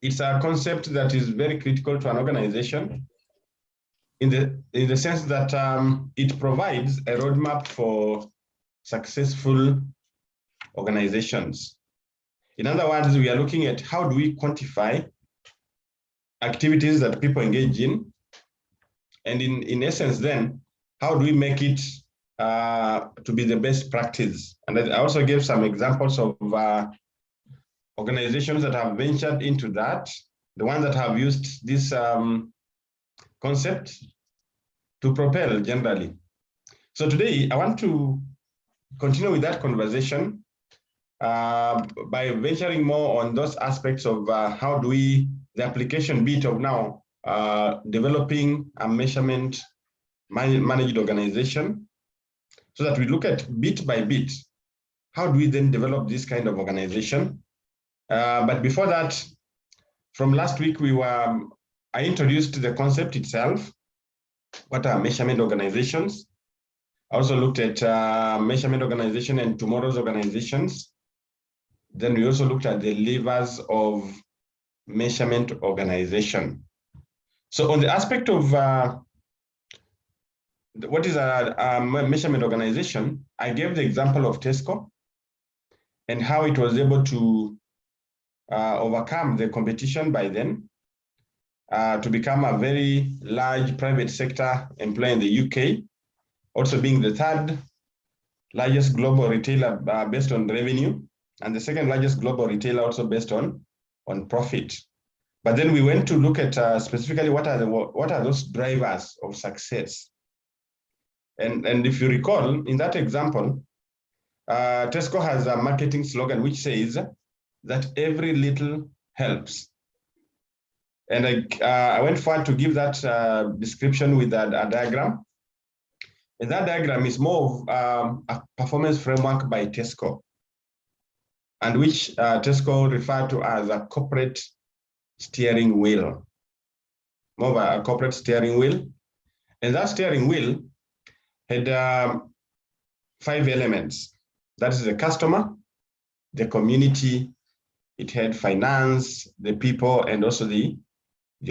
it's a concept that is very critical to an organization in the sense that it provides a roadmap for successful organizations. In other words, we are looking at how do we quantify activities that people engage in, and in essence then, how do we make it to be the best practice? And I also gave some examples of organizations that have ventured into that, the ones that have used this concept to propel generally. So today, I want to continue with that conversation by venturing more on those aspects of how do we, the application bit of now, developing a measurement managed organization, so that we look at bit by bit, how do we then develop this kind of organization? But before that, from last week, I introduced the concept itself. What are measurement organizations? I also looked at measurement organization and tomorrow's organizations. Then we also looked at the levers of measurement organization. So on the aspect of what is a measurement organization, I gave the example of Tesco and how it was able to overcome the competition by then to become a very large private sector employer in the UK, also being the third largest global retailer based on revenue, and the second largest global retailer also based on profit. But then we went to look at specifically what are those drivers of success. And if you recall, in that example, Tesco has a marketing slogan which says that every little helps. And I went forward to give that description with a diagram. And that diagram is more of a performance framework by Tesco, and which Tesco referred to as a corporate steering wheel, more of a corporate steering wheel. And that steering wheel had 5 elements. That is the customer, the community, it had finance, the people, and also the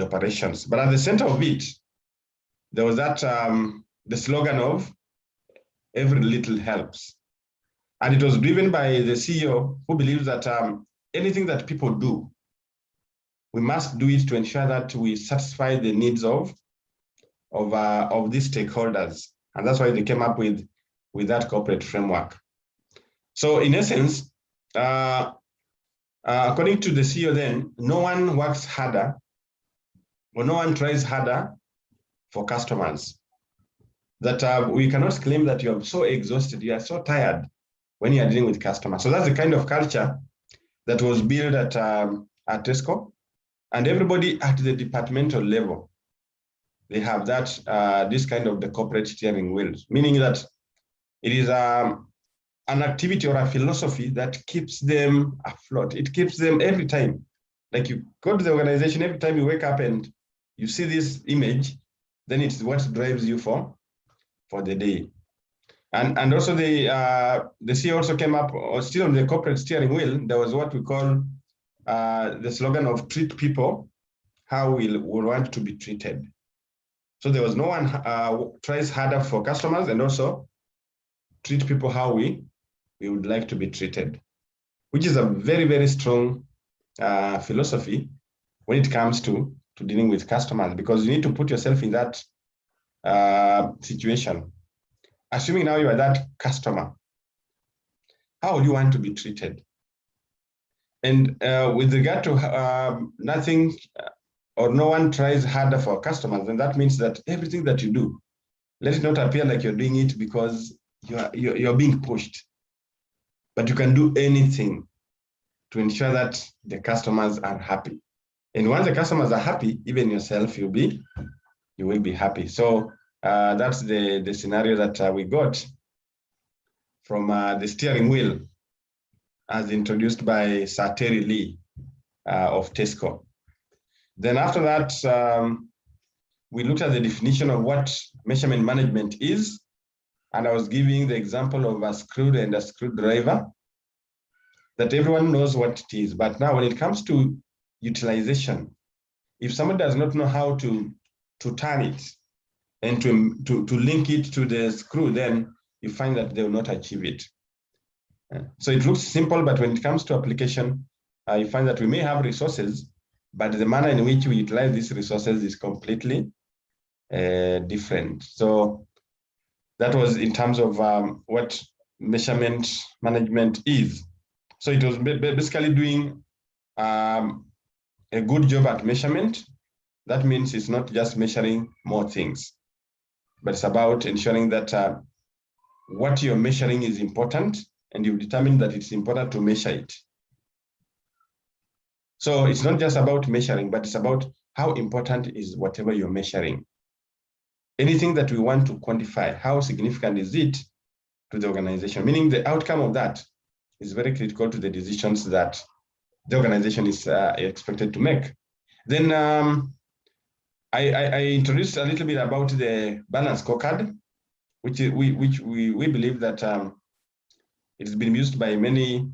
operations. But at the center of it, there was that the slogan of every little helps. And it was driven by the CEO, who believes that anything that people do, we must do it to ensure that we satisfy the needs of these stakeholders. And that's why they came up with that corporate framework. So in essence, according to the CEO then, no one works harder or no one tries harder for customers. That we cannot claim that you are so exhausted, you are so tired when you are dealing with customers. So that's the kind of culture that was built at Tesco, and everybody at the departmental level, they have that this kind of the corporate steering wheel, meaning that it is an activity or a philosophy that keeps them afloat. It keeps them every time. Like you go to the organization, every time you wake up and you see this image, then it's what drives you for the day. And also the CEO also came up, or still on the corporate steering wheel, there was what we call the slogan of treat people how we want to be treated. So there was no one tries harder for customers, and also treat people how we would like to be treated, which is a very, very strong philosophy when it comes to dealing with customers, because you need to put yourself in that situation. Assuming now you are that customer, how would you want to be treated? And with regard to nothing or no one tries harder for customers, then that means that everything that you do, let it not appear like you're doing it because you're being pushed, but you can do anything to ensure that the customers are happy. And once the customers are happy, even yourself, you will be happy. So that's the scenario that we got from the steering wheel as introduced by Sir Terry Lee of Tesco. Then after that, we looked at the definition of what measurement management is. And I was giving the example of a screw and a screwdriver, that everyone knows what it is. But now when it comes to utilization. If someone does not know how to turn it and to link it to the screw, then you find that they will not achieve it. So it looks simple, but when it comes to application, you find that we may have resources, but the manner in which we utilize these resources is completely different. So that was in terms of what measurement management is. So it was basically doing a good job at measurement. That means it's not just measuring more things, but it's about ensuring that what you're measuring is important, and you've determined that it's important to measure it. So it's not just about measuring, but it's about how important is whatever you're measuring. Anything that we want to quantify, how significant is it to the organization? Meaning the outcome of that is very critical to the decisions that the organization is expected to make. Then I introduced a little bit about the Balance Scorecard, which we believe that it's been used by many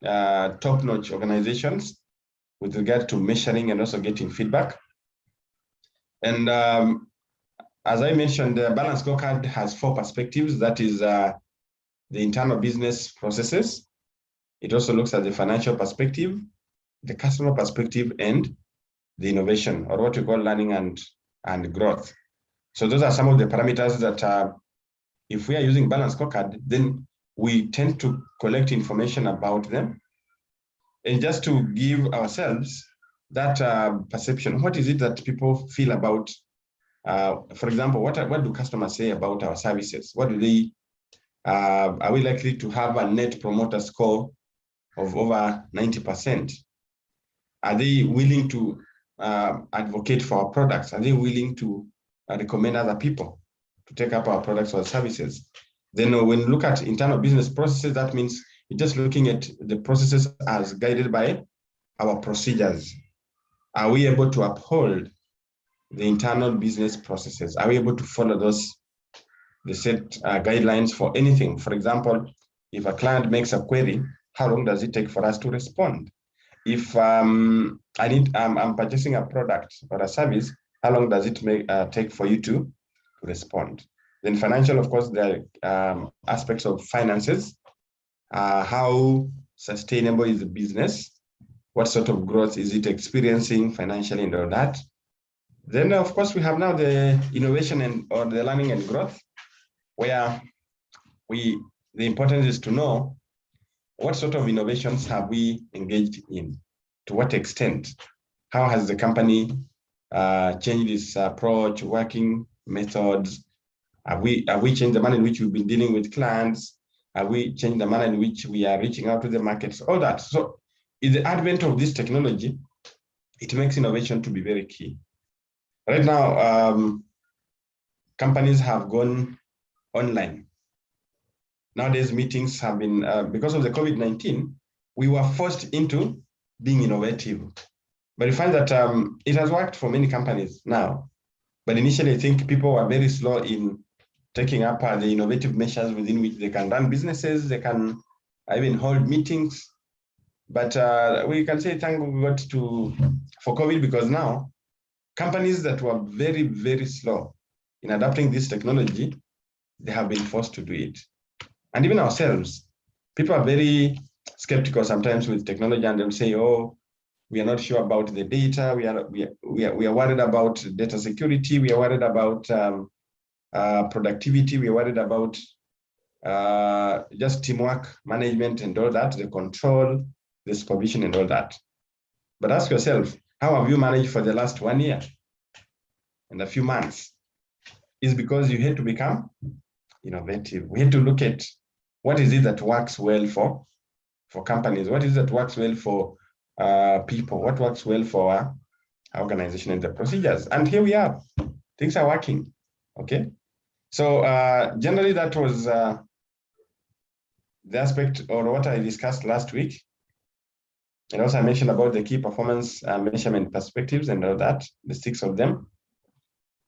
top-notch organizations with regard to measuring and also getting feedback. And as I mentioned, the Balance Scorecard has 4 perspectives. That is the internal business processes. It also looks at the financial perspective, the customer perspective, and the innovation, or what we call learning and growth. So those are some of the parameters that if we are using Balance Scorecard, then we tend to collect information about them. And just to give ourselves that perception, what is it that people feel about, for example, what do customers say about our services? What do they, are we likely to have a net promoter score of over 90%? Are they willing to advocate for our products? Are they willing to recommend other people to take up our products or services? Then when you look at internal business processes, that means you're just looking at the processes as guided by our procedures. Are we able to uphold the internal business processes? Are we able to follow the set guidelines for anything? For example, if a client makes a query, how long does it take for us to respond? If I'm purchasing a product or a service, how long does it take for you to respond? Then financial, of course, there are aspects of finances. How sustainable is the business? What sort of growth is it experiencing financially and all that? Then, of course, we have now the innovation or the learning and growth, where the importance is to know what sort of innovations have we engaged in, to what extent, how has the company changed its approach, working methods? Have we changed the manner in which we've been dealing with clients? Have we changed the manner in which we are reaching out to the markets? All that. So in the advent of this technology, it makes innovation to be very key. Right now, companies have gone online. Nowadays, meetings have been, because of the COVID-19, we were forced into being innovative. But you find that it has worked for many companies now. But initially, I think people were very slow in taking up the innovative measures within which they can run businesses, they can even hold meetings. But we can say thank God for COVID, because now companies that were very, very slow in adapting this technology, they have been forced to do it. And even ourselves, people are very skeptical sometimes with technology, and they'll say, oh, we are not sure about the data. We are worried about data security. We are worried about productivity. We are worried about just teamwork, management, and all that, the control, the supervision, and all that. But ask yourself, how have you managed for the last 1 year and a few months? It's because you had to become innovative. We had to look at what is it that works well for companies, what is it that works well for people, what works well for our organization and the procedures. And here we are. Things are working. Okay. So generally, that was the aspect or what I discussed last week. And also I mentioned about the key performance measurement perspectives and all that, the 6 of them.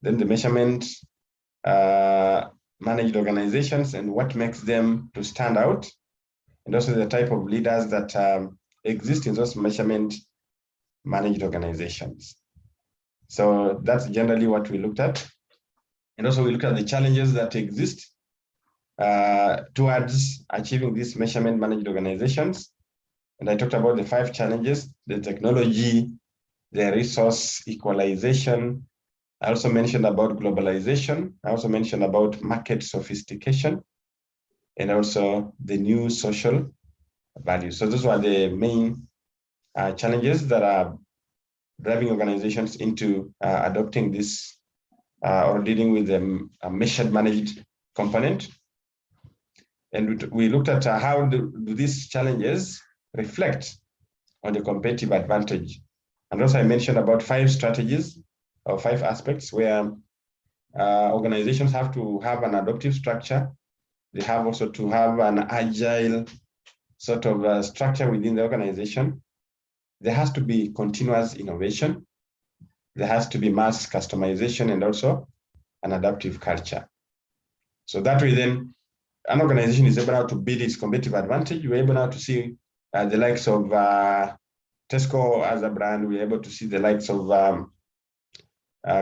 Then the measurement managed organizations and what makes them to stand out. And also the type of leaders that exist in those measurement managed organizations. So that's generally what we looked at. And also we looked at the challenges that exist towards achieving these measurement managed organizations. And I talked about the 5 challenges: the technology, the resource equalization. I also mentioned about globalization. I also mentioned about market sophistication, and also the new social values. So those were the main challenges that are driving organizations into adopting this or dealing with a measured managed component. And we looked at how do these challenges reflect on the competitive advantage. And also I mentioned about 5 strategies or 5 aspects where organizations have to have an adaptive structure. They have also to have an agile sort of structure within the organization. There has to be continuous innovation. There has to be mass customization and also an adaptive culture. So that way then an organization is able now to build its competitive advantage. We're able now to see the likes of Tesco as a brand. We're able to see the likes of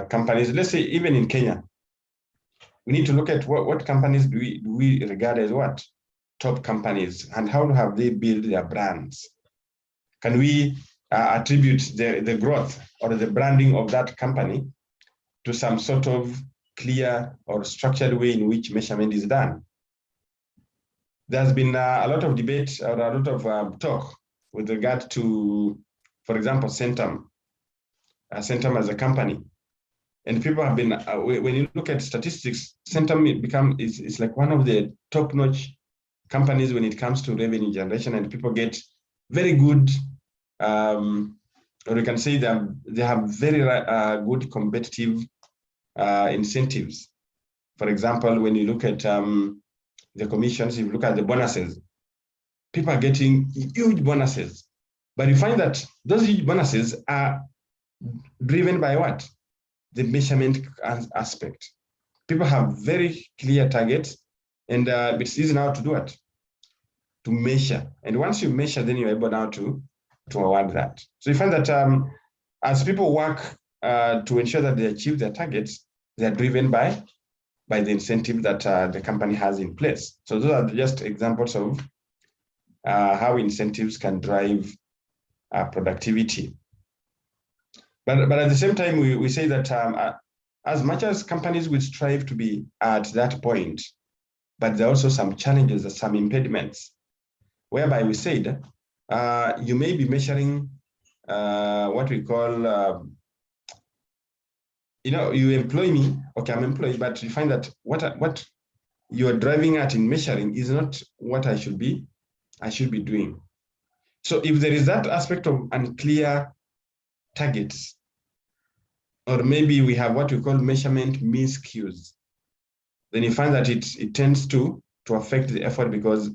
companies. Let's say even in Kenya, we need to look at what companies do we regard as what? Top companies, and how have they built their brands? Can we attribute the growth or the branding of that company to some sort of clear or structured way in which measurement is done? There's been a lot of debate or a lot of talk with regard to, for example, Centum as a company. And people have been, when you look at statistics, Centum is like one of the top-notch companies when it comes to revenue generation, and people get very good, or you can say they have very good competitive incentives. For example, when you look at the commissions, if you look at the bonuses, people are getting huge bonuses. But you find that those huge bonuses are driven by what? The measurement aspect. People have very clear targets, and it's easy now to do it, to measure. And once you measure, then you're able now to award that. So you find that as people work to ensure that they achieve their targets, they're driven by the incentive that the company has in place. So those are just examples of how incentives can drive productivity. But at the same time, we say that as much as companies will strive to be at that point, but there are also some challenges, some impediments, whereby we said you may be measuring what we call, you employ me, okay, I'm employed, but you find that what you are driving at in measuring is not what I should be doing. So if there is that aspect of unclear targets, or maybe we have what we call measurement miscues, then you find that it tends to affect the effort, because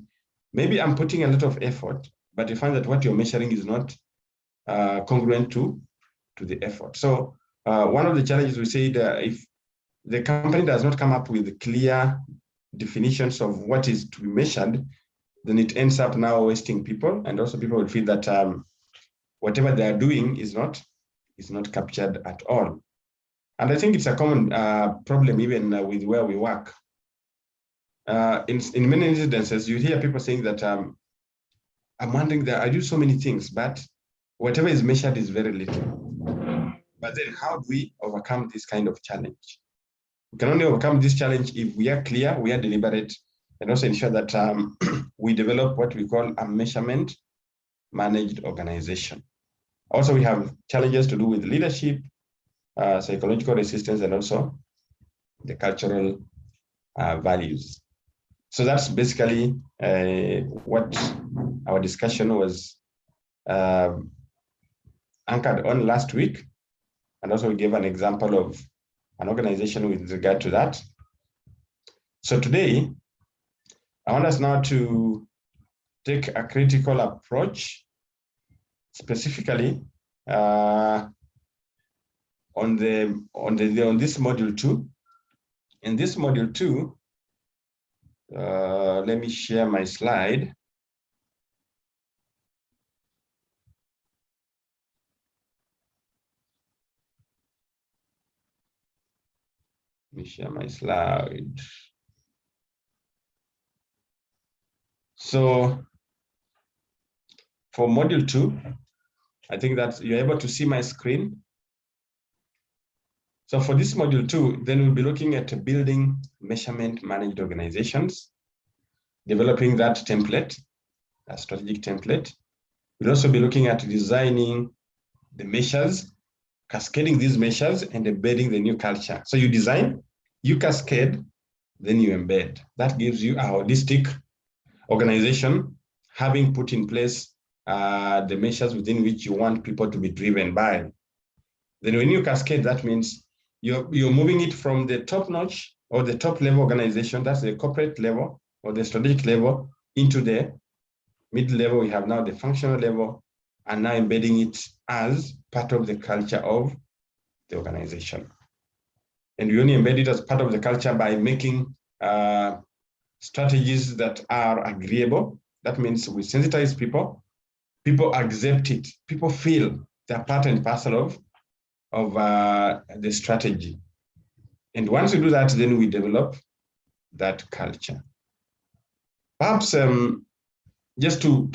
maybe I'm putting a lot of effort, but you find that what you're measuring is not congruent to the effort. So one of the challenges we say that if the company does not come up with clear definitions of what is to be measured, then it ends up now wasting people, and also people will feel that whatever they are doing is not captured at all. And I think it's a common problem even with where we work. In many instances, you hear people saying that I'm wondering that I do so many things, but whatever is measured is very little. But then how do we overcome this kind of challenge? We can only overcome this challenge if we are clear, we are deliberate, and also ensure that we develop what we call a measurement managed organization. Also, we have challenges to do with leadership, psychological resistance, and also the cultural values. So that's basically what our discussion was anchored on last week. And also we gave an example of an organization with regard to that. So today, I want us now to take a critical approach, specifically on this module 2. In this module 2, let me share my slide. me share my slide. So for module 2, I think that you're able to see my screen. So for this module 2, then we'll be looking at building measurement managed organizations, developing that template, a strategic template. We'll also be looking at designing the measures, cascading these measures, and embedding the new culture. So you design, you cascade, then you embed. That gives you a holistic organization, having put in place the measures within which you want people to be driven by. Then when you cascade, that means you're moving it from the top notch or the top level organization, that's the corporate level or the strategic level, into the mid level. We have now the functional level, and now embedding it as part of the culture of the organization. And we only embed it as part of the culture by making strategies that are agreeable. That means we sensitize people, people accept it, people feel they're part and parcel of the strategy. And once we do that, then we develop that culture. Perhaps just to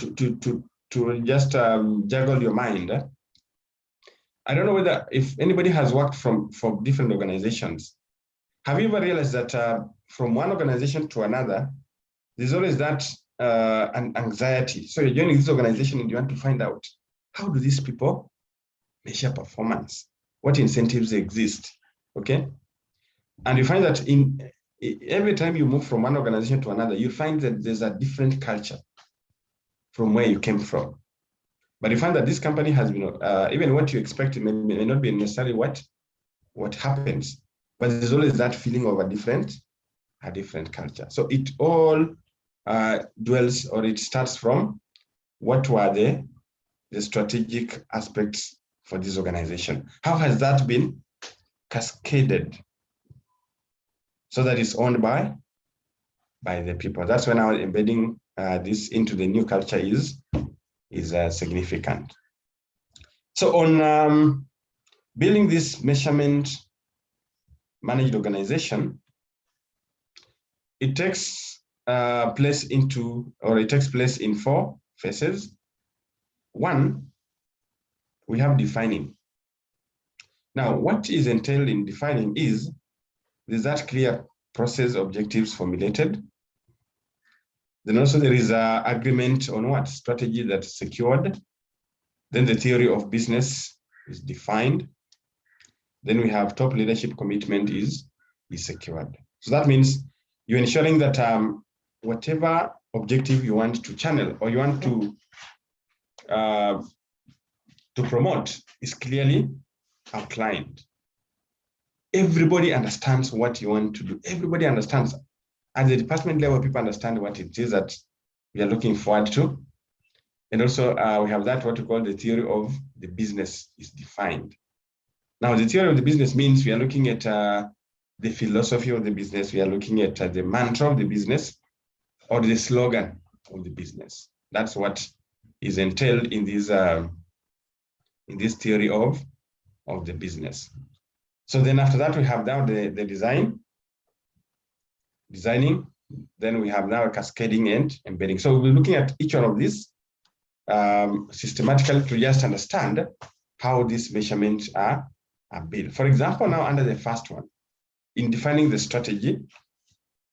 just juggle your mind, I don't know whether if anybody has worked for different organizations. Have you ever realized that from one organization to another, there's always that an anxiety? So you're joining this organization and you want to find out, how do these people measure performance? What incentives exist? Okay. And you find that every time you move from one organization to another, you find that there's a different culture from where you came from. But you find that this company has been, even what you expect may not be necessarily what happens, but there's always that feeling of a different culture. So it all dwells, or it starts from what were the strategic aspects for this organization. How has that been cascaded so that it's owned by the people? That's when our embedding this into the new culture is significant. So on building this measurement managed organization, it takes place in 4 phases. 1, we have defining. Now, what is entailed in defining is there's that clear process objectives formulated. Then also there is an agreement on what strategy that's secured. Then the theory of business is defined. Then we have top leadership commitment is secured. So that means you're ensuring that whatever objective you want to channel or you want to promote is clearly outlined. Everybody understands what you want to do. Everybody understands. At the department level, people understand what it is that we are looking forward to. And also we have that what we call the theory of the business is defined. Now, the theory of the business means we are looking at the philosophy of the business. We are looking at the mantra of the business or the slogan of the business. That's what is entailed in this theory of the business. So then after that, we have now the designing, then we have now cascading and embedding. So we're looking at each one of these systematically to just understand how these measurements are built. For example, now under the first one, in defining the strategy,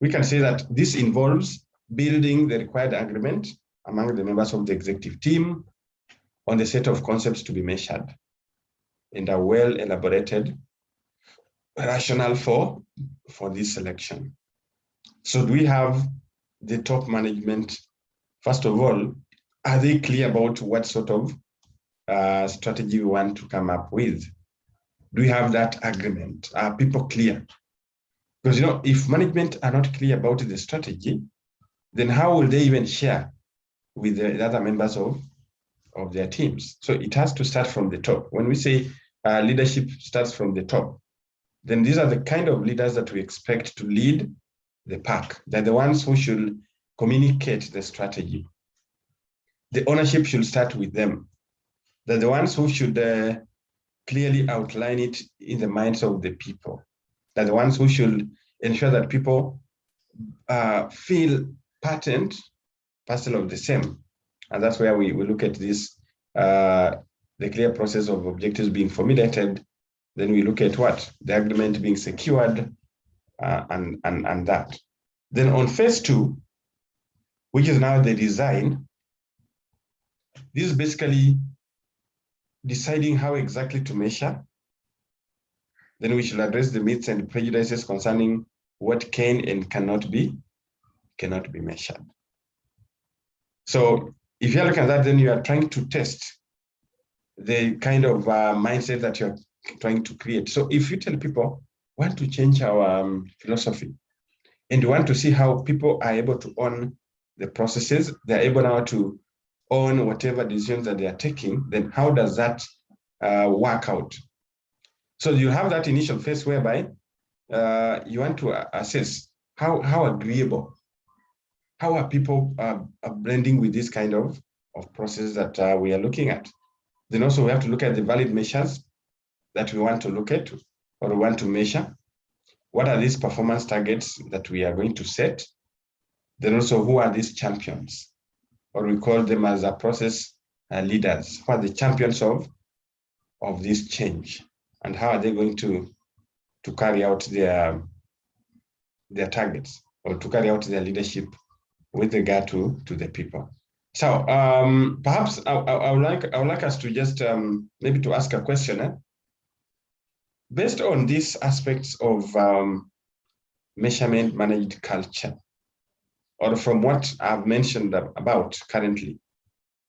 we can say that this involves building the required agreement among the members of the executive team on the set of concepts to be measured and a well-elaborated rationale for this selection. So do we have the top management? First of all, are they clear about what sort of strategy we want to come up with? Do we have that agreement? Are people clear? Because, if management are not clear about the strategy, then how will they even share with the other members of their teams? So it has to start from the top. When we say leadership starts from the top, then these are the kind of leaders that we expect to lead the pack. They're the ones who should communicate the strategy. The ownership should start with them. They're the ones who should clearly outline it in the minds of the people. are the ones who should ensure that people feel part and parcel of the same. And that's where we look at this, the clear process of objectives being formulated. Then we look at what? The agreement being secured, and that. Then on phase 2, which is now the design, this is basically deciding how exactly to measure. Then we should address the myths and prejudices concerning what can and cannot be measured. So if you're looking at that, then you are trying to test the kind of mindset that you're trying to create. So if you tell people, want to change our philosophy, and you want to see how people are able to own the processes, they're able now to own whatever decisions that they are taking, then how does that work out? So you have that initial phase whereby you want to assess how agreeable, how are people are blending with this kind of process that we are looking at. Then also we have to look at the valid measures that we want to look at or we want to measure. What are these performance targets that we are going to set? Then also, who are these champions? Or we call them as a process leaders. Who are the champions of this change? And how are they going to carry out their targets or to carry out their leadership with regard to the people? So perhaps I would like us to just maybe to ask a question. Based on these aspects of measurement managed culture, or from what I've mentioned about currently,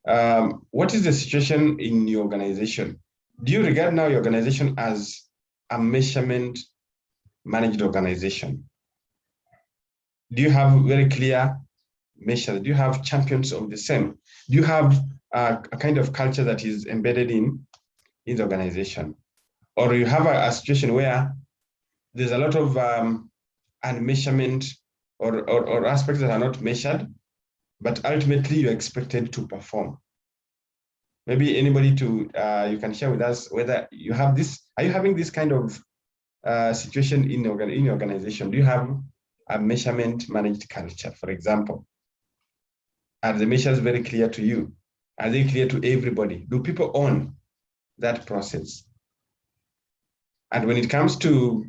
what is the situation in your organization? Do you regard now your organization as a measurement managed organization? Do you have very clear measures? Do you have champions of the same? Do you have a kind of culture that is embedded in the organization? Or you have a situation where there's a lot of unmeasurement or aspects that are not measured, but ultimately you're expected to perform. Maybe anybody to you can share with us whether you have this. Are you having this kind of situation in your organization? Do you have a measurement managed culture, for example? Are the measures very clear to you? Are they clear to everybody? Do people own that process? And when it comes to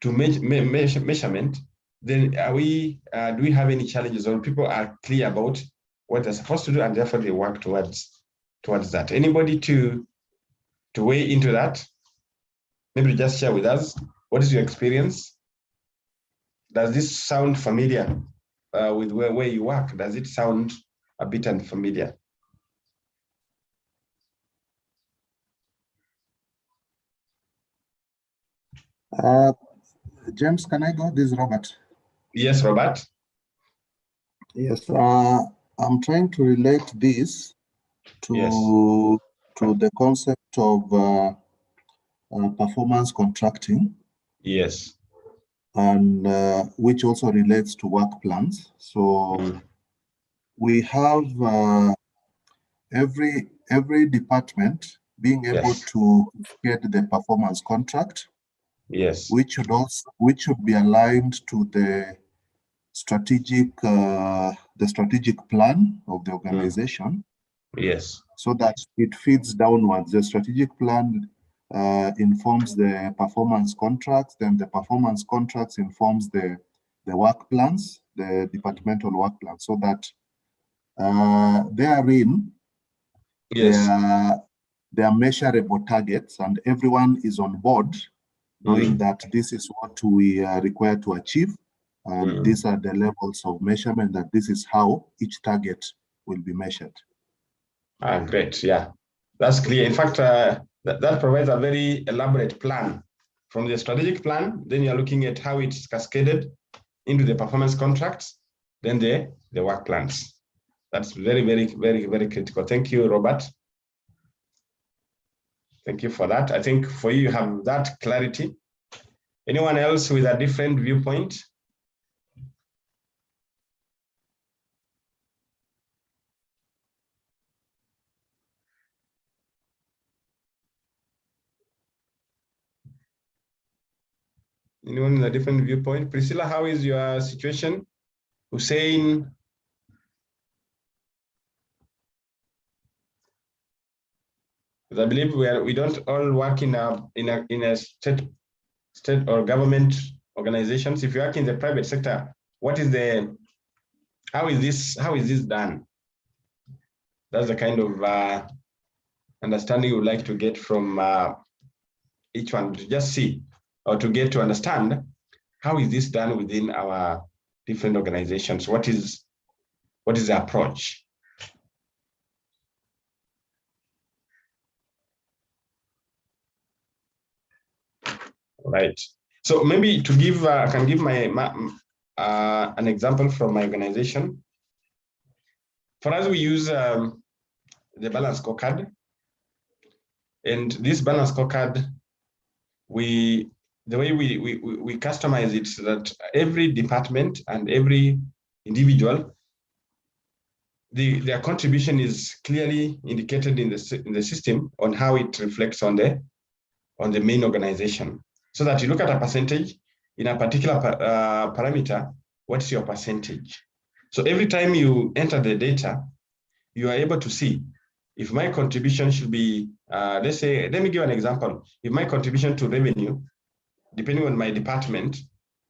measurement, then do we have any challenges, or people are clear about what they're supposed to do and therefore they work towards that? Anybody to weigh into that? Maybe just share with us, what is your experience? Does this sound familiar with where you work? Does it sound a bit unfamiliar? James, can I go? This is Robert. Yes, Robert. Yes, I'm trying to relate this to the concept of performance contracting. Yes. And which also relates to work plans. So we have every department being able to get the performance contract. Yes. Which should be aligned to the strategic plan of the organization. Yes. So that it feeds downwards. The strategic plan informs the performance contracts, then the performance contracts informs the work plans, the departmental work plans, so that therein there are measurable targets and everyone is on board, knowing that this is what we are required to achieve, and these are the levels of measurement, that this is how each target will be measured. Great, yeah. That's clear. In fact, that provides a very elaborate plan. From the strategic plan, then you're looking at how it's cascaded into the performance contracts, then the work plans. That's very, very, very, very critical. Thank you, Robert. Thank you for that. I think for you have that clarity. Anyone else with a different viewpoint? Anyone in a different viewpoint? Priscilla, how is your situation? Hussein? Because I believe we don't all work in a state or government organizations. If you work in the private sector, how is this done? That's the kind of understanding we would like to get from each one, to just see or to get to understand how is this done within our different organizations. What is the approach? Right. So maybe to give, I can give an example from my organization. For us, we use the Balance Scorecard, and this Balance Scorecard, the way we customize it so that every department and every individual, their contribution is clearly indicated in the system on how it reflects on the main organization. So that you look at a percentage in a particular parameter, what's your percentage? So every time you enter the data, you are able to see if my contribution should be, let's say, let me give an example. If my contribution to revenue, depending on my department,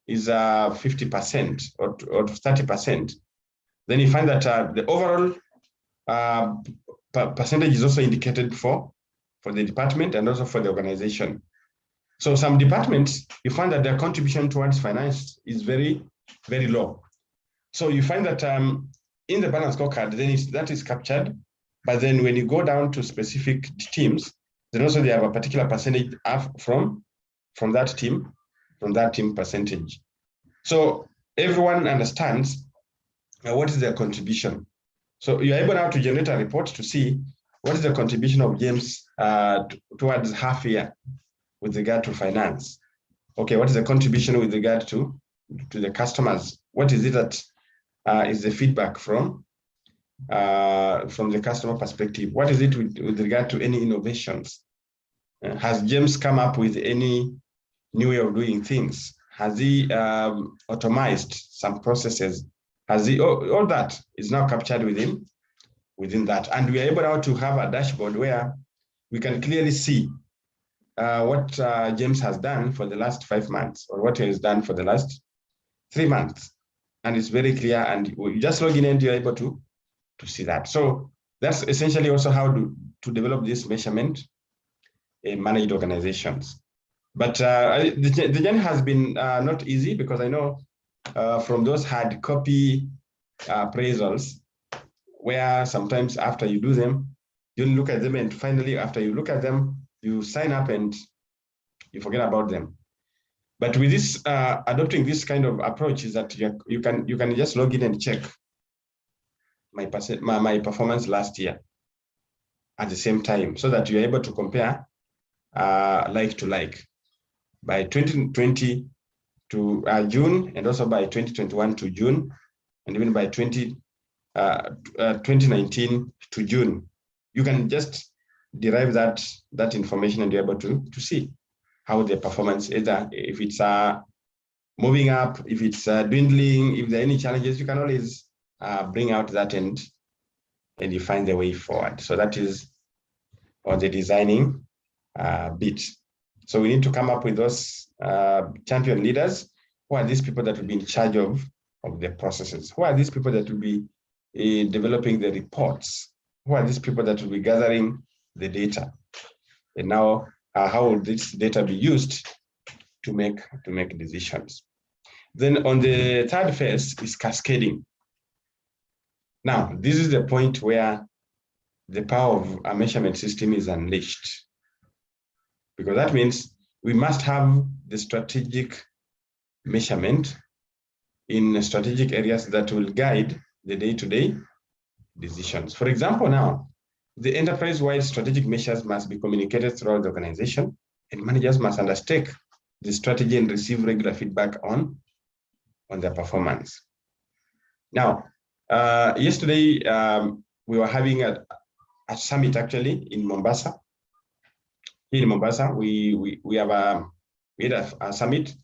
is 50% or 30%, then you find that the overall percentage is also indicated for the department and also for the organization. So some departments, you find that their contribution towards finance is very, very low. So you find that in the Balance Scorecard, then that is captured. But then when you go down to specific teams, then also they have a particular percentage from that team percentage. So everyone understands what is their contribution. So you're able now to generate a report to see what is the contribution of James towards half year with regard to finance. Okay, what is the contribution with regard to the customers? What is it that is the feedback from the customer perspective? What is it with regard to any innovations? Has James come up with any new way of doing things? Has he automized some processes? Has he, all that is now captured within that. And we are able now to have a dashboard where we can clearly see what James has done for the last 5 months, or what he has done for the last 3 months. And it's very clear, and you just log in and you're able to see that. So that's essentially also how to develop this measurement in managed organizations. But the journey has been not easy, because I know from those hard copy appraisals, where sometimes after you do them, you look at them, and finally after you look at them, you sign up and you forget about them. But with this, adopting this kind of approach, is that you can just log in and check my performance last year at the same time, so that you're able to compare like to like by 2020 to June, and also by 2021 to June, and even by 2019 to June. You can just derive that information, and you're able to see how the performance, either if it's moving up, if it's dwindling, if there are any challenges, you can always bring out that and you find the way forward. So that is on the designing bit. So we need to come up with those champion leaders. Who are these people that will be in charge of the processes? Who are these people that will be developing the reports? Who are these people that will be gathering the data? And now, how will this data be used to make decisions? Then on the third phase is cascading. Now, this is the point where the power of a measurement system is unleashed, because that means we must have the strategic measurement in strategic areas that will guide the day-to-day decisions. For example, now, the enterprise-wide strategic measures must be communicated throughout the organization, and managers must undertake the strategy and receive regular feedback on their performance. Now, yesterday, we were having a summit actually in Mombasa. Here in Mombasa, we had a summit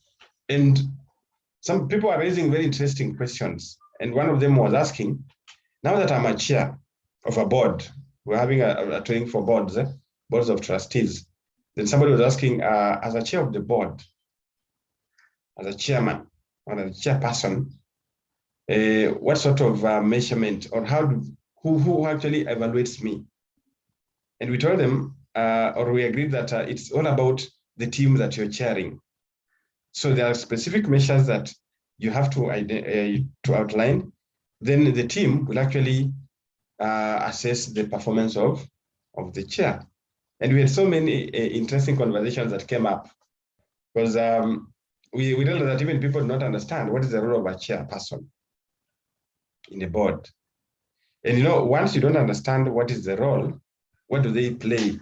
And some people are raising very interesting questions. And one of them was asking, now that I'm a chair of a board, we're having a training for boards, boards of trustees. Then somebody was asking, as a chair of the board, as a chairman or a chairperson, what sort of measurement or who actually evaluates me? And we told them, or we agreed that it's all about the team that you're chairing. So there are specific measures that you have to outline. Then the team will actually assess the performance of the chair. And we had so many interesting conversations that came up, because we realized that even people do not understand what is the role of a chairperson in the board. And once you don't understand what is the role, what do they play,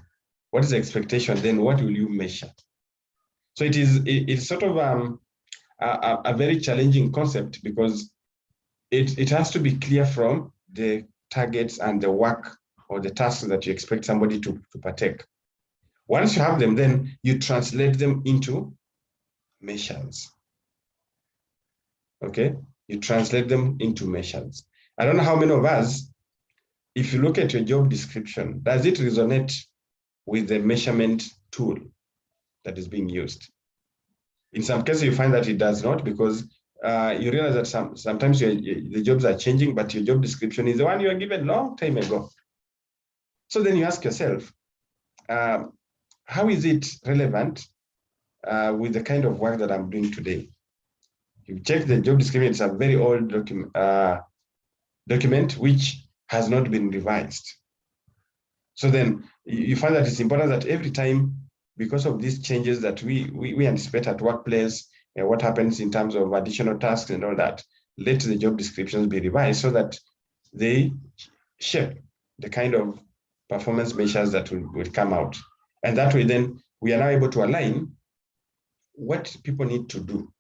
what is the expectation, then what will you measure? So it's sort of a very challenging concept, because it has to be clear from the targets and the work or the tasks that you expect somebody to partake. Once you have them, then you translate them into measures. Okay, you translate them into measures. I don't know how many of us, if you look at your job description, does it resonate with the measurement tool that is being used? In some cases, you find that it does not, because you realize that sometimes the jobs are changing, but your job description is the one you were given a long time ago. So then you ask yourself, how is it relevant with the kind of work that I'm doing today? You check the job description, it's a very old document which has not been revised. So then you find that it's important that every time, because of these changes that we anticipate at workplace, what happens in terms of additional tasks and all that, let the job descriptions be revised so that they shape the kind of performance measures that will come out. And that way, then we are now able to align what people need to do,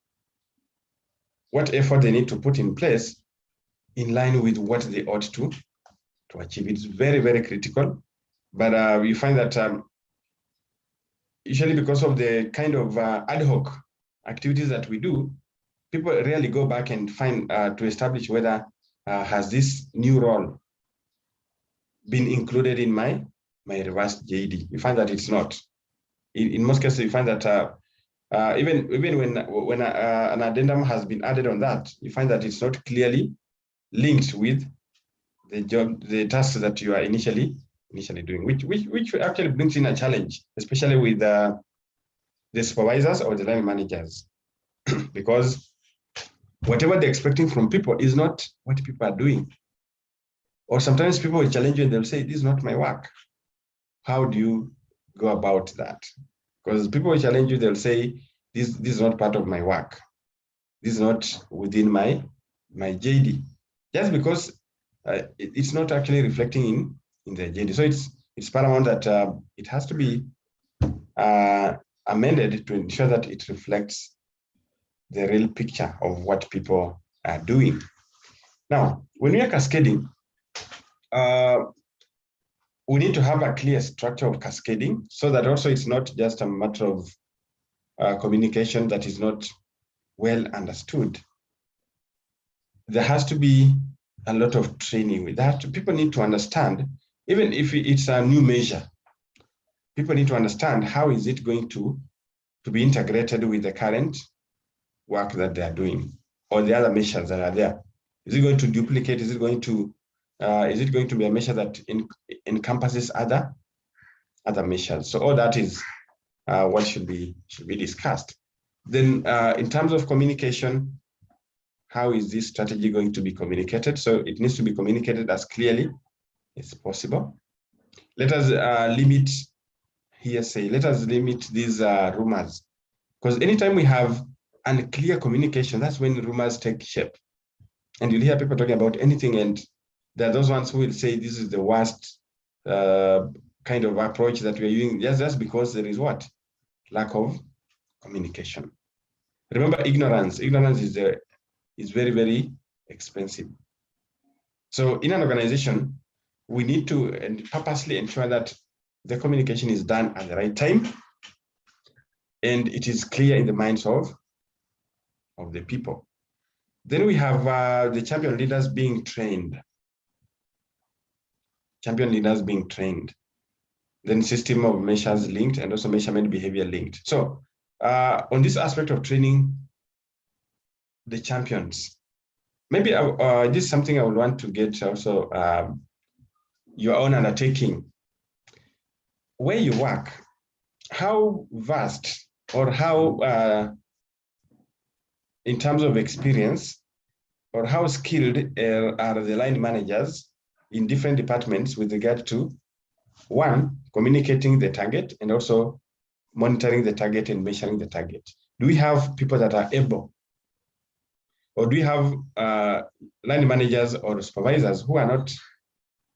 what effort they need to put in place in line with what they ought to achieve. It's very, very critical. But you find that usually, because of the kind of ad hoc activities that we do, people rarely go back and find to establish whether has this new role been included in my reverse JD. You find that it's not. In most cases, you find that even when an addendum has been added on that, you find that it's not clearly linked with the tasks that you are initially doing, which actually brings in a challenge, especially with the supervisors or the line managers, because whatever they're expecting from people is not what people are doing. Or sometimes people will challenge you and they'll say, this is not my work. How do you go about that? Because people will challenge you, they'll say, this is not part of my work. This is not within my JD. Just because it's not actually reflecting in the JD. So it's paramount that it has to be amended to ensure that it reflects the real picture of what people are doing. Now, when we are cascading, we need to have a clear structure of cascading, so that also it's not just a matter of communication that is not well understood. There has to be a lot of training with that. People need to understand, even if it's a new measure, people need to understand how is it going to be integrated with the current work that they are doing, or the other measures that are there. Is it going to duplicate? Is it going to be a measure that encompasses other measures? So all that is what should be discussed. Then in terms of communication, how is this strategy going to be communicated? So it needs to be communicated as clearly as possible. Let us limit hearsay. Let us limit these rumors, because anytime we have unclear communication, that's when rumors take shape. And you'll hear people talking about anything, and there are those ones who will say this is the worst kind of approach that we're using, just because there is what? Lack of communication. Remember, ignorance. Ignorance is very, very expensive. So in an organization, we need to purposely ensure that the communication is done at the right time, and it is clear in the minds of of the people. Then we have the champion leaders being trained. Champion leaders being trained. Then system of measures linked and also measurement behavior linked. So on this aspect of training the champions, maybe this is something I would want to get also your own undertaking. Where you work, how vast or how in terms of experience or how skilled are the line managers in different departments with regard to, one, communicating the target and also monitoring the target and measuring the target? Do we have people that are able, or do we have line managers or supervisors who are not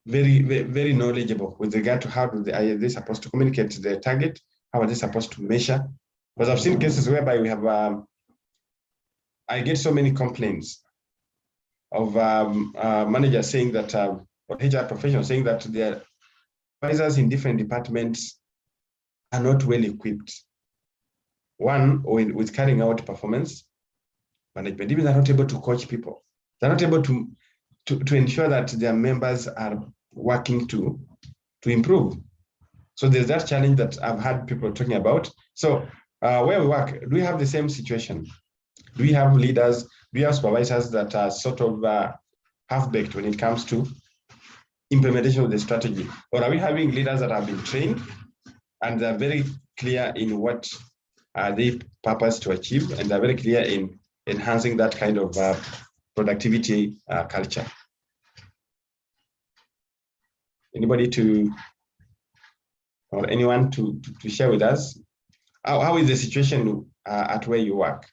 very knowledgeable with regard to how are they supposed to communicate the target? How are they supposed to measure? Because I've seen cases whereby we have, I get so many complaints of managers saying that, or HR professionals saying that their advisors in different departments are not well equipped. One, with carrying out performance management, even they're not able to coach people. They're not able to ensure that their members are working to improve. So there's that challenge that I've had people talking about. So where we work, do we have the same situation? Do we have leaders, do we have supervisors that are sort of half-baked when it comes to implementation of the strategy? Or are we having leaders that have been trained and they're very clear in what they purpose to achieve, and they're very clear in enhancing that kind of productivity culture? Anybody or anyone to share with us? How is the situation at where you work?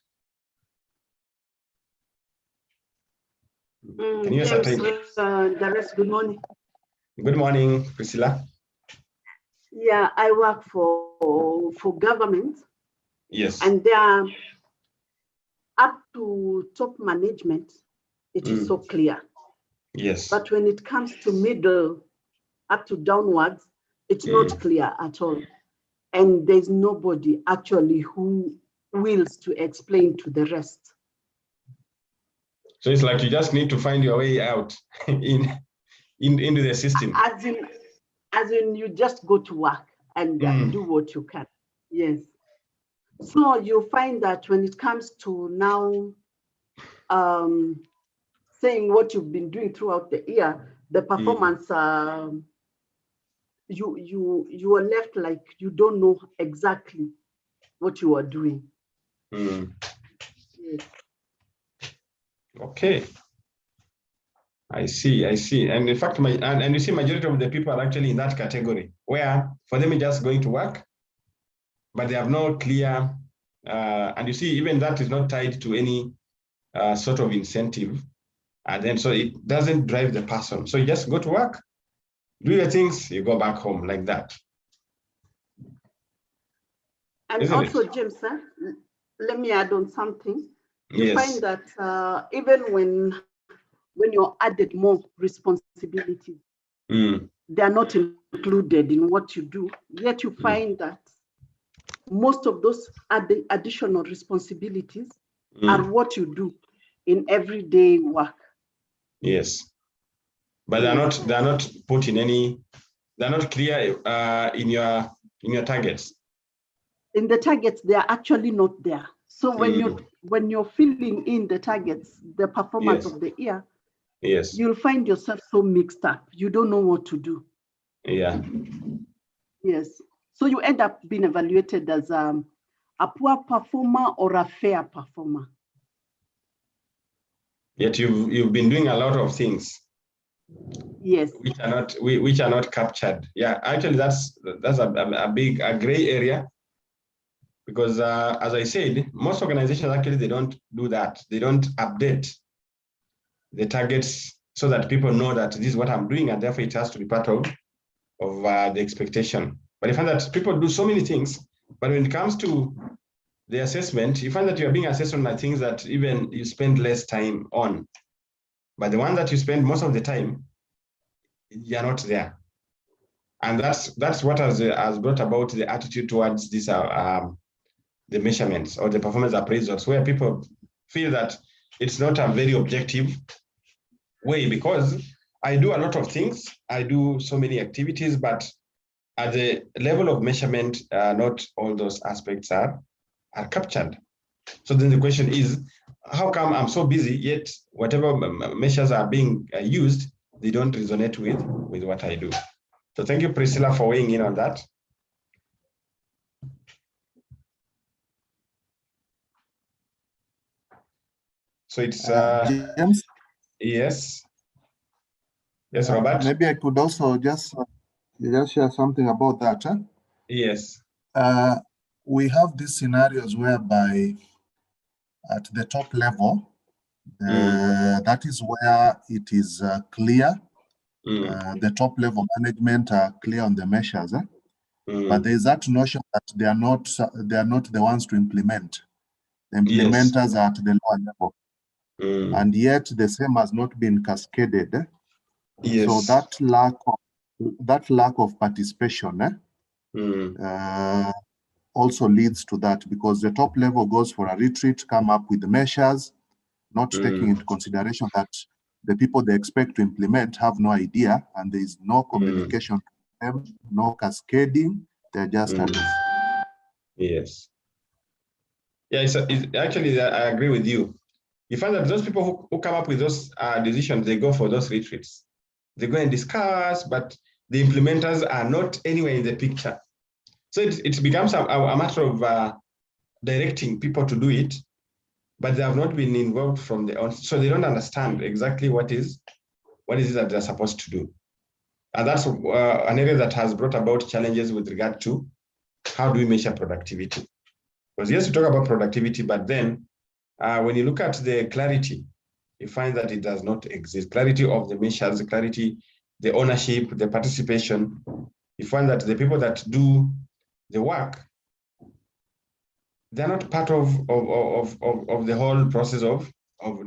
Can you James, Darius, good morning. Good morning, Priscilla. Yeah, I work for government. Yes. And they are up to top management. It is so clear. Yes. But when it comes to middle, up to downwards, it's not clear at all. And there's nobody actually who wills to explain to the rest. So it's like you just need to find your way out into the system. As in you just go to work and do what you can. Yes. So you find that when it comes to now saying what you've been doing throughout the year, the performance, you are left like you don't know exactly what you are doing. Yes. Okay. I see. And in fact, and you see, majority of the people are actually in that category, where for them it's just going to work, but they have no clear, and you see, even that is not tied to any sort of incentive. And then so it doesn't drive the person. So you just go to work, do your things, you go back home like that. And Isn't also, it? James, let me add on something. You find that even when you're added more responsibilities, they are not included in what you do, yet you find that most of those additional responsibilities are what you do in everyday work. Yes. But they're not put in any, they're not clear in your targets. In the targets, they are actually not there. So when you're filling in the targets, the performance of the year, you'll find yourself so mixed up. You don't know what to do. Yeah. Yes. So you end up being evaluated as a poor performer or a fair performer. Yet you've been doing a lot of things. Yes. Which are not captured. Yeah, actually that's a gray area, because as I said, most organizations actually they don't do that. They don't update the targets so that people know that this is what I'm doing, and therefore it has to be part of the expectation. But you find that people do so many things, but when it comes to the assessment, you find that you're being assessed on things that even you spend less time on. But the one that you spend most of the time, you're not there. And that's what has brought about the attitude towards these the measurements or the performance appraisals, where people feel that it's not a very objective way, because I do a lot of things. I do so many activities, but at the level of measurement, not all those aspects are captured. So then the question is, how come I'm so busy, yet whatever measures are being used, they don't resonate with what I do? So thank you, Priscilla, for weighing in on that. So it's James? Yes. Yes, Robert. Maybe I could also just share something about that. Huh? Yes. We have these scenarios whereby at the top level, that is where it is clear. The top level management are clear on the measures, but there is that notion that they are not the ones to implement. The implementers are at the lower level, and yet the same has not been cascaded. Yes. So that lack of participation also leads to that, because the top level goes for a retreat, come up with the measures, not taking into consideration that the people they expect to implement have no idea, and there is no communication to them, no cascading. They're just aloof. Yes. Yeah, it's actually, I agree with you. You find that those people who come up with those decisions, they go for those retreats. They go and discuss, but the implementers are not anywhere in the picture. So it becomes a matter of directing people to do it, but they have not been involved from the onset, so they don't understand exactly what is it that they're supposed to do. And that's an area that has brought about challenges with regard to how do we measure productivity. Because yes, we talk about productivity, but then when you look at the clarity, you find that it does not exist. Clarity of the measures, clarity, the ownership, the participation. You find that the people that do the work, they're not part of the whole process of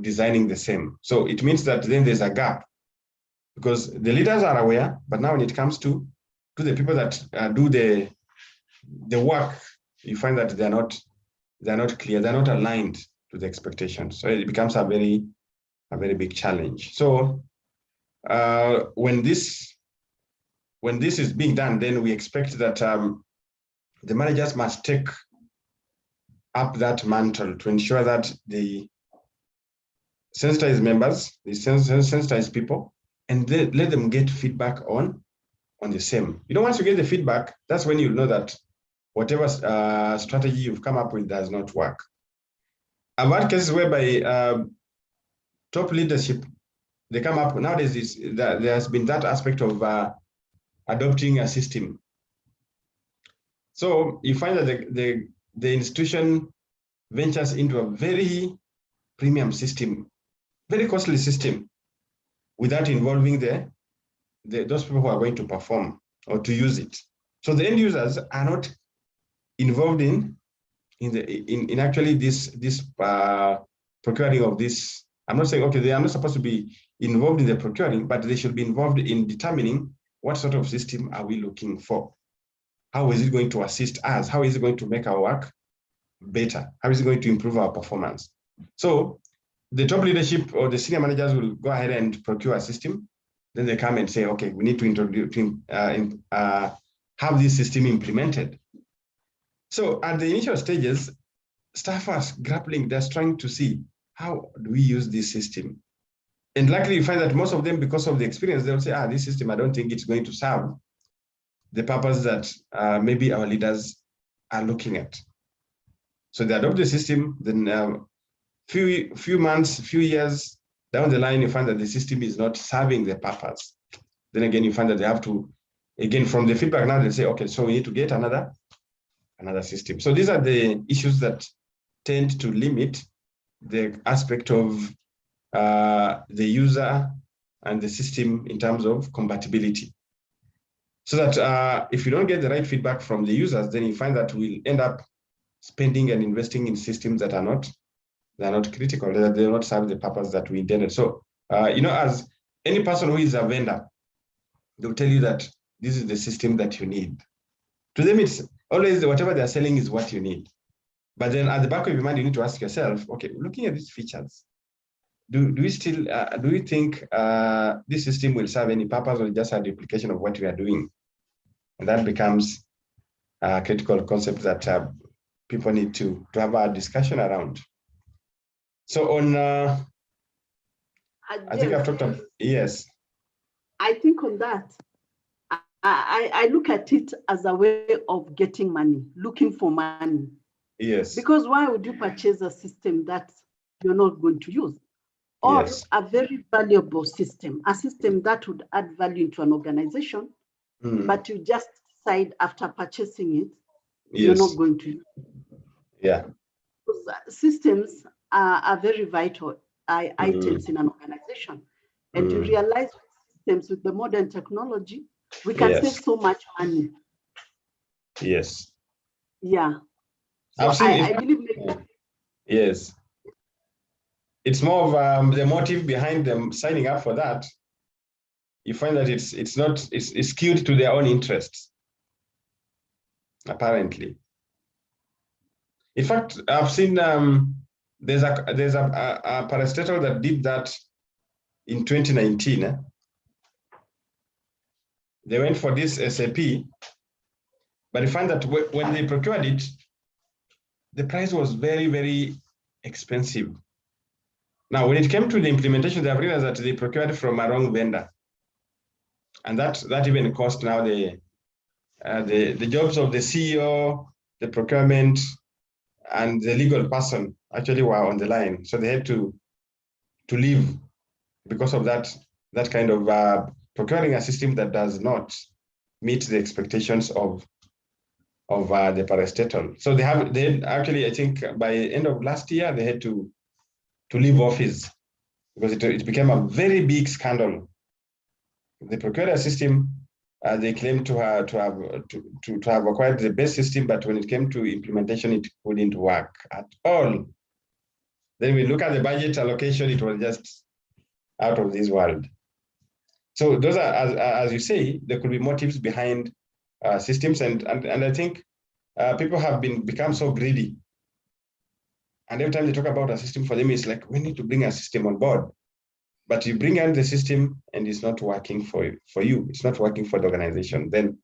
designing the same. So it means that then there's a gap, because the leaders are aware, but now when it comes to the people that do the work, you find that they're not clear, they're not aligned to the expectations. So it becomes a very big challenge. So when this is being done, then we expect that the managers must take up that mantle to ensure that the sensitized members, the sensitized people, and let them get feedback on the same. Once you get the feedback, that's when you know that whatever strategy you've come up with does not work. I've had cases whereby top leadership, they come up, nowadays there has been that aspect of adopting a system. So you find that the institution ventures into a very premium system, very costly system, without involving those people who are going to perform or to use it. So the end users are not involved in actually this procuring of this. I'm not saying, okay, they are not supposed to be involved in the procuring, but they should be involved in determining what sort of system are we looking for. How is it going to assist us? How is it going to make our work better? How is it going to improve our performance? So the top leadership or the senior managers will go ahead and procure a system. Then they come and say, okay, we need to have this system implemented. So at the initial stages, staff are grappling, they're trying to see, how do we use this system? And luckily you find that most of them, because of the experience, they'll say, this system, I don't think it's going to serve the purpose that maybe our leaders are looking at. So they adopt the system, then few months, few years down the line, you find that the system is not serving the purpose. Then again, you find that they have to, again, from the feedback now, they say, okay, so we need to get another system. So these are the issues that tend to limit the aspect of the user and the system in terms of compatibility. So that if you don't get the right feedback from the users, then you find that we'll end up spending and investing in systems that are not critical, that they do not serve the purpose that we intended. So, as any person who is a vendor, they'll tell you that this is the system that you need. To them, it's always whatever they're selling is what you need. But then at the back of your mind, you need to ask yourself, okay, looking at these features, do we still, do we think this system will serve any purpose or just a duplication of what we are doing? And that becomes a critical concept that people need to have a discussion around. So on, I think I've talked about, yes. I think on that, I look at it as a way of getting money, looking for money. Yes. Because why would you purchase a system that you're not going to use? Or yes. a very valuable system, a system that would add value to an organization, but you just decide after purchasing it, you're not going to use it. Yeah. Because systems are very vital items in an organization. And you realize systems with the modern technology, we can save so much money. Yes. Yeah. So I've seen I believe yes. It's more of the motive behind them signing up for that. You find that it's skewed to their own interests, apparently. In fact, I've seen there's a parastatal that did that in 2019. They went for this SAP, but you find that when they procured it, the price was very, very expensive. Now, when it came to the implementation, they have realized that they procured from a wrong vendor. And that even cost now the jobs of the CEO, the procurement, and the legal person actually were on the line. So they had to leave because of that kind of procuring a system that does not meet the expectations of the parastatal. So they had actually, I think by the end of last year, they had to leave office because it became a very big scandal. They procured a system. They claimed to have acquired the best system, but when it came to implementation, it couldn't work at all. Then we look at the budget allocation; it was just out of this world. So those are, as you say, there could be motives behind systems, and I think people have become so greedy. And every time they talk about a system, for them, it's like, we need to bring a system on board. But you bring in the system and it's not working for you. It's not working for the organization. Then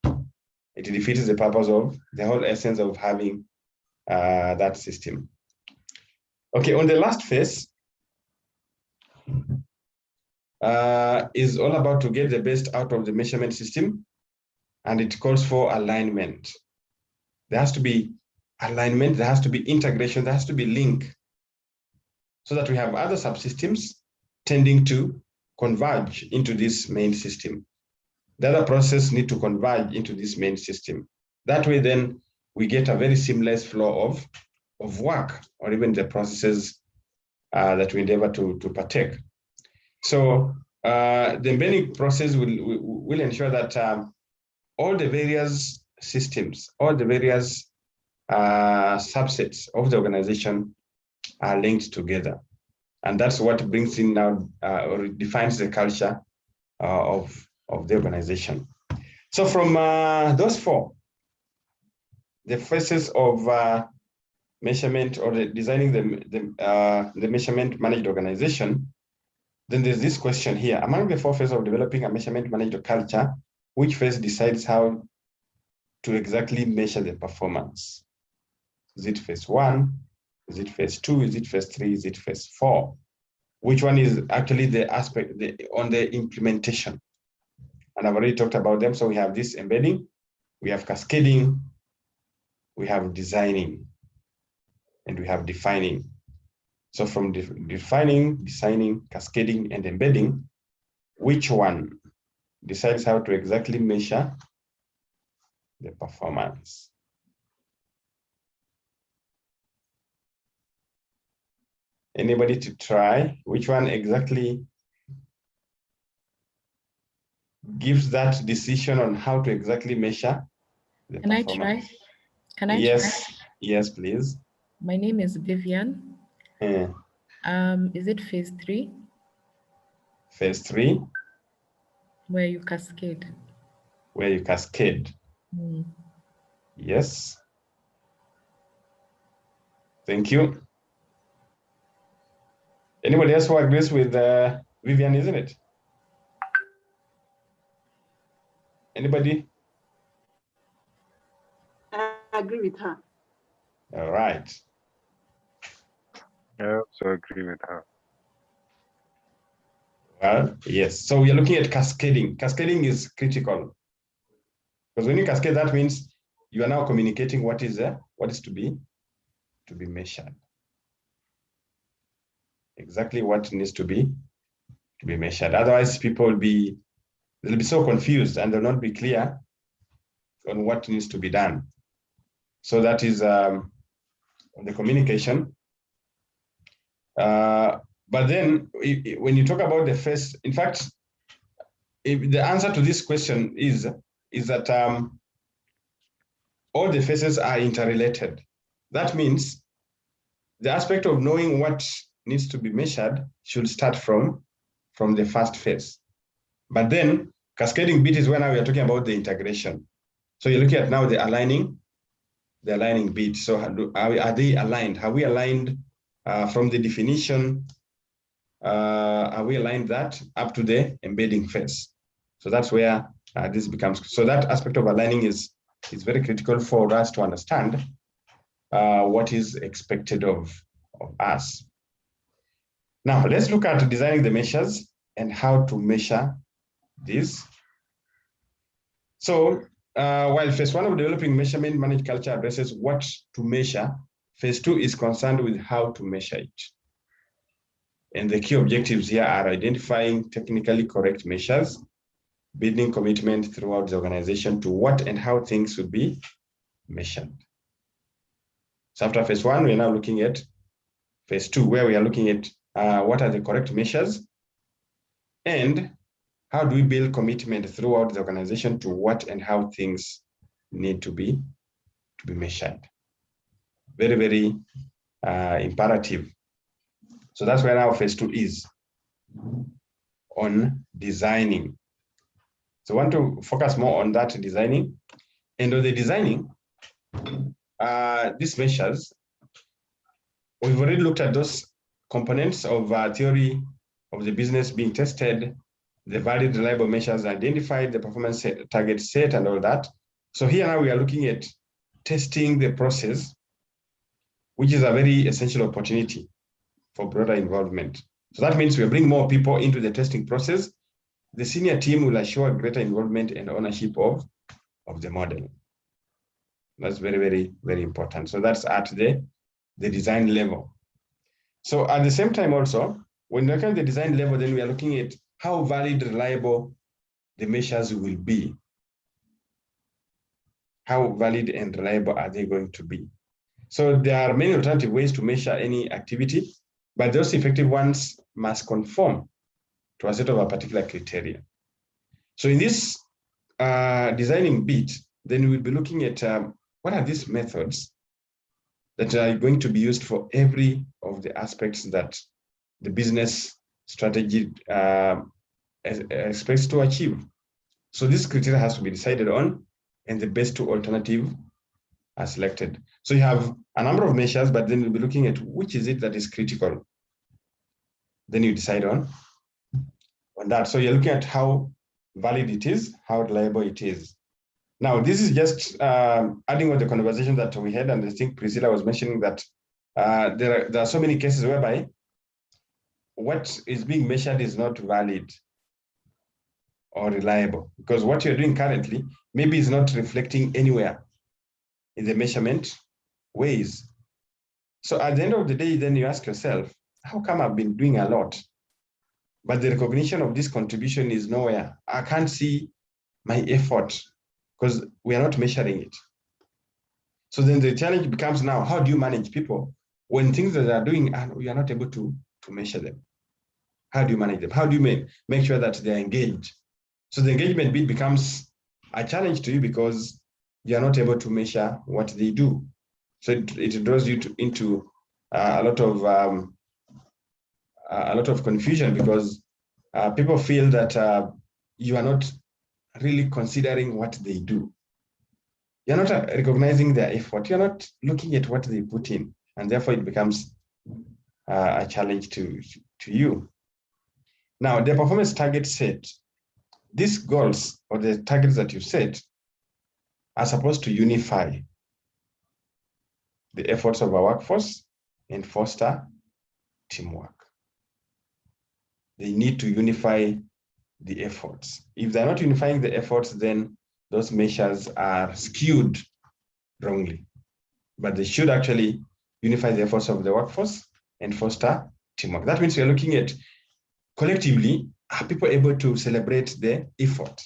it defeats the purpose of the whole essence of having that system. Okay, on the last phase is all about to get the best out of the measurement system, and it calls for alignment. There has to be alignment, there has to be integration, there has to be link, so that we have other subsystems tending to converge into this main system. The other process need to converge into this main system. That way, then we get a very seamless flow of work, or even the processes that we endeavor to partake. So the embedding process will ensure that all the various systems, all the various subsets of the organization are linked together. And that's what brings in now or defines the culture of the organization. So from those four, the phases of measurement or designing the measurement managed organization, then there's this question here. Among the four phases of developing a measurement managed culture, which phase decides how to exactly measure the performance? Is it phase 1? Is it phase 2? Is it phase 3? Is it phase 4? Which one is actually the aspect on the implementation? And I've already talked about them. So we have this embedding, we have cascading, we have designing, and we have defining. So from defining, designing, cascading, and embedding, which one decides how to exactly measure the performance? Anybody to try? Which one exactly gives that decision on how to exactly measure the performance? Can I try? Can I Yes. try? Yes, please. My name is Vivian. Is it phase 3? Phase 3? Where you cascade. Where you cascade. Yes. Thank you. Anybody else who agrees with Vivian, isn't it? Anybody? I agree with her. All right. I also agree with her. Well, yes. So we are looking at cascading. Cascading is critical because when you cascade, that means you are now communicating what is to be measured. Exactly what needs to be measured. Otherwise, people will be so confused and they'll not be clear on what needs to be done. So that is the communication. But then when you talk about the first, in fact, if the answer to this question is that all the phases are interrelated. That means the aspect of knowing what needs to be measured should start from the first phase. But then cascading bit is when now we are talking about the integration. So you're looking at now the aligning bit. So are they aligned? Have we aligned from the definition? Are we aligned that up to the embedding phase? So that's where this becomes. So that aspect of aligning is very critical for us to understand what is expected of us. Now, let's look at designing the measures and how to measure this. So while phase one of developing measurement managed culture addresses what to measure, phase two is concerned with how to measure it. And the key objectives here are identifying technically correct measures, building commitment throughout the organization to what and how things should be measured. So after phase one, we're now looking at phase two, where we are looking at what are the correct measures and how do we build commitment throughout the organization to what and how things need to be measured. Very, very imperative. So that's where our phase two is, on designing. So I want to focus more on that designing. And on the designing, these measures, we've already looked at those components of theory of the business being tested, the valid, reliable measures identified, the performance target set, and all that. So here now we are looking at testing the process, which is a very essential opportunity for broader involvement. So that means we bring more people into the testing process. The senior team will assure greater involvement and ownership of the model. That's very, very, very important. So that's at the design level. So at the same time also, when we look at the design level, then we are looking at how valid, reliable the measures will be. How valid and reliable are they going to be? So there are many alternative ways to measure any activity, but those effective ones must conform to a set of a particular criteria. So in this designing bit, then we'll be looking at what are these methods that are going to be used for every of the aspects that the business strategy expects to achieve. So this criteria has to be decided on, and the best two alternatives are selected. So you have a number of measures, but then we'll be looking at which is it that is critical. Then you decide on that. So you're looking at how valid it is, how reliable it is. Now, this is just adding on the conversation that we had, and I think Priscilla was mentioning that there are so many cases whereby what is being measured is not valid or reliable, because what you're doing currently maybe is not reflecting anywhere in the measurement ways. So at the end of the day, then you ask yourself, how come I've been doing a lot, but the recognition of this contribution is nowhere? I can't see my effort because we are not measuring it. So then the challenge becomes now, how do you manage people when things that they are doing, you are not able to measure them? How do you manage them? How do you make sure that they're engaged? So the engagement bit becomes a challenge to you because you are not able to measure what they do. So it draws you into a lot of confusion, because people feel that you are not really considering what they do. You're not recognizing their effort. You're not looking at what they put in. and therefore it becomes a challenge to you. Now, the performance target set, these goals or the targets that you set are supposed to unify the efforts of our workforce and foster teamwork. They need to unify the efforts. If they're not unifying the efforts, then those measures are skewed wrongly. But they should actually unify the efforts of the workforce and foster teamwork. That means we're looking at collectively, are people able to celebrate the effort?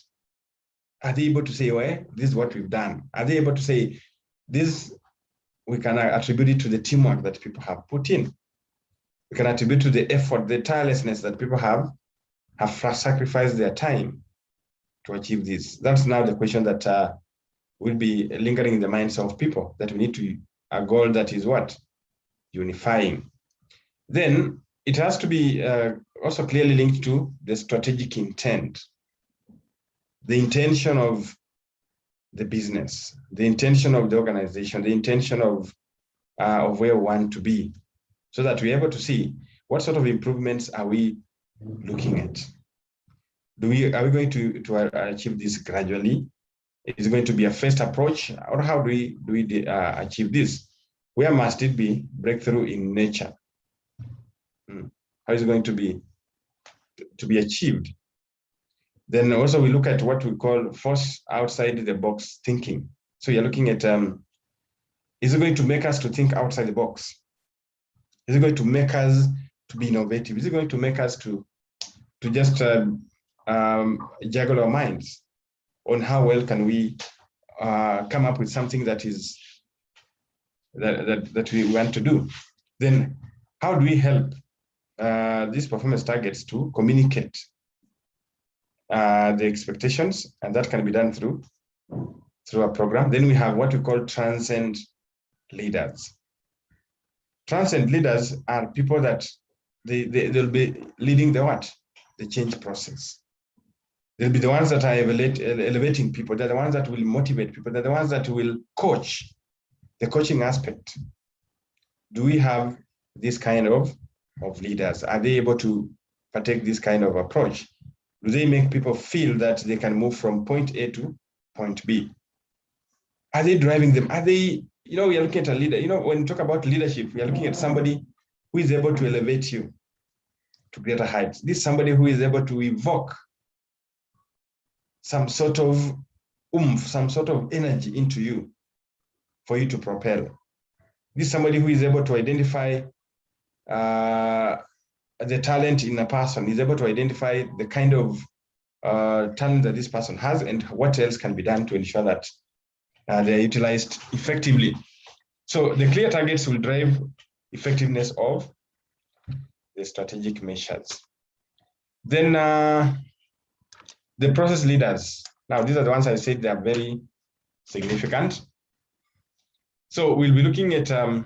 Are they able to say, well, this is what we've done? Are they able to say, this, we can attribute it to the teamwork that people have put in? We can attribute to the effort, the tirelessness that people have sacrificed their time to achieve this. That's now the question that will be lingering in the minds of people, that we need to, a goal that is what? Unifying. Then it has to be also clearly linked to the strategic intent, the intention of the business, the intention of the organization, the intention of where we want to be, so that we're able to see what sort of improvements are we looking at. Are we going to achieve this gradually? Is it going to be a phased approach, or how do we achieve this? Where must it be breakthrough in nature? How is it going to be achieved? Then also we look at what we call force outside the box thinking. So you're looking at, is it going to make us to think outside the box? Is it going to make us to be innovative? Is it going to make us to just juggle our minds on how well can we come up with something that is that we want to do? Then how do we help these performance targets to communicate the expectations? And that can be done through a program. Then we have what we call Transcend Leaders. Transcend Leaders are people that they'll be leading the change process. They'll be the ones that are elevating people. They're the ones that will motivate people. They're the ones that will coach, the coaching aspect. Do we have this kind of leaders? Are they able to partake this kind of approach? Do they make people feel that they can move from point A to point B? Are they driving them? Are they, we are looking at a leader. When we talk about leadership, we are looking at somebody who is able to elevate you to greater heights. This is somebody who is able to evoke some sort of oomph, some sort of energy into you for you to propel. This is somebody who is able to identify the talent in a person, is able to identify the kind of talent that this person has and what else can be done to ensure that they're utilized effectively. So the clear targets will drive effectiveness of the strategic measures. Then the process leaders. Now, these are the ones I said they are very significant. So we'll be looking at the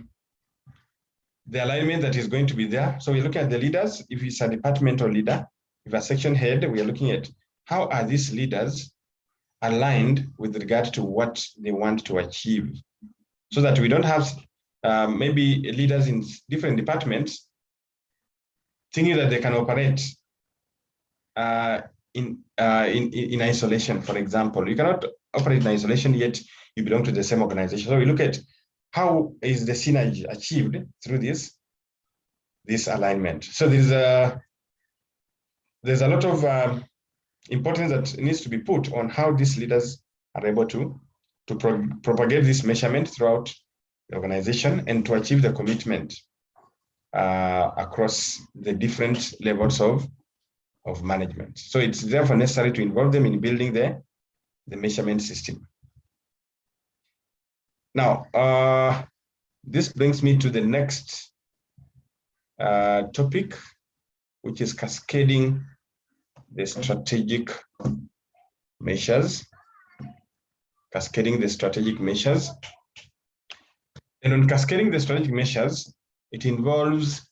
alignment that is going to be there. So we're looking at the leaders. If it's a departmental leader, if a section head, we are looking at how are these leaders aligned with regard to what they want to achieve, so that we don't have maybe leaders in different departments thinking that they can operate in isolation. For example, you cannot operate in isolation yet you belong to the same organization. So we look at how is the synergy achieved through this alignment. So there's a lot of importance that needs to be put on how these leaders are able to propagate this measurement throughout the organization and to achieve the commitment across the different levels of management. So it's therefore necessary to involve them in building the measurement system. Now, this brings me to the next topic, which is cascading the strategic measures. Cascading the strategic measures. And on cascading the strategic measures, it involves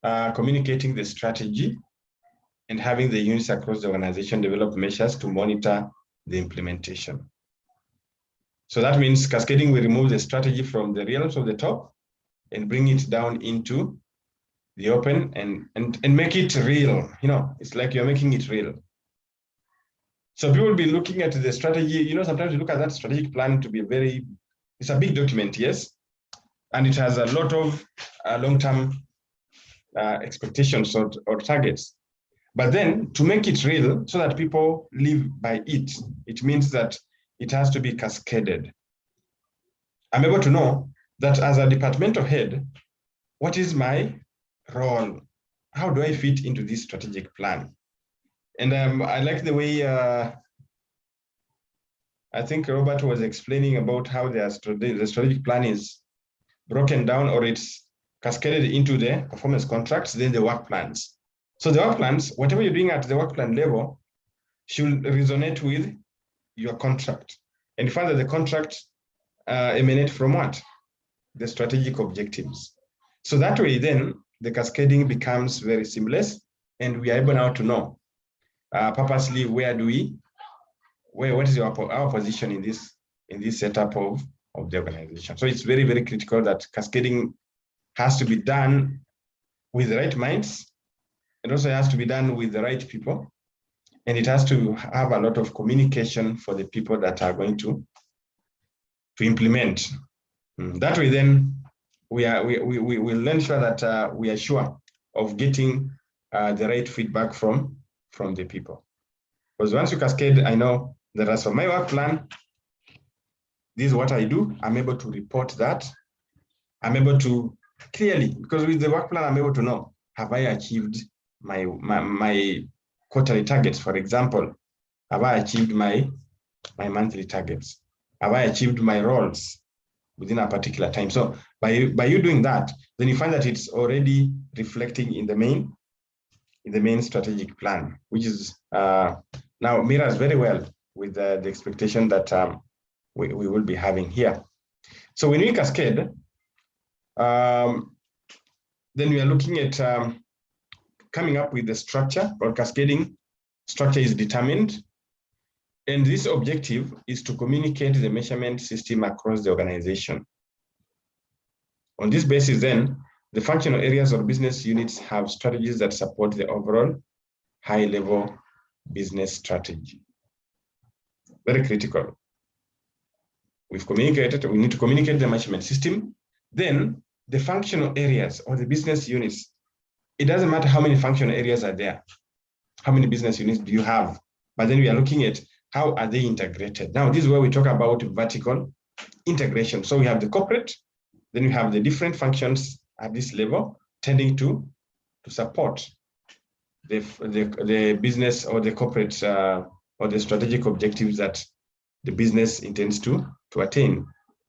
communicating the strategy and having the units across the organization develop measures to monitor the implementation. So that means cascading will remove the strategy from the realms of the top and bring it down into the open and make it real. It's like you're making it real. So people will be looking at the strategy. Sometimes you look at that strategic plan to be it's a big document, yes, and it has a lot of long-term expectations or targets. But then to make it real so that people live by it, it means that it has to be cascaded. I'm able to know that as a departmental head, what is my role? How do I fit into this strategic plan? And I like the way I think Robert was explaining about how the strategic plan is broken down, or it's cascaded into the performance contracts, then the work plans. So the work plans, whatever you're doing at the work plan level, should resonate with your contract. And you find that the contract emanate from what? The strategic objectives. So that way, then the cascading becomes very seamless, and we are able now to know purposely what is our position in this setup of the organization. So it's very, very critical that cascading has to be done with the right minds, and also has to be done with the right people, and it has to have a lot of communication for the people that are going to implement. That way, then we will ensure that we are sure of getting the right feedback from the people. Because once you cascade, I know that as for my work plan, this is what I do. I'm able to report that. I'm able to clearly, because with the work plan, I'm able to know, have I achieved my quarterly targets, for example? Have I achieved my monthly targets? Have I achieved my roles within a particular time? So by you doing that, then you find that it's already reflecting in the main strategic plan, which is now mirrors very well with the expectation that we will be having here. So when we cascade, then we are looking at coming up with the structure, or cascading structure is determined. And this objective is to communicate the measurement system across the organization. On this basis, then, the functional areas or business units have strategies that support the overall high-level business strategy. Very critical. We've communicated, we need to communicate the measurement system. Then the functional areas or the business units, it doesn't matter how many functional areas are there, how many business units do you have, but then we are looking at how are they integrated. Now, this is where we talk about vertical integration. So we have the corporate, then we have the different functions at this level tending to support the business or the corporate or the strategic objectives that the business intends to attain.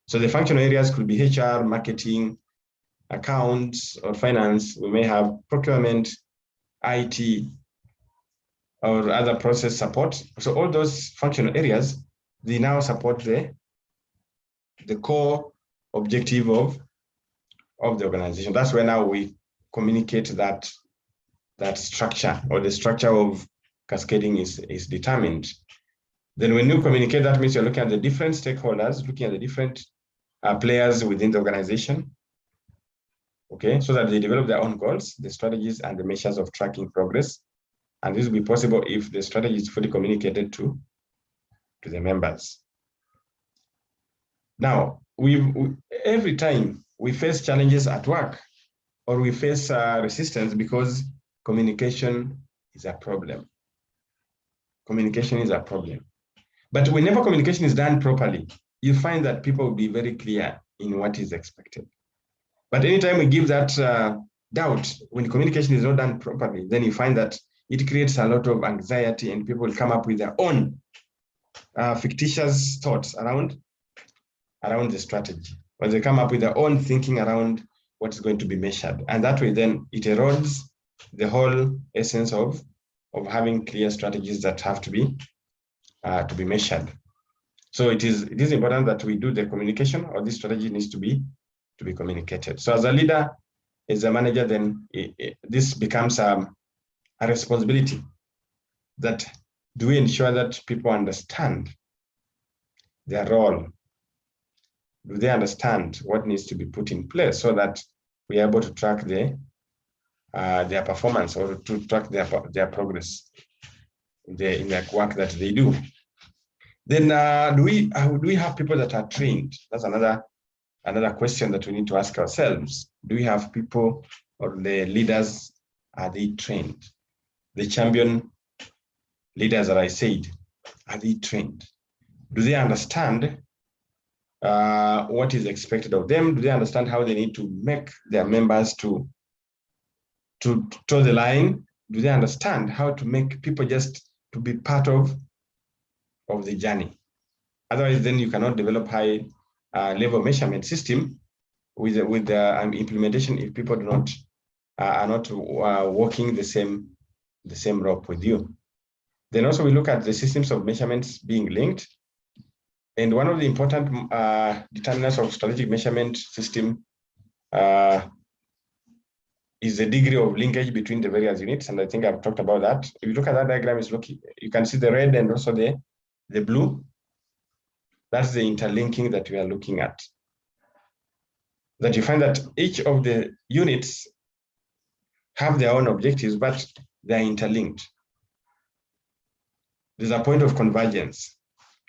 So the functional areas could be HR, marketing, accounts, or finance. We may have procurement, IT, or other process support. So all those functional areas, they now support the core objective of the organization. That's where now we communicate that structure, or the structure of cascading is determined. Then when you communicate, that means you're looking at the different stakeholders, looking at the different players within the organization, okay, so that they develop their own goals, the strategies, and the measures of tracking progress. And this will be possible if the strategy is fully communicated to the members. Now, every time we face challenges at work, or we face resistance because communication is a problem. Communication is a problem. But whenever communication is done properly, you find that people will be very clear in what is expected. But anytime we give that doubt, when communication is not done properly, then you find that it creates a lot of anxiety, and people will come up with their own fictitious thoughts around the strategy, or they come up with their own thinking around what's going to be measured. And that way, then it erodes the whole essence of having clear strategies that have to be measured. So it is important that we do the communication, or this strategy needs to be communicated. So as a leader, as a manager, then this becomes a responsibility. That do we ensure that people understand their role, do they understand what needs to be put in place so that we are able to track their performance or to track their progress in their work that they do? Then do we have people that are trained? That's another question that we need to ask ourselves. Do we have people, or the leaders, are they trained? The champion leaders that I said, are they trained? Do they understand what is expected of them? Do they understand how they need to make their members to toe the line? Do they understand how to make people just to be part of the journey? Otherwise, then you cannot develop high level measurement system with the implementation if people do not are not walking the same rope with you. Then also we look at the systems of measurements being linked. And one of the important determinants of strategic measurement system is the degree of linkage between the various units. And I think I've talked about that. If you look at that diagram, you can see the red and also the blue. That's the interlinking that we are looking at. That you find that each of the units have their own objectives, but they're interlinked. There's a point of convergence,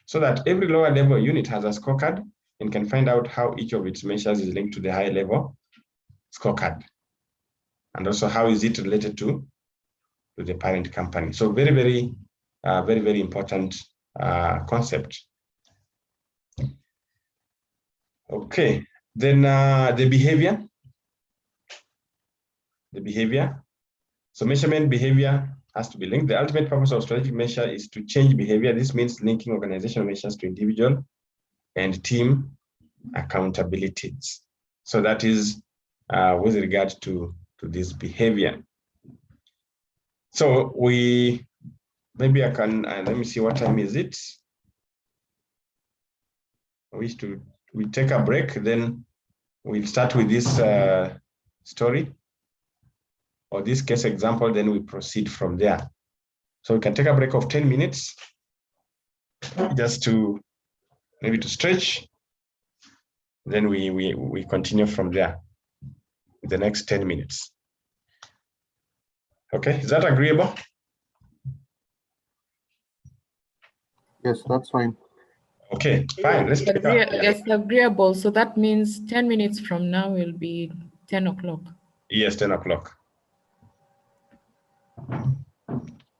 so that every lower level unit has a scorecard and can find out how each of its measures is linked to the high level scorecard. And also how is it related to the parent company. So very, very important concept. Okay, then the behavior. So measurement behavior has to be linked. The ultimate purpose of strategic measure is to change behavior. This means linking organizational measures to individual and team accountabilities. So that is with regard to this behavior. So maybe I can, let me see, what time is it? We take a break, then we'll start with this story or this case example, then we proceed from there. So we can take a break of 10 minutes just to maybe to stretch. Then we continue from there the next 10 minutes. Okay, is that agreeable? Yes, that's fine. Okay, fine. Let's take It's agreeable. So that means 10 minutes from now will be 10 o'clock. Yes, 10 o'clock.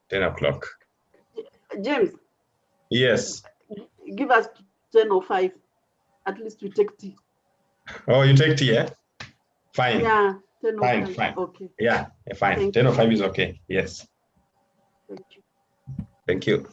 10 o'clock. James. Yes. Give us 10:05. At least we take tea. Oh, you take tea, yeah? Fine. Yeah, 10:05. Fine. Okay. Yeah, fine. 10:05 is okay. Yes. Thank you. Thank you.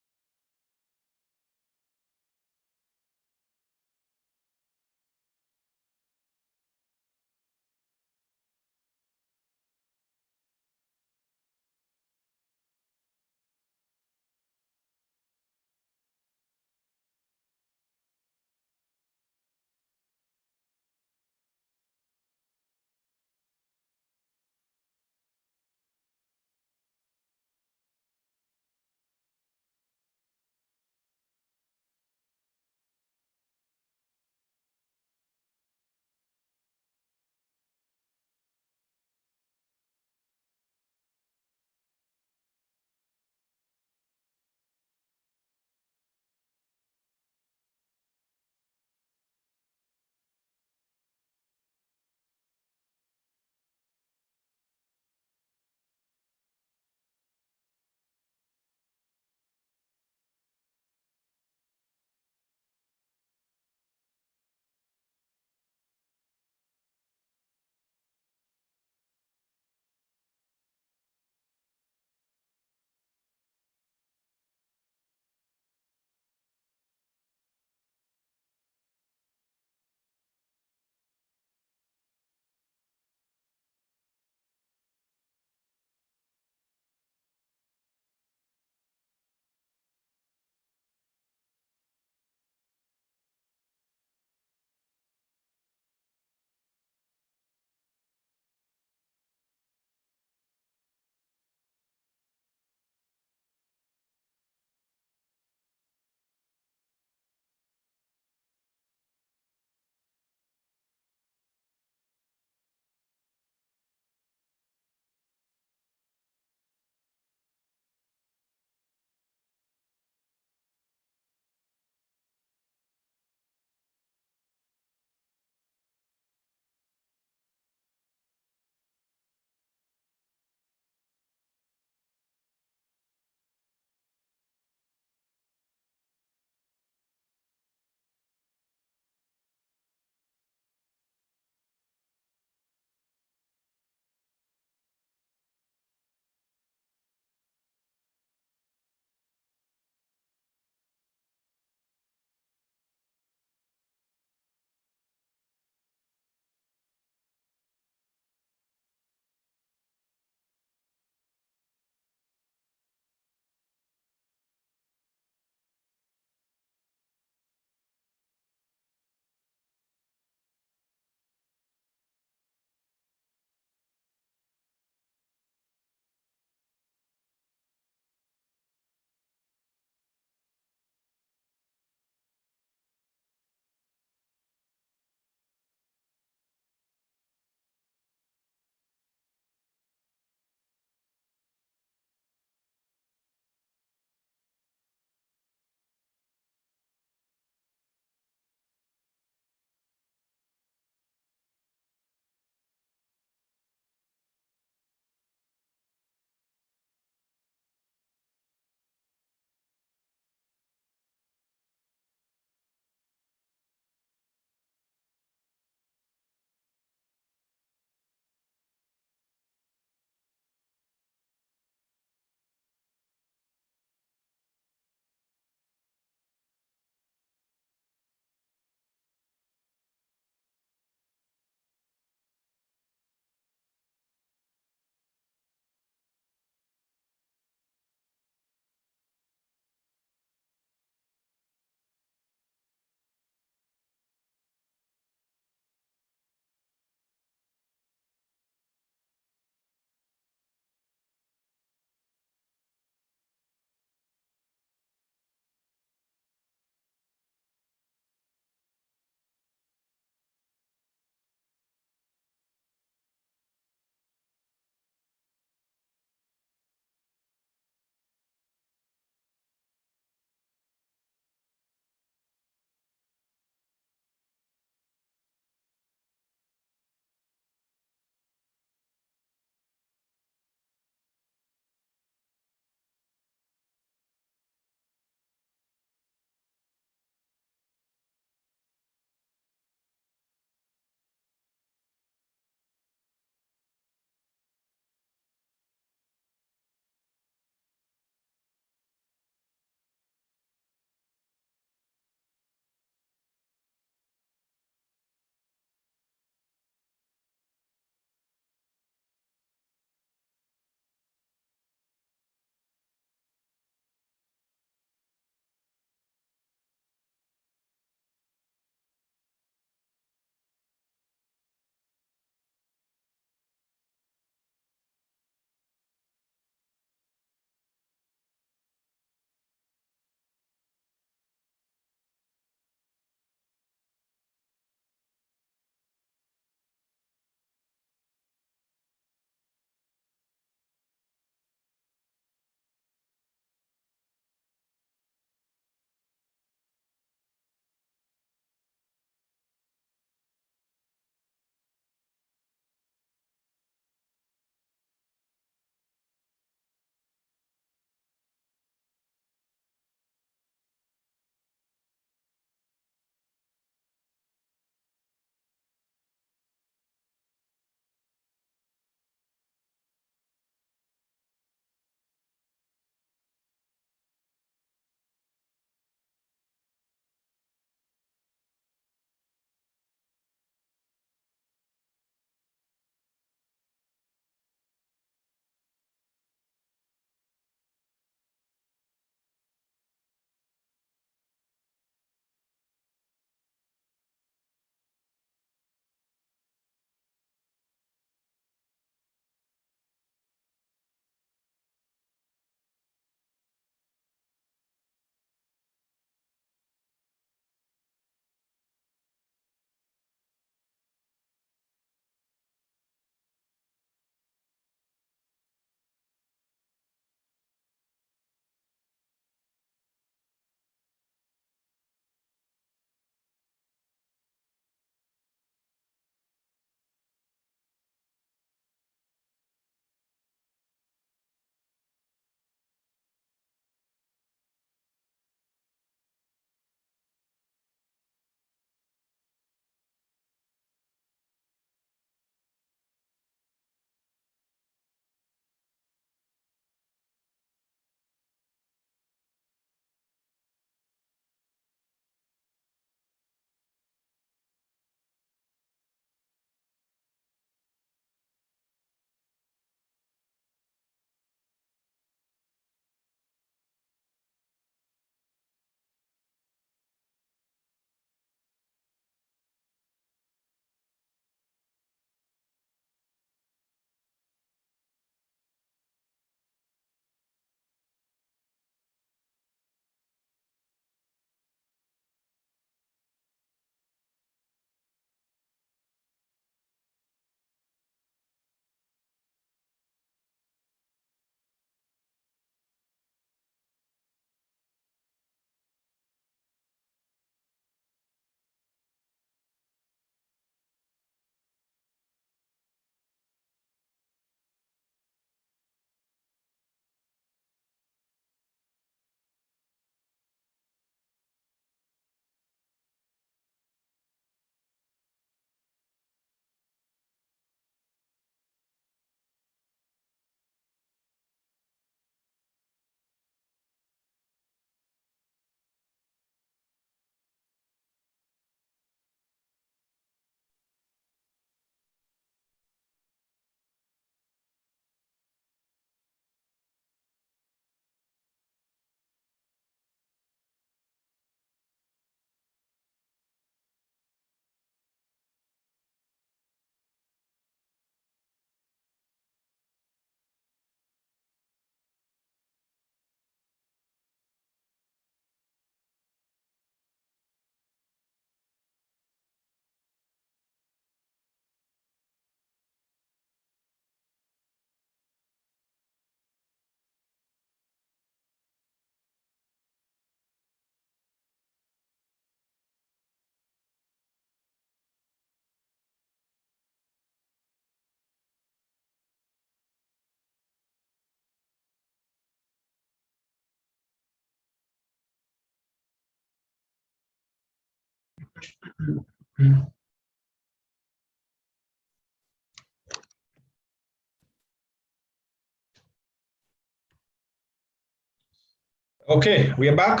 Okay, we are back.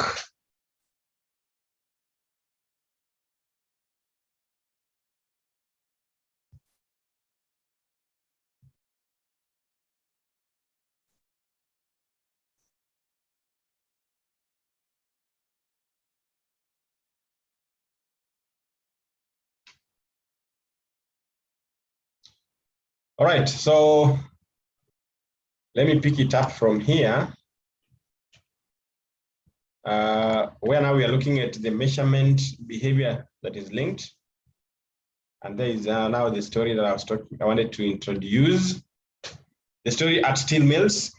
All right, so let me pick it up from here. Where now we are looking at the measurement behavior that is linked. And there is now the story that I wanted to introduce. The story at steel mills.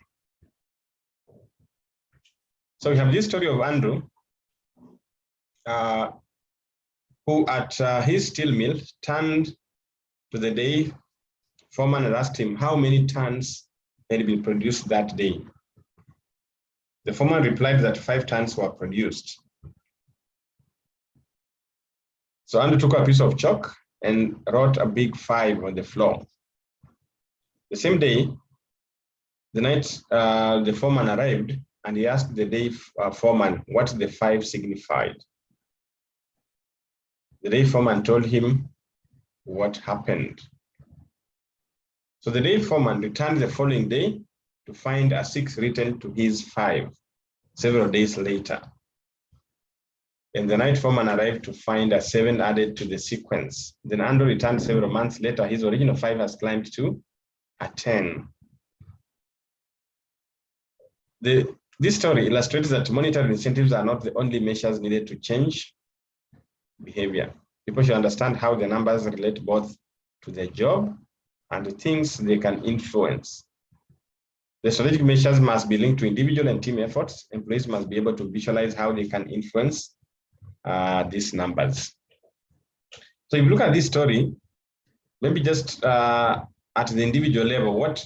So we have this story of Andrew, who at his steel mill turned to the day foreman and asked him how many tons had been produced that day. The foreman replied that 5 tons were produced. So Andrew took a piece of chalk and wrote a big 5 on the floor. The same day, the night the foreman arrived, and he asked the day foreman what the 5 signified. The day foreman told him what happened. So the day foreman returned the following day to find a 6 written to his 5 several days later. And the night foreman arrived to find a 7 added to the sequence. Then Andrew returned several months later. His original 5 has climbed to a 10. This story illustrates that monetary incentives are not the only measures needed to change behavior. People should understand how the numbers relate both to their job and the things they can influence. The strategic measures must be linked to individual and team efforts. Employees must be able to visualize how they can influence these numbers. So if you look at this story, maybe just at the individual level, what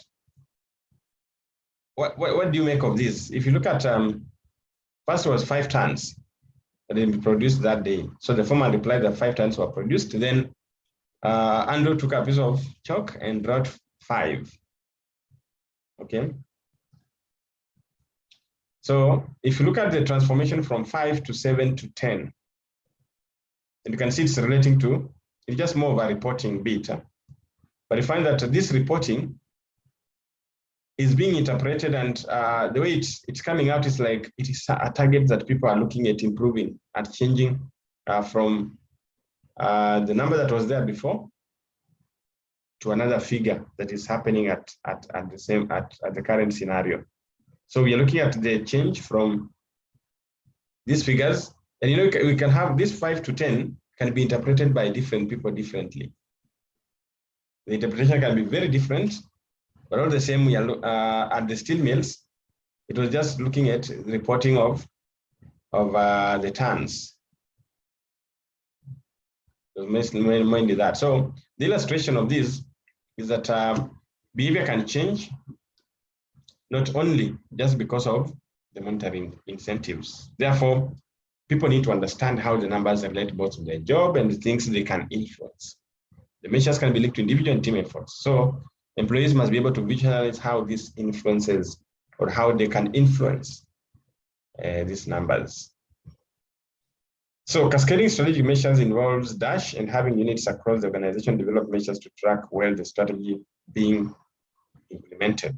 do you make of this? If you look at, first was 5 tons that had been produced that day. So the foreman replied that 5 tons were produced. Then Andrew took a piece of chalk and wrote 5. Okay. So if you look at the transformation from 5 to 7 to 10, and you can see it's relating to, it's just more of a reporting bit. But you find that this reporting is being interpreted, and the way it's coming out is like it is a target that people are looking at improving, at changing from the number that was there before to another figure that is happening at the current scenario. So we are looking at the change from these figures, and you know we can have this 5 to 10 can be interpreted by different people differently. The interpretation can be very different. But all the same, we are at the steel mills, it was just looking at the reporting of the tons. Mainly that. So the illustration of this is that behavior can change, not only just because of the monetary incentives. Therefore, people need to understand how the numbers relate both to their job and the things they can influence. The measures can be linked to individual and team efforts. So employees must be able to visualize how this influences or how they can influence these numbers. So cascading strategic measures involves dash and having units across the organization develop measures to track where the strategy being implemented.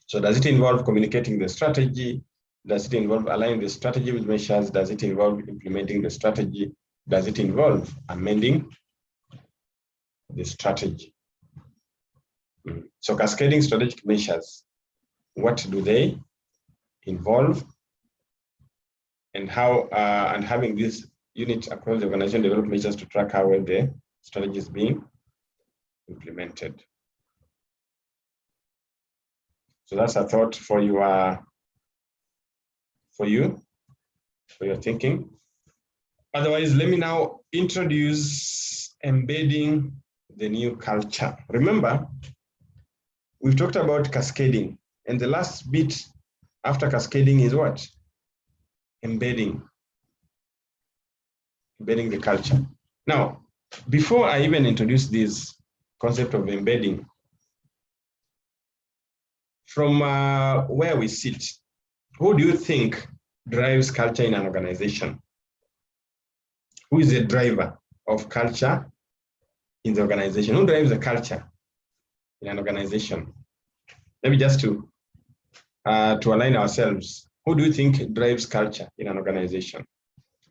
So does it involve communicating the strategy? Does it involve aligning the strategy with measures? Does it involve implementing the strategy? Does it involve amending the strategy? So cascading strategic measures, what do they involve, and how, and having this unit across the organization develop measures to track how well the strategy is being implemented. So that's a thought for your thinking. Otherwise, let me now introduce embedding the new culture. Remember, we've talked about cascading, and the last bit after cascading is what? Embedding. embedding the culture. Now, before I even introduce this concept of embedding, from where we sit, who do you think drives culture in an organization? Who is the driver of culture in the organization? Who drives the culture in an organization? Maybe just to align ourselves, who do you think drives culture in an organization?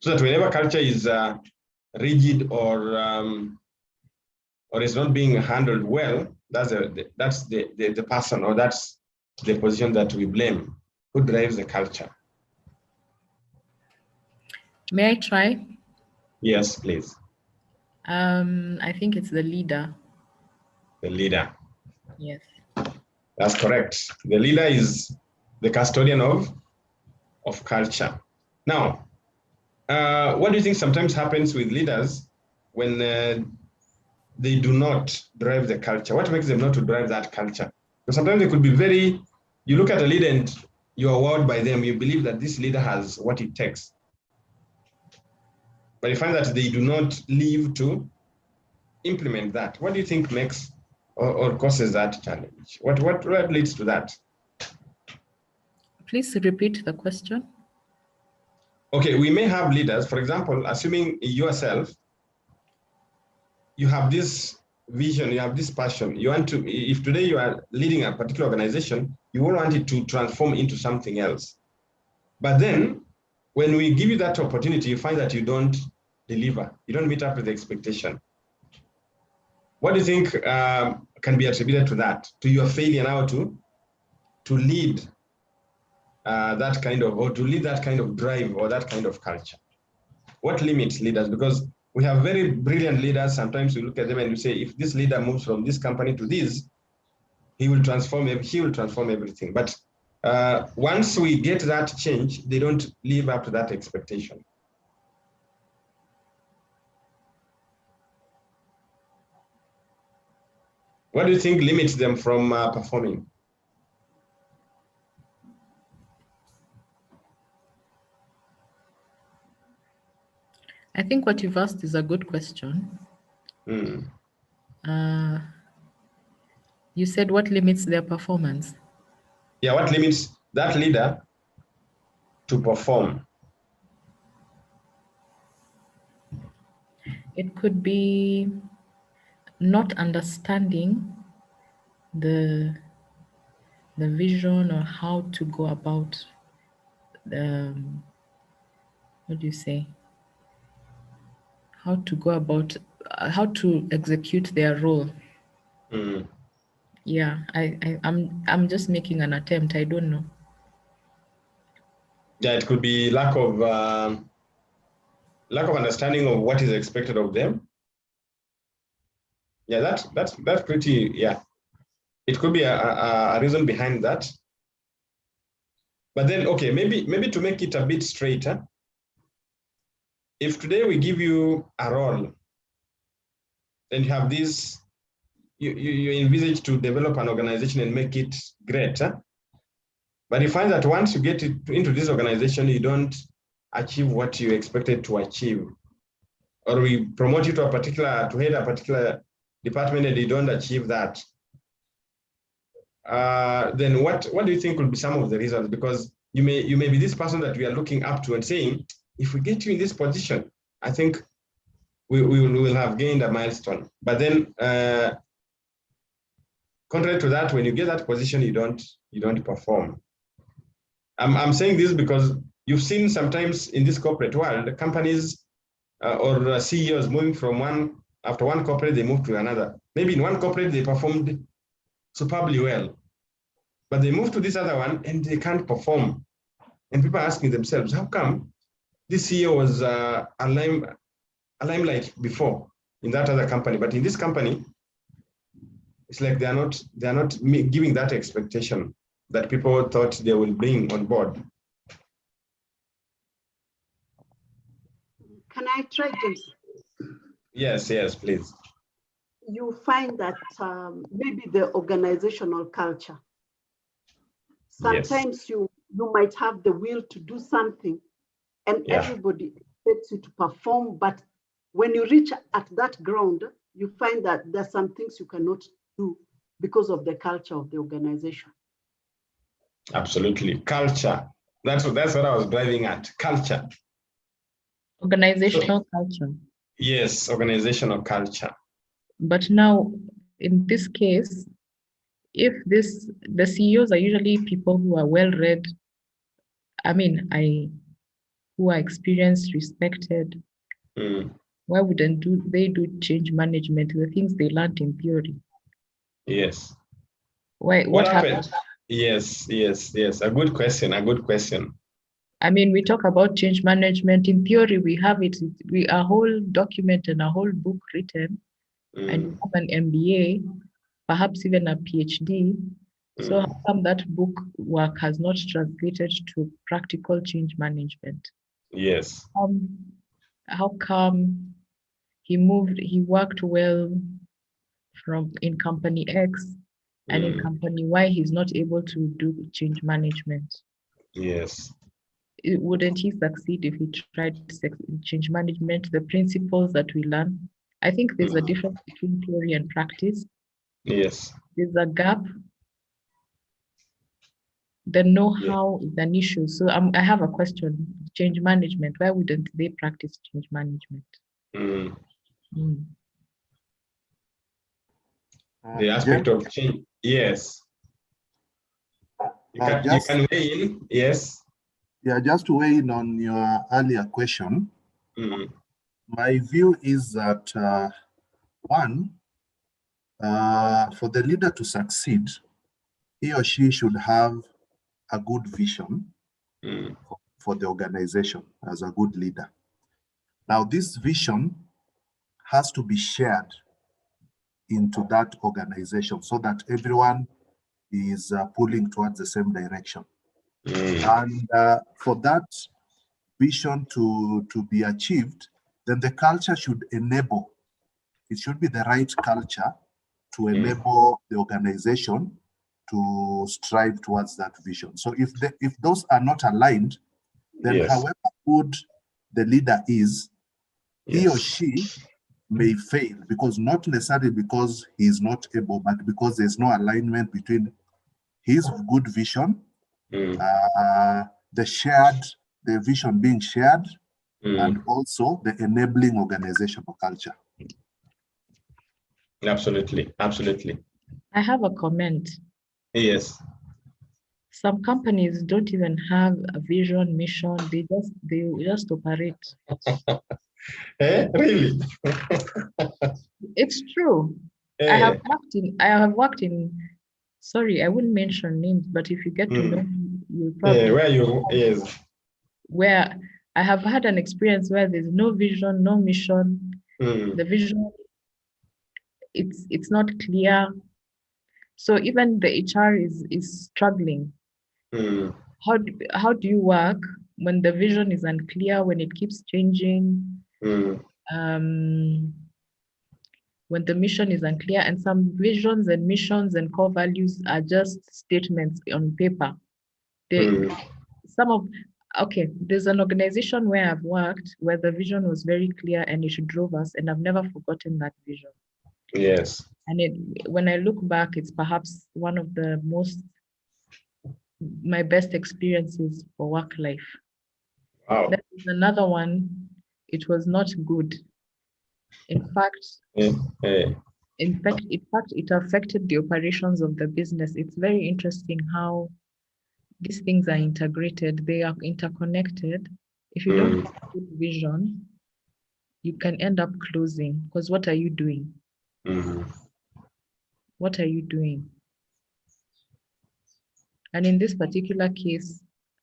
So that whenever culture is rigid or is not being handled well, that's the person, or that's the position that we blame. Who drives the culture? May I try? Yes, please. I think it's the leader. The leader. Yes. That's correct. The leader is the custodian of culture. Now, what do you think sometimes happens with leaders when they do not drive the culture? What makes them not to drive that culture? Because sometimes they could be very, you look at a leader and you are wowed by them. You believe that this leader has what it takes. But you find that they do not live to implement that. What do you think makes or causes that challenge? What leads to that? Please repeat the question. Okay, we may have leaders, for example, assuming yourself, you have this vision, you have this passion. You want to, if today you are leading a particular organization, you will want it to transform into something else. But then when we give you that opportunity, you find that you don't deliver, you don't meet up with the expectation. What do you think can be attributed to that, to your failure now to lead that kind of, or to lead that kind of drive or that kind of culture? What limits leaders? Because we have very brilliant leaders. Sometimes we look at them and we say, if this leader moves from this company to this, he will transform everything. But once we get that change, they don't live up to that expectation. What do you think limits them from performing? I think what you've asked is a good question. You said what limits their performance? Yeah, what limits that leader to perform? It could be not understanding the vision or how to go about what do you say? How to go about how to execute their role. Yeah, I'm just making an attempt. I don't know. Yeah, it could be lack of understanding of what is expected of them. Yeah, that's pretty, yeah. It could be a reason behind that. But then, okay, maybe to make it a bit straighter, if today we give you a role and you have this, you envisage to develop an organization and make it great, but you find that once you get into this organization, you don't achieve what you expected to achieve, or we promote you to head a particular department and you don't achieve that, then what do you think would be some of the reasons? Because you may be this person that we are looking up to and saying, if we get you in this position, I think we will have gained a milestone. But then, contrary to that, when you get that position, you don't perform. I'm saying this because you've seen sometimes in this corporate world, companies or CEOs moving from after one corporate, they move to another. Maybe in one corporate, they performed superbly well, but they move to this other one and they can't perform. And people are asking themselves, how come this CEO was a limelight before in that other company, but in this company, it's like they're not giving that expectation that people thought they will bring on board. Can I try, James? Yes, please. You find that maybe the organizational culture. Sometimes you might have the will to do something, and everybody expects you to perform, but when you reach at that ground, you find that there's some things you cannot do because of the culture of the organization. Absolutely. Culture. That's what I was driving at. Culture. Organizational culture. Yes, organizational culture. But now, in this case, if the CEOs are usually people who are well-read, who are experienced, respected, why wouldn't they do change management, the things they learned in theory? Yes. Why? What happened? Yes. A good question. We talk about change management. In theory, we have it. A whole document and a whole book written, and you have an MBA, perhaps even a PhD. So how come that book work has not translated to practical change management? Yes. How come he worked well in company X, and in company Y, he's not able to do change management? Yes. Wouldn't he succeed if he tried change management, the principles that we learn? I think there's a difference between theory and practice. Yes. There's a gap. The know-how is an issue. So I have a question. Change management, why wouldn't they practice change management? The aspect of change. Yes. You can weigh in. Yes. Yeah, just to weigh in on your earlier question, my view is that one, for the leader to succeed, he or she should have a good vision for the organization as a good leader. Now, this vision has to be shared into that organization so that everyone is pulling towards the same direction. And for that vision to be achieved, then the culture should enable. It should be the right culture to enable the organization to strive towards that vision. So if those are not aligned, then however good the leader is, he or she may fail, because not necessarily because he is not able, but because there's no alignment between his good vision, the vision being shared, and also the enabling organizational culture. Absolutely. I have a comment. Yes. Some companies don't even have a vision, mission. They just operate. Really? It's true. I have worked in. Sorry, I wouldn't mention names, but if you get to know me, you'll probably. Where I have had an experience where there's no vision, no mission. The vision, it's not clear. So even the HR is struggling. How do you work when the vision is unclear, when it keeps changing, when the mission is unclear, and some visions and missions and core values are just statements on paper. There's an organization where I've worked where the vision was very clear and it drove us, and I've never forgotten that vision. Yes. And when I look back, it's perhaps one of my best experiences for work life. Wow. That is another one. It was not good. In fact, it affected the operations of the business. It's very interesting how these things are integrated. They are interconnected. If you don't have a good vision, you can end up closing, because what are you doing? What are you doing? And in this particular case,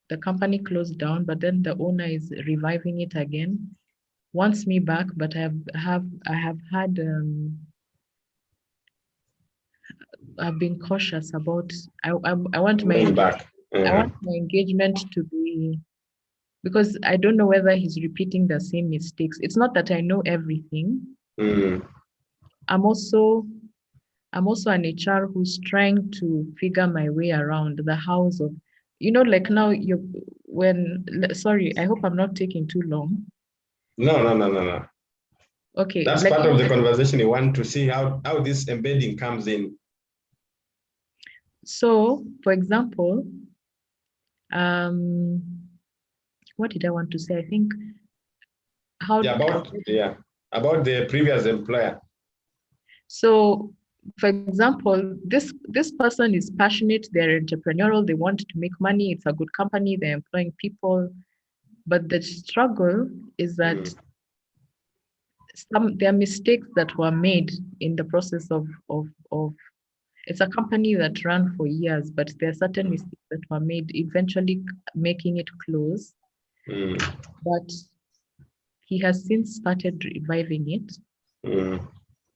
the company closed down, but then the owner is reviving it again, wants me back, but I've been cautious about. I want my engagement to be, because I don't know whether he's repeating the same mistakes. It's not that I know everything. I'm also an HR who's trying to figure my way around the hows of, like now sorry, I hope I'm not taking too long. No. Okay. That's like part of the conversation. You want to see how this embedding comes in. So, for example, what did I want to say? I think about the previous employer. So, for example, this person is passionate, they're entrepreneurial, they want to make money, it's a good company, they're employing people, but the struggle is that there are mistakes that were made in the process of it's a company that ran for years, but there are certain mistakes that were made, eventually making it close. But he has since started reviving it.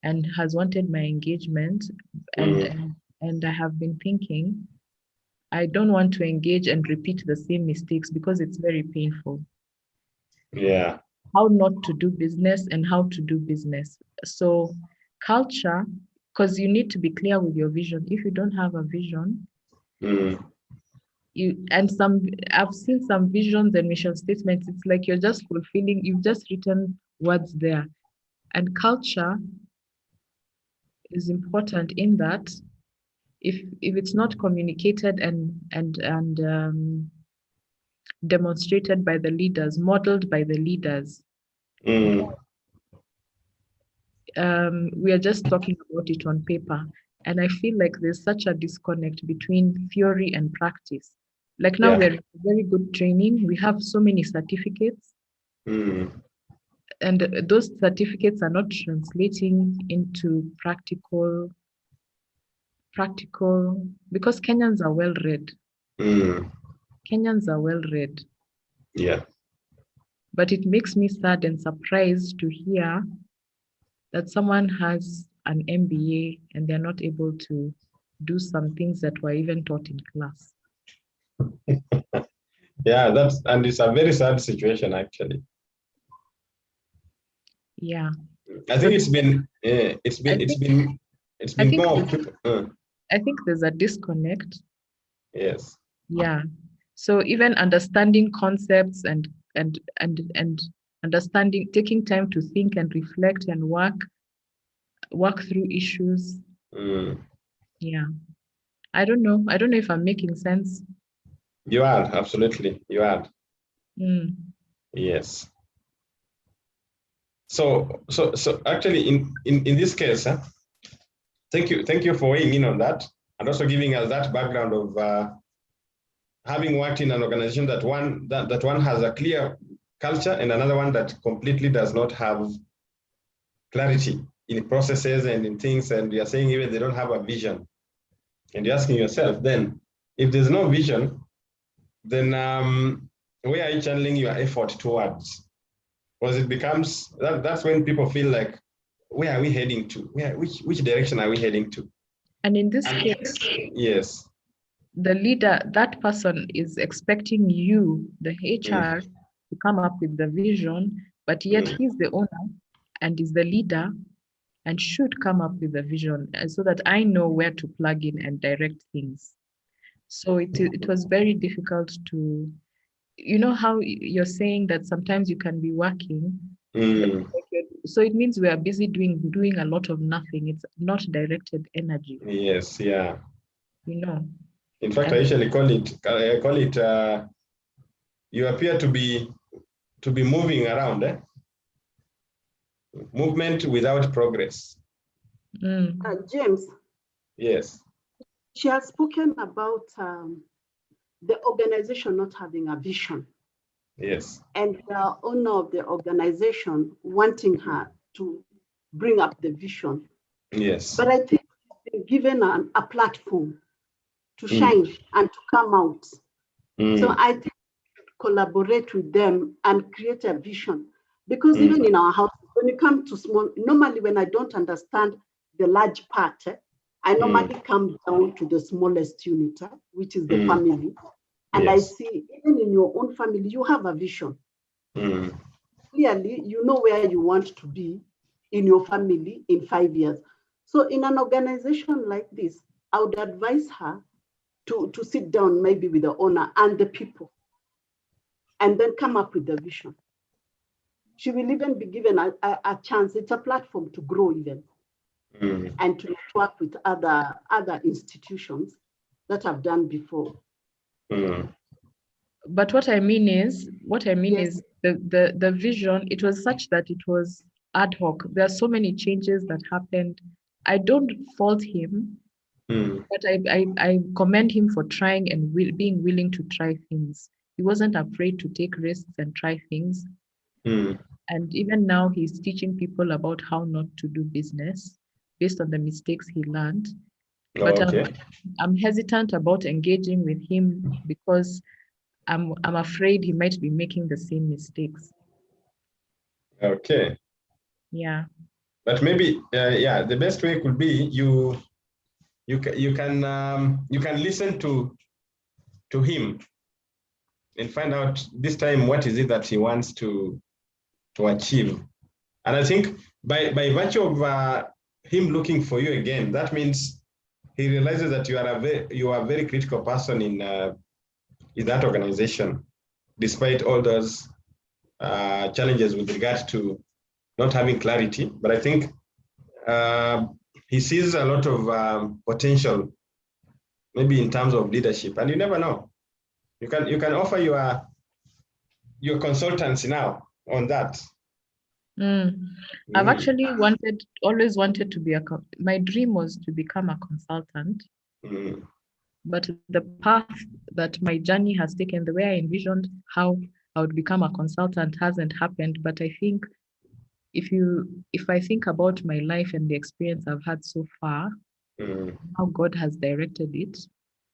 And has wanted my engagement, and I have been thinking, I don't want to engage and repeat the same mistakes because it's very painful. Yeah. How not to do business and how to do business. So culture, because you need to be clear with your vision. If you don't have a vision, I've seen some visions and mission statements. It's like you're just fulfilling, you've just written words there. And culture is important in that if it's not communicated and demonstrated by the leaders, modeled by the leaders, we are just talking about it on paper. And I feel like there's such a disconnect between theory and practice. Like now we're in very good training. We have so many certificates. And those certificates are not translating into practical, because Kenyans are well read. Kenyans are well read. Yeah. But it makes me sad and surprised to hear that someone has an MBA and they're not able to do some things that were even taught in class. Yeah, and it's a very sad situation actually. Yeah. I think it's been more people. I think there's a disconnect. Yes. Yeah. So even understanding concepts and understanding, taking time to think and reflect and work through issues. Yeah. I don't know if I'm making sense. You are, absolutely. You are. Yes. So actually in this case, thank you for weighing in on that and also giving us that background of having worked in an organization that one has a clear culture and another one that completely does not have clarity in processes and in things, and you're saying even they don't have a vision. And you're asking yourself then, if there's no vision, then where are you channeling your effort towards? Because it becomes, that's when people feel like, where are we heading to? Which direction are we heading to? And in this case, yes, the leader, that person is expecting you, the HR, to come up with the vision, but yet he's the owner and is the leader and should come up with a vision so that I know where to plug in and direct things. So it was very difficult to, you know how you're saying that sometimes you can be working, so it means we are busy doing a lot of nothing. It's not directed energy. Yes, yeah. You know. In fact, I usually call it you appear to be moving around, movement without progress. James. Yes. She has spoken about the organization not having a vision. Yes. And the owner of the organization wanting her to bring up the vision. Yes. But I think she's been given a platform to shine and to come out. So I think we should collaborate with them and create a vision. Because even in our house, when you come to small, normally when I don't understand the large part, I normally come down to the smallest unit, which is the family. And I see, even in your own family, you have a vision. Clearly, you know where you want to be in your family in 5 years. So in an organization like this, I would advise her to sit down maybe with the owner and the people and then come up with the vision. she will even be given a chance. It's a platform to grow even and to network with other institutions that have done before. But what I mean is the vision, it was such that it was ad hoc. There are so many changes that happened. I don't fault him, but I commend him for trying and being willing to try things. He wasn't afraid to take risks and try things. And even now he's teaching people about how not to do business based on the mistakes he learned. But I'm hesitant about engaging with him because I'm afraid he might be making the same mistakes. Okay. Yeah. But maybe the best way could be you can listen to him and find out this time what is it that he wants to achieve. And I think by virtue of him looking for you again, that means he realizes that you are a very critical person in that organization, despite all those challenges with regard to not having clarity. But I think he sees a lot of potential, maybe in terms of leadership, and you never know. You can offer your consultancy now on that. I've actually always wanted to be my dream was to become a consultant. But the path that my journey has taken, the way I envisioned how I would become a consultant hasn't happened. But I think if I think about my life and the experience I've had so far, how God has directed it,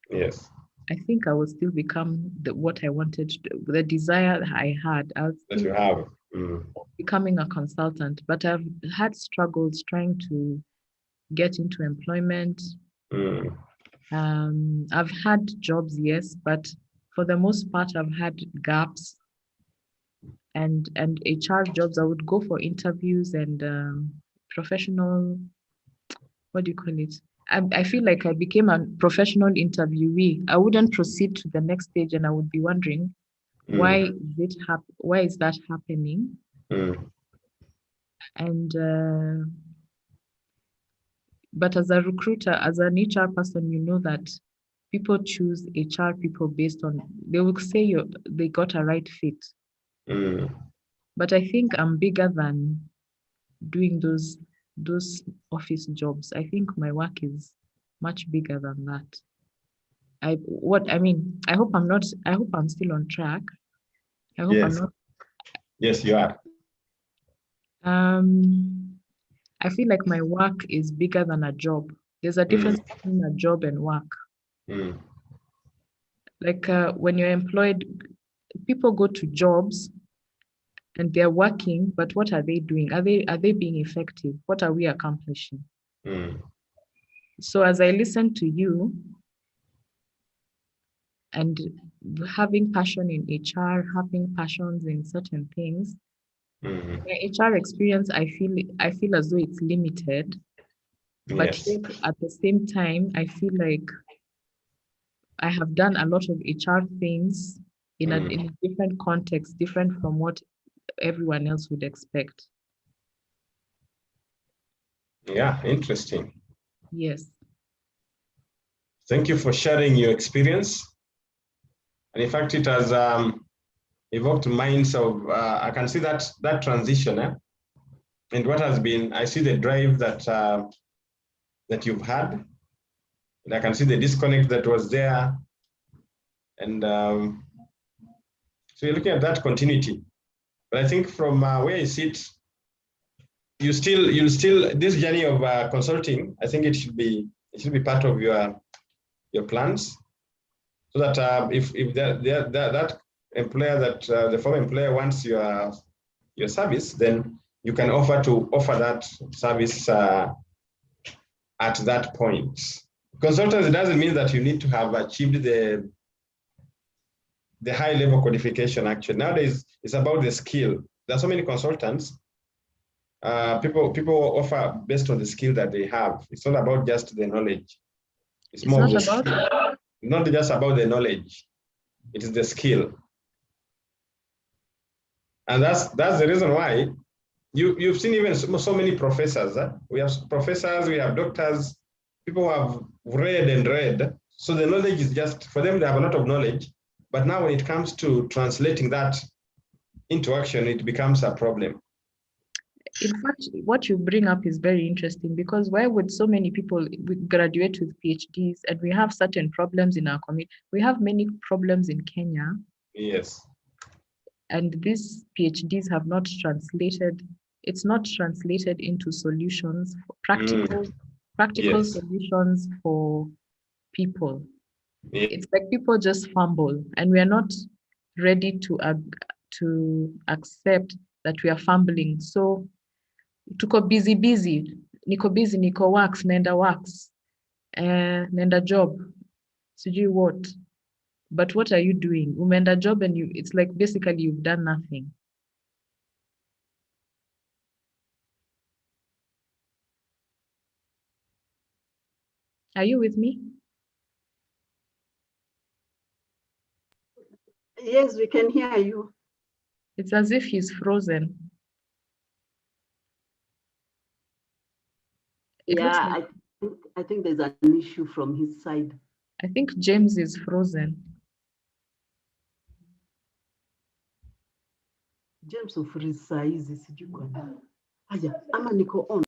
yes, I think I will still become what I wanted to do, the desire I had. That you have. Becoming a consultant, but I've had struggles trying to get into employment. I've had jobs, yes, but for the most part, I've had gaps. And HR jobs, I would go for interviews and professional, what do you call it? I feel like I became a professional interviewee. I wouldn't proceed to the next stage, and I would be wondering why is that happening? And but as a recruiter, as an HR person, you know that people choose HR people based on, they will say they got a right fit. But I think I'm bigger than doing those office jobs. I think my work is much bigger than that. I hope I'm still on track. I hope I'm not. Yes, you are. I feel like my work is bigger than a job. There's a difference between a job and work. Like when you're employed, people go to jobs and they're working, but what are they doing? Are they being effective? What are we accomplishing? So as I listen to you and having passion in HR, having passions in certain things, my HR experience, I feel as though it's limited, but at the same time, I feel like I have done a lot of HR things in a different context, different from what everyone else would expect. Yeah, interesting. Yes. Thank you for sharing your experience. And in fact, it has evoked minds of, I can see that transition. And what has been, I see the drive that you've had. And I can see the disconnect that was there. And so you're looking at that continuity. But I think from where you sit, you'll still this journey of consulting, I think it should be part of your plans, so that if that employer, that the former employer wants your service, then you can offer that service at that point. Consultants, doesn't mean that you need to have achieved the high level qualification. Actually, nowadays it's about the skill. There are so many consultants. People offer based on the skill that they have. It's not about just the knowledge. It's more not just about the knowledge. It is the skill. And that's the reason why you've seen even so many professors. We have professors, we have doctors, people who have read and read. So the knowledge is just, for them, they have a lot of knowledge. But now when it comes to translating that into action, it becomes a problem. In fact, what you bring up is very interesting, because why would so many people graduate with PhDs and we have certain problems in our community? We have many problems in Kenya. Yes. And these PhDs have not translated, it's not translated into solutions, practical yes. solutions for people. Yeah. It's like people just fumble, and we are not ready to accept that we are fumbling. So tuko busy, niko works, nenda job, sijui what. But what are you doing? Umeenda job and it's like basically you've done nothing. Are you with me? Yes, we can hear you. It's as if he's frozen. Yeah, I think there's an issue from his side. I think James is frozen. James ufreeze saa hizi sijui kwa nini. Haya, ama niko on.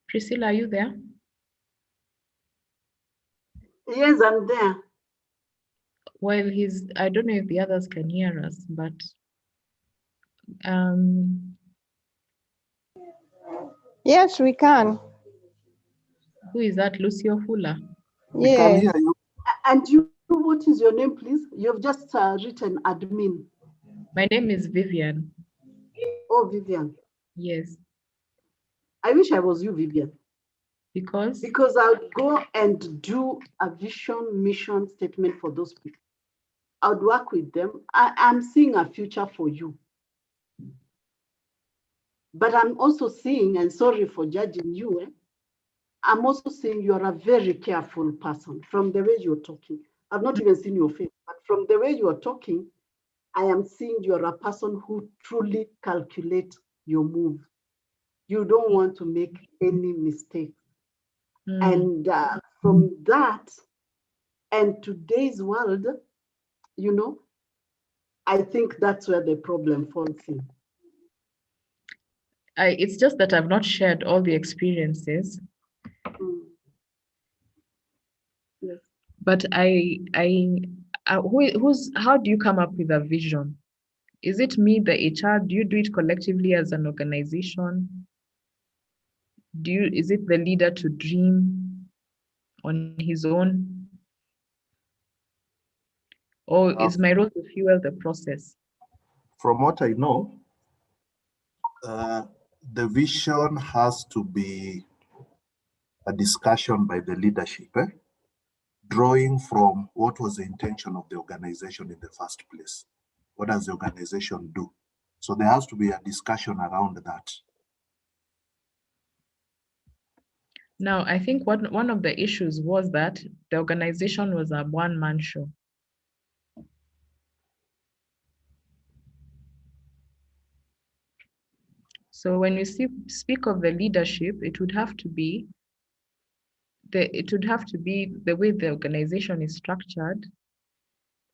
Priscilla, are you there? Yes, I'm there. Well, I don't know if the others can hear us, but yes, we can. Who is that? Lucio Fula? We can hear you. And you, what is your name, please? You've just written admin. My name is Vivian. Oh, Vivian. Yes. I wish I was you, Vivian. Because? Because I would go and do a vision, mission statement for those people. I would work with them. I'm seeing a future for you. But I'm also seeing, and sorry for judging you, I'm also seeing you're a very careful person from the way you're talking. I've not even seen your face, but from the way you're talking, I am seeing you're a person who truly calculates your move. You don't want to make any mistakes. And from that, and today's world, you know, I think that's where the problem falls in. It's just that I've not shared all the experiences. Yes. But how do you come up with a vision? Is it me, the HR? Do you do it collectively as an organization? Is it the leader to dream on his own? Or is my role to fuel the process? From what I know, the vision has to be a discussion by the leadership, drawing from what was the intention of the organization in the first place. What does the organization do? So there has to be a discussion around that. Now, I think one of the issues was that the organization was a one-man show. So when we speak of the leadership, it would have to be the way the organization is structured,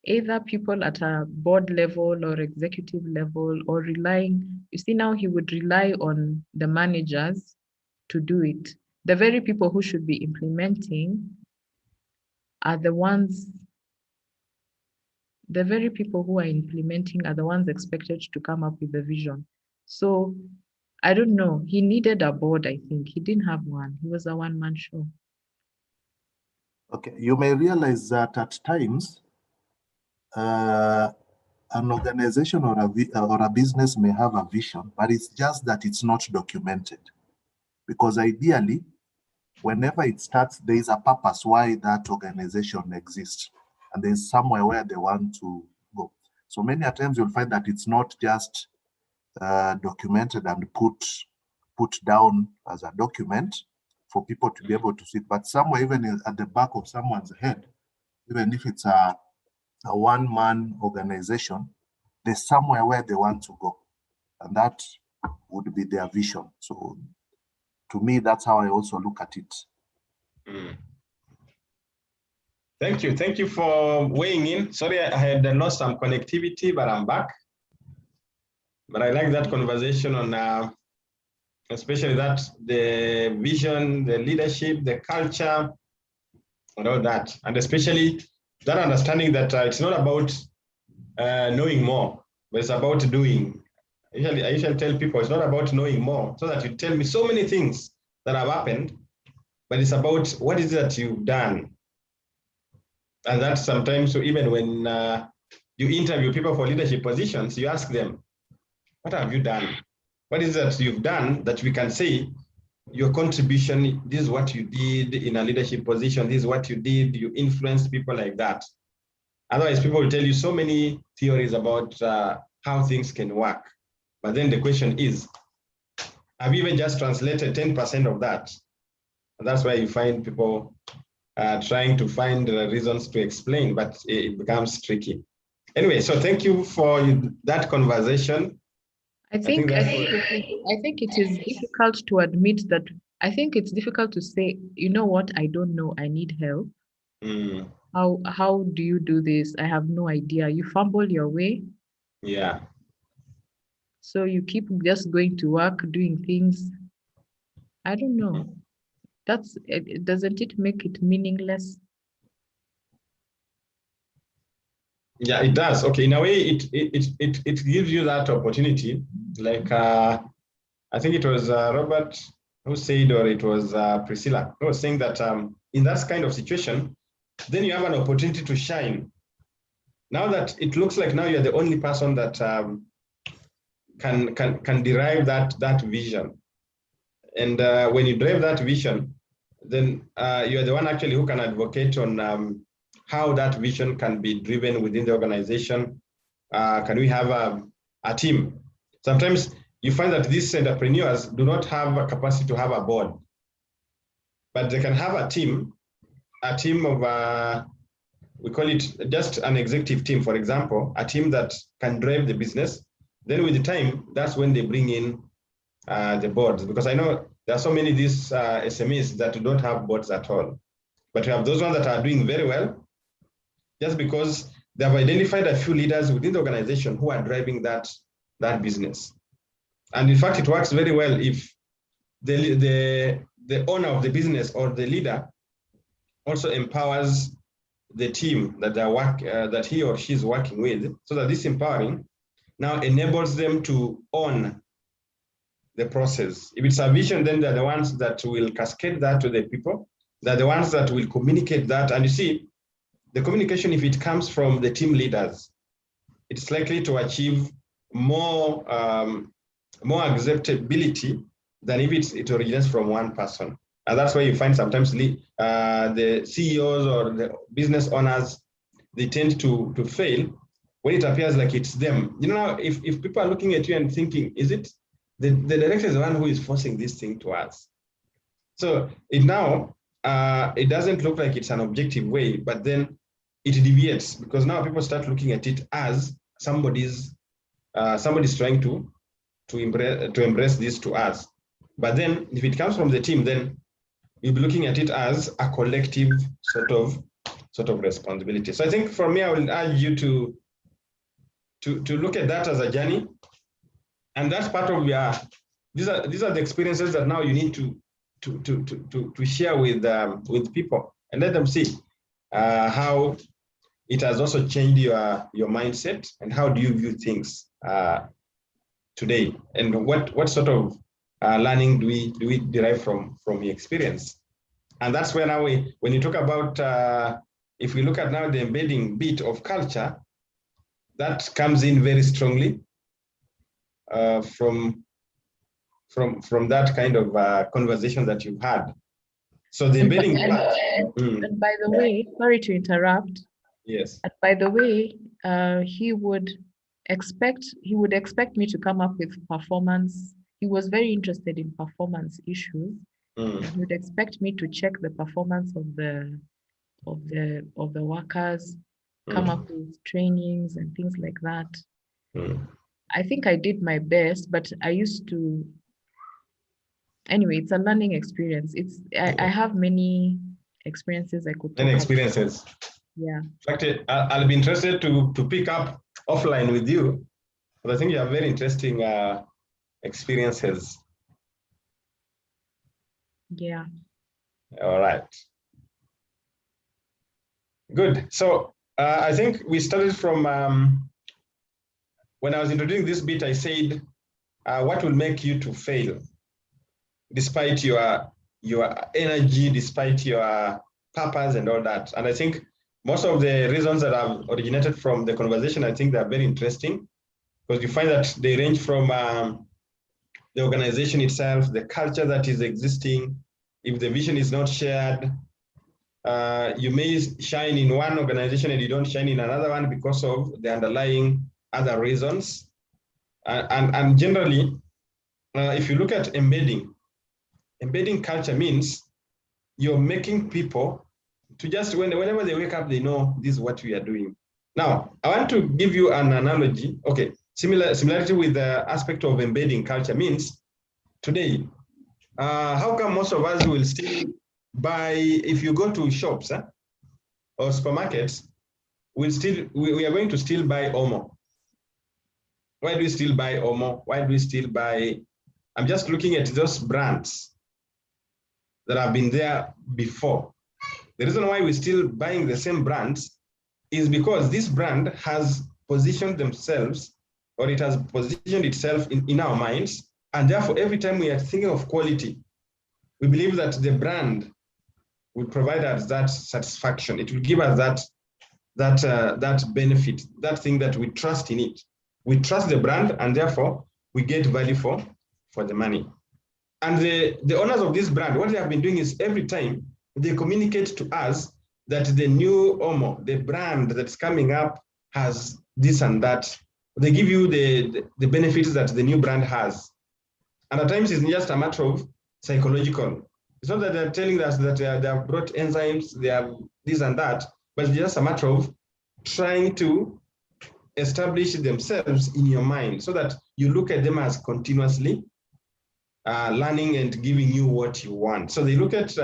either people at a board level or executive level, or relying, you see now he would rely on the managers to do it. The very people who should be implementing are the very people who are implementing are the ones expected to come up with the vision. So I don't know, he needed a board, I think. He didn't have one, he was a one-man show. Okay, you may realize that at times, an organization or a business may have a vision, but it's just that it's not documented. Because ideally, whenever it starts, there is a purpose why that organization exists. And there's somewhere where they want to go. So many times you'll find that it's not just documented and put down as a document for people to be able to see, but somewhere even at the back of someone's head, even if it's a one-man organization, there's somewhere where they want to go. And that would be their vision. So to me, that's how I also look at it. Thank you. Thank you for weighing in. Sorry, I had lost some connectivity, but I'm back. But I like that conversation on, especially that the vision, the leadership, the culture, and all that. And especially that understanding that it's not about knowing more, but it's about doing. I usually tell people it's not about knowing more, so that you tell me so many things that have happened, but it's about what is it that you've done. And that's sometimes, so even when you interview people for leadership positions, you ask them, what have you done? What is it that you've done that we can say your contribution, this is what you did in a leadership position, this is what you did, you influenced people like that. Otherwise, people will tell you so many theories about how things can work. But then the question is, have you even just translated 10% of that? And that's why you find people trying to find reasons to explain, but it becomes tricky. Anyway, so thank you for that conversation. I think it is difficult to admit that. I think it's difficult to say, you know what, I don't know, I need help. How do you do this? I have no idea. You fumble your way. Yeah. So you keep just going to work, doing things. I don't know. Doesn't it make it meaningless? Yeah, it does. Okay, in a way, it gives you that opportunity. Like I think it was Robert who said, or it was Priscilla who was saying that in that kind of situation, then you have an opportunity to shine. Now that it looks like now you're the only person that can derive that vision, and when you drive that vision, then you're the one actually who can advocate on how that vision can be driven within the organization. Can we have a team? Sometimes you find that these entrepreneurs do not have a capacity to have a board, but they can have a team of, we call it just an executive team, for example, a team that can drive the business. Then with the time, that's when they bring in the boards, because I know there are so many of these SMEs that don't have boards at all. But we have those ones that are doing very well, just because they have identified a few leaders within the organization who are driving that business. And in fact, it works very well if the owner of the business or the leader also empowers the team that that he or she is working with, so that this empowering now enables them to own the process. If it's a vision, then they're the ones that will cascade that to the people. They're the ones that will communicate that. And you see, the communication, if it comes from the team leaders, it's likely to achieve more acceptability than if it originates from one person. And that's why you find sometimes the CEOs or the business owners, they tend to fail when it appears like it's them. You know, if people are looking at you and thinking, is it the director is the one who is forcing this thing to us? So it doesn't look like it's an objective way, but then it deviates, because now people start looking at it as somebody's trying to embrace this to us. But then if it comes from the team, then we'll be looking at it as a collective sort of responsibility. So I think for me, I will urge you to look at that as a journey. And that's part of these are the experiences that now you need to share with people and let them see how it has also changed your mindset, and how do you view things today, and what sort of learning do we derive from your experience. And that's where now when you talk about if we look at now the embedding bit of culture, that comes in very strongly from that kind of conversation that you've had. So the embedding part. And by the way, sorry to interrupt. Yes. And by the way, he would expect me to come up with performance. He was very interested in performance issues. And he would expect me to check the performance of the workers, come up with trainings and things like that. I think I did my best, but I used to. Anyway, it's a learning experience. I have many experiences I could talk Many experiences. about. Yeah. In fact, I'll be interested to pick up offline with you, but I think you have very interesting experiences. Yeah. All right. Good. So I think we started from when I was introducing this bit, I said, what will make you to fail? Despite your energy, despite your purpose and all that. And I think most of the reasons that have originated from the conversation, I think they're very interesting, because you find that they range from the organization itself, the culture that is existing. If the vision is not shared, you may shine in one organization and you don't shine in another one because of the underlying other reasons. And generally, if you look at embedding culture means you're making people to just, whenever they wake up, they know this is what we are doing. Now, I want to give you an analogy. Okay, similarity with the aspect of embedding culture means today, how come most of us will still buy, if you go to shops or supermarkets, we are going to still buy Omo. Why do we still buy Omo? Why do we still buy, I'm just looking at those brands that have been there before. The reason why we're still buying the same brands is because this brand has positioned themselves, or it has positioned itself in our minds. And therefore, every time we are thinking of quality, we believe that the brand will provide us that satisfaction. It will give us that benefit, that thing that we trust in it. We trust the brand, and therefore we get value for the money. And the owners of this brand, what they have been doing is every time they communicate to us that the new Omo, the brand that's coming up, has this and that. They give you the benefits that the new brand has. And at times it's just a matter of psychological. It's not that they're telling us that they have brought enzymes, they have this and that, but it's just a matter of trying to establish themselves in your mind so that you look at them as continuously learning and giving you what you want. So they look at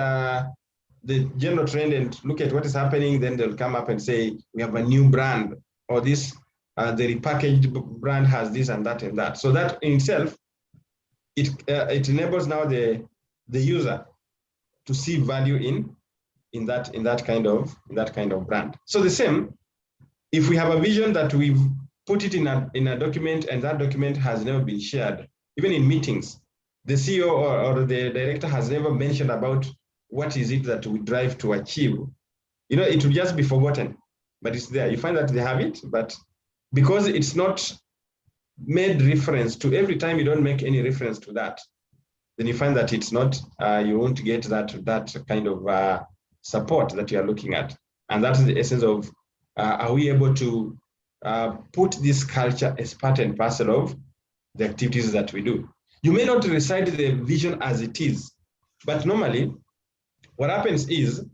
the general trend and look at what is happening, then they'll come up and say, we have a new brand, or this, the repackaged brand has this and that and that. So that in itself, it enables now the user to see value in that kind of brand. So the same, if we have a vision that we've put it in a document and that document has never been shared, even in meetings, the CEO or the director has never mentioned about what is it that we drive to achieve. You know, it will just be forgotten, but it's there. You find that they have it, but because it's not made reference to, every time you don't make any reference to that, then you find that it's not, you won't get that kind of support that you are looking at. And that's the essence of, are we able to put this culture as part and parcel of the activities that we do? You may not recite the vision as it is, but normally what happens is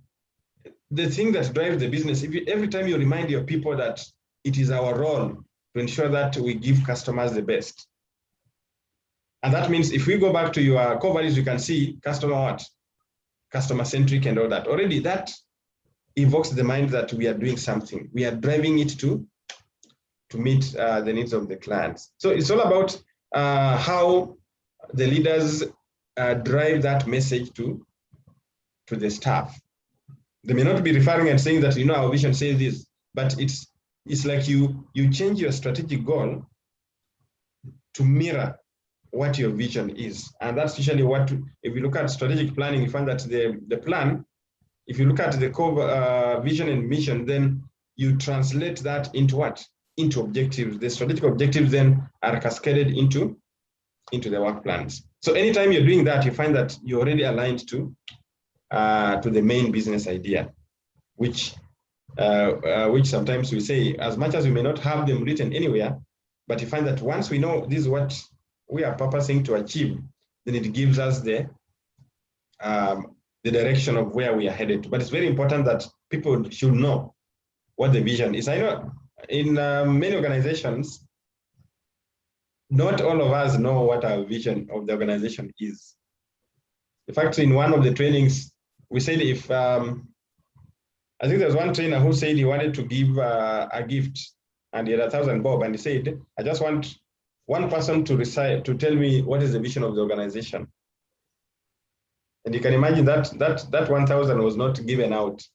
the thing that drives the business, every time you remind your people that it is our role to ensure that we give customers the best. And that means if we go back to your core values, you can see customer what? Customer centric and all that. Already that evokes the mind that we are doing something. We are driving it to meet the needs of the clients. So it's all about how the leaders drive that message to the staff. They may not be referring and saying that, you know, our vision says this, but it's like you change your strategic goal to mirror what your vision is. And that's usually what, if you look at strategic planning, you find that the plan, if you look at the core vision and mission, then you translate that into what? into objectives. The strategic objectives then are cascaded into the work plans. So anytime you're doing that, you find that you're already aligned to the main business idea, which sometimes we say, as much as we may not have them written anywhere, but you find that once we know this is what we are purposing to achieve, then it gives us the direction of where we are headed to. But it's very important that people should know what the vision is. I know in many organizations, not all of us know what our vision of the organization is. In fact, in one of the trainings, we said if, I think there's one trainer who said he wanted to give a gift and he had 1,000 bob, and he said, I just want one person to tell me what is the vision of the organization. And you can imagine that 1,000 was not given out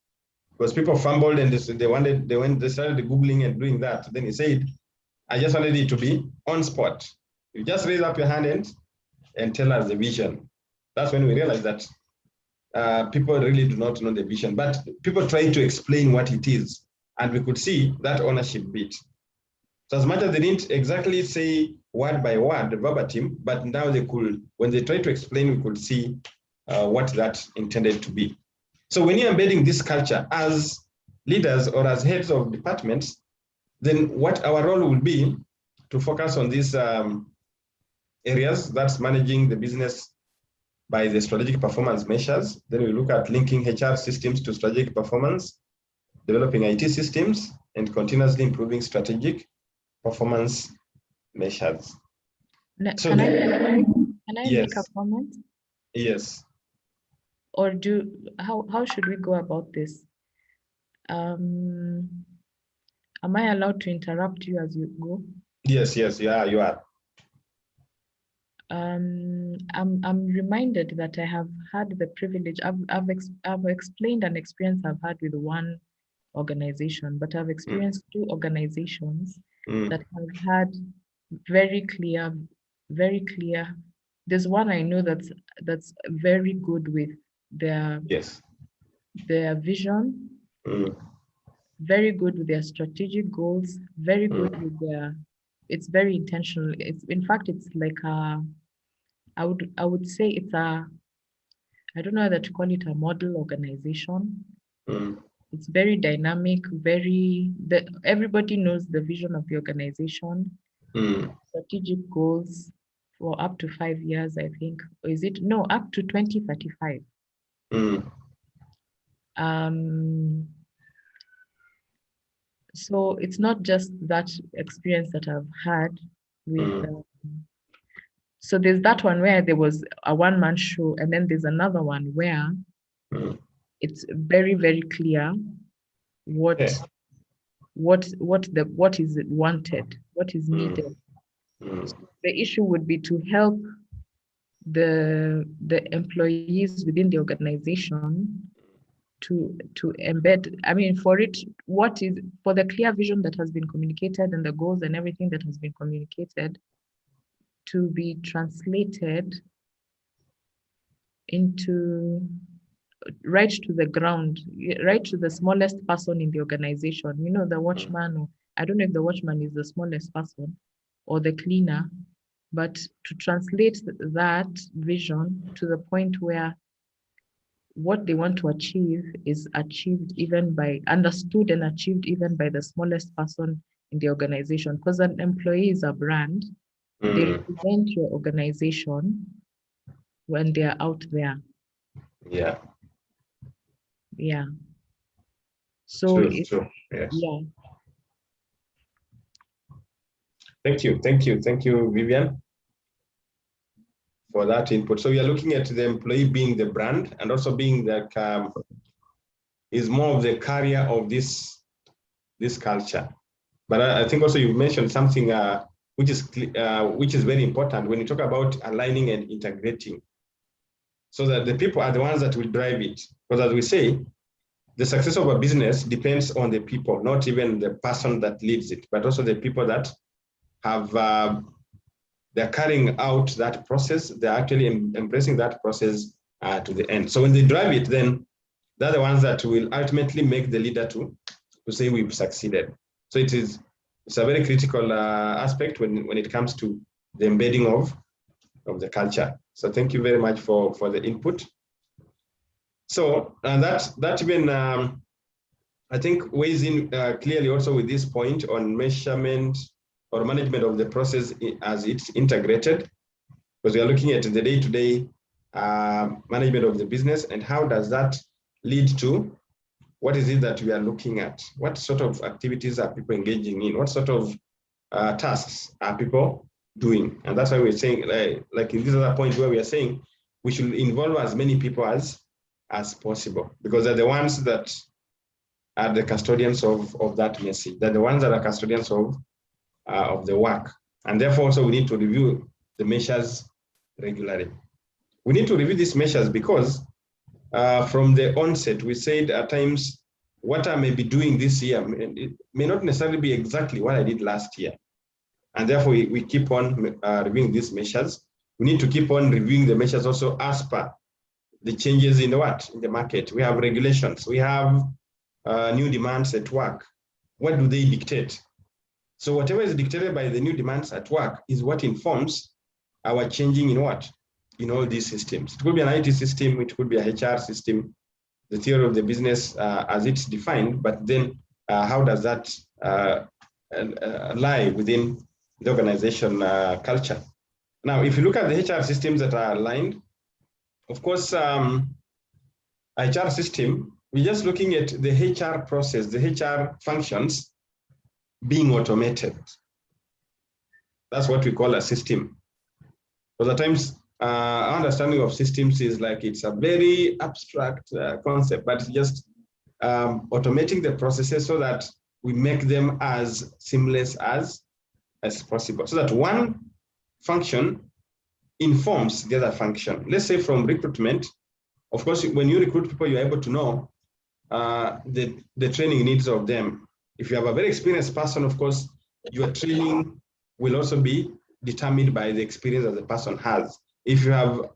because people fumbled and they started Googling and doing that. Then he said, I just wanted it to be on spot. You just raise up your hand and tell us the vision. That's when we realized that people really do not know the vision, but people try to explain what it is. And we could see that ownership bit. So as much as they didn't exactly say word by word, verbatim, but now they could, when they try to explain, we could see what that intended to be. So when you're embedding this culture as leaders or as heads of departments, then what our role will be to focus on these areas, that's managing the business by the strategic performance measures. Then we look at linking HR systems to strategic performance, developing IT systems, and continuously improving strategic performance measures. Can I make a comment? Yes. Or how should we go about this? Am I allowed to interrupt you as you go? Yes, yeah, you are. I'm reminded that I have had the privilege. I've explained an experience I've had with one organization, but I've experienced two organizations that have had very clear. There's one I know that's very good with their vision, very good with their strategic goals, very good with it's very intentional. In fact, it's like I would say it's I don't know whether to call it a model organization. It's very dynamic, everybody knows the vision of the organization, strategic goals for up to 5 years, I think. Or is it? No, up to 2035. So it's not just that experience that I've had with so there's that one where there was a one-man show, and then there's another one where it's very, very clear what is wanted, what is needed. So the issue would be to help the employees within the organization to embed, for the clear vision that has been communicated and the goals and everything that has been communicated to be translated into right to the ground, right to the smallest person in the organization. The watchman, or I don't know if the watchman is the smallest person, or the cleaner, but to translate that vision to the point where what they want to achieve is understood and achieved even by the smallest person in the organization. Because an employee is a brand, they represent your organization when they are out there. Yeah. So true. Yes. Yeah. Thank you, Vivian, for that input. So we are looking at the employee being the brand and also being is more of the carrier of this culture. But I think also you mentioned something which is very important when you talk about aligning and integrating, so that the people are the ones that will drive it. Because as we say, the success of a business depends on the people, not even the person that leads it, but also the people that have they're carrying out that process. They're actually embracing that process to the end. So when they drive it, then they're the ones that will ultimately make the leader to say we've succeeded. So it is it's a very critical aspect when it comes to the embedding of the culture. So thank you very much for the input. So that even I think weighs in clearly also with this point on measurement or management of the process as it's integrated, because we are looking at the day-to-day management of the business, and how does that lead to what is it that we are looking at? What sort of activities are people engaging in? What sort of tasks are people doing? And that's why we're saying, like in this other point where we are saying we should involve as many people as possible, because they're the ones that are the custodians of that message. They're the ones that are custodians of the work. And therefore also we need to review the measures regularly. We need to review these measures because from the onset, we said at times what I may be doing this year, it may not necessarily be exactly what I did last year. And therefore we keep on reviewing these measures. We need to keep on reviewing the measures also as per the changes in the market. We have regulations, we have new demands at work. What do they dictate? So whatever is dictated by the new demands at work is what informs our changing in what? In all these systems. It could be an IT system, it could be a HR system, the theory of the business as it's defined, but then how does that lie within the organization culture? Now, if you look at the HR systems that are aligned, of course, HR system, we're just looking at the HR process, the HR functions being automated. That's what we call a system. Because at times, our understanding of systems is like it's a very abstract concept, but just automating the processes so that we make them as seamless as possible, so that one function informs the other function. Let's say from recruitment, of course, when you recruit people, you're able to know the training needs of them. If you have a very experienced person, of course, your training will also be determined by the experience that the person has. If you have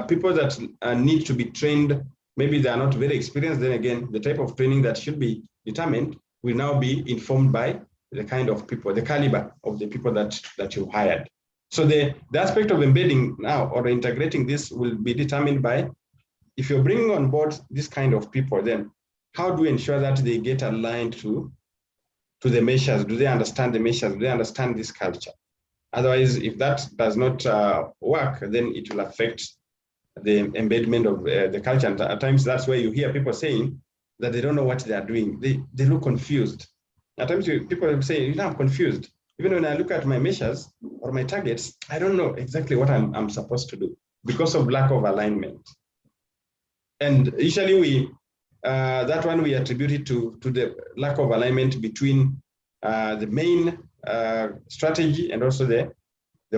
people that need to be trained, maybe they are not very experienced, then again, the type of training that should be determined will now be informed by the kind of people, the caliber of the people that you hired. So the aspect of embedding now or integrating this will be determined by, if you're bringing on board this kind of people, then how do we ensure that they get aligned to the measures? Do they understand the measures? Do they understand this culture? Otherwise, if that does not work, then it will affect the embedment of the culture. And at times, that's where you hear people saying that they don't know what they are doing. They look confused. At times, people say, I'm confused. Even when I look at my measures or my targets, I don't know exactly what I'm supposed to do because of lack of alignment. And usually that one we attribute it to the lack of alignment between the main strategy and also the